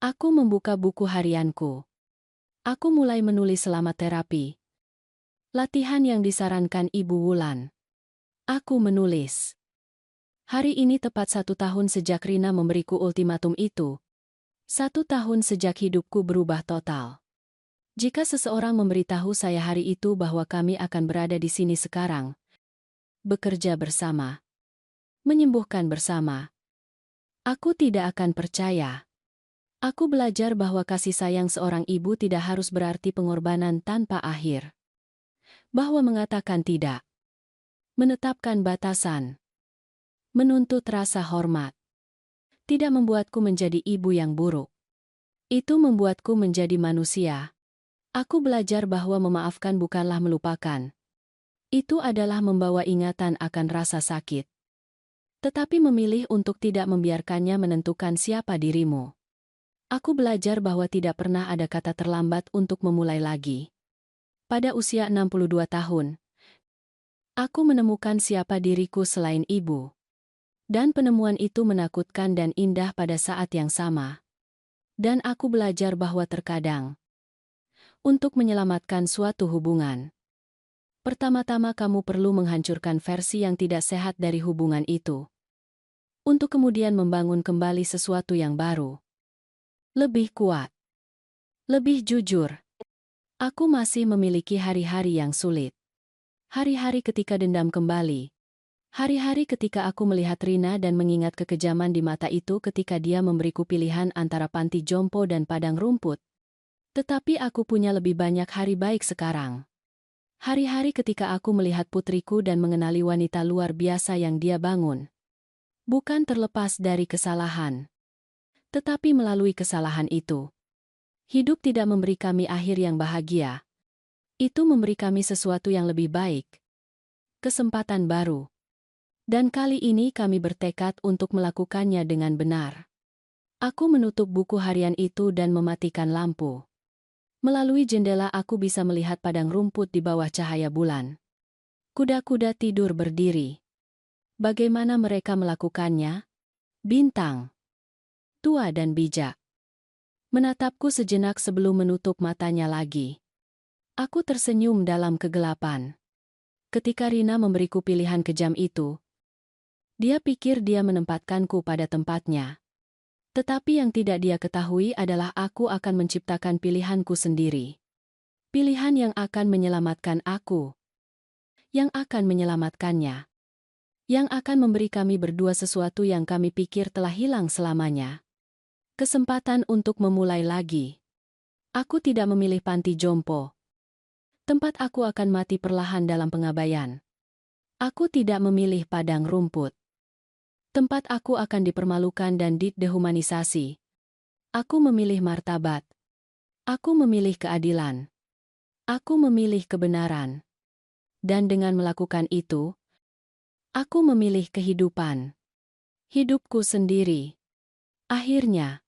aku membuka buku harianku. Aku mulai menulis selama terapi. Latihan yang disarankan Ibu Wulan. Aku menulis. Hari ini tepat 1 tahun sejak Rina memberiku ultimatum itu. 1 tahun sejak hidupku berubah total. Jika seseorang memberitahu saya hari itu bahwa kami akan berada di sini sekarang, bekerja bersama, menyembuhkan bersama, aku tidak akan percaya. Aku belajar bahwa kasih sayang seorang ibu tidak harus berarti pengorbanan tanpa akhir. Bahwa mengatakan tidak, menetapkan batasan, menuntut rasa hormat, tidak membuatku menjadi ibu yang buruk. Itu membuatku menjadi manusia. Aku belajar bahwa memaafkan bukanlah melupakan. Itu adalah membawa ingatan akan rasa sakit. Tetapi memilih untuk tidak membiarkannya menentukan siapa dirimu. Aku belajar bahwa tidak pernah ada kata terlambat untuk memulai lagi. Pada usia 62 tahun, aku menemukan siapa diriku selain ibu. Dan penemuan itu menakutkan dan indah pada saat yang sama. Dan aku belajar bahwa terkadang, untuk menyelamatkan suatu hubungan, pertama-tama kamu perlu menghancurkan versi yang tidak sehat dari hubungan itu. Untuk kemudian membangun kembali sesuatu yang baru. Lebih kuat. Lebih jujur. Aku masih memiliki hari-hari yang sulit. Hari-hari ketika dendam kembali. Hari-hari ketika aku melihat Rina dan mengingat kekejaman di mata itu ketika dia memberiku pilihan antara panti jompo dan padang rumput. Tetapi aku punya lebih banyak hari baik sekarang. Hari-hari ketika aku melihat putriku dan mengenali wanita luar biasa yang dia bangun. Bukan terlepas dari kesalahan. Tetapi melalui kesalahan itu. Hidup tidak memberi kami akhir yang bahagia. Itu memberi kami sesuatu yang lebih baik. Kesempatan baru. Dan kali ini kami bertekad untuk melakukannya dengan benar. Aku menutup buku harian itu dan mematikan lampu. Melalui jendela aku bisa melihat padang rumput di bawah cahaya bulan. Kuda-kuda tidur berdiri. Bagaimana mereka melakukannya? Bintang. Tua dan bijak. Menatapku sejenak sebelum menutup matanya lagi. Aku tersenyum dalam kegelapan. Ketika Rina memberiku pilihan kejam itu, dia pikir dia menempatkanku pada tempatnya. Tetapi yang tidak dia ketahui adalah aku akan menciptakan pilihanku sendiri. Pilihan yang akan menyelamatkan aku. Yang akan menyelamatkannya. Yang akan memberi kami berdua sesuatu yang kami pikir telah hilang selamanya. Kesempatan untuk memulai lagi. Aku tidak memilih panti jompo. Tempat aku akan mati perlahan dalam pengabaian. Aku tidak memilih padang rumput. Tempat aku akan dipermalukan dan dehumanisasi. Aku memilih martabat. Aku memilih keadilan. Aku memilih kebenaran. Dan dengan melakukan itu, aku memilih kehidupan. Hidupku sendiri. Akhirnya,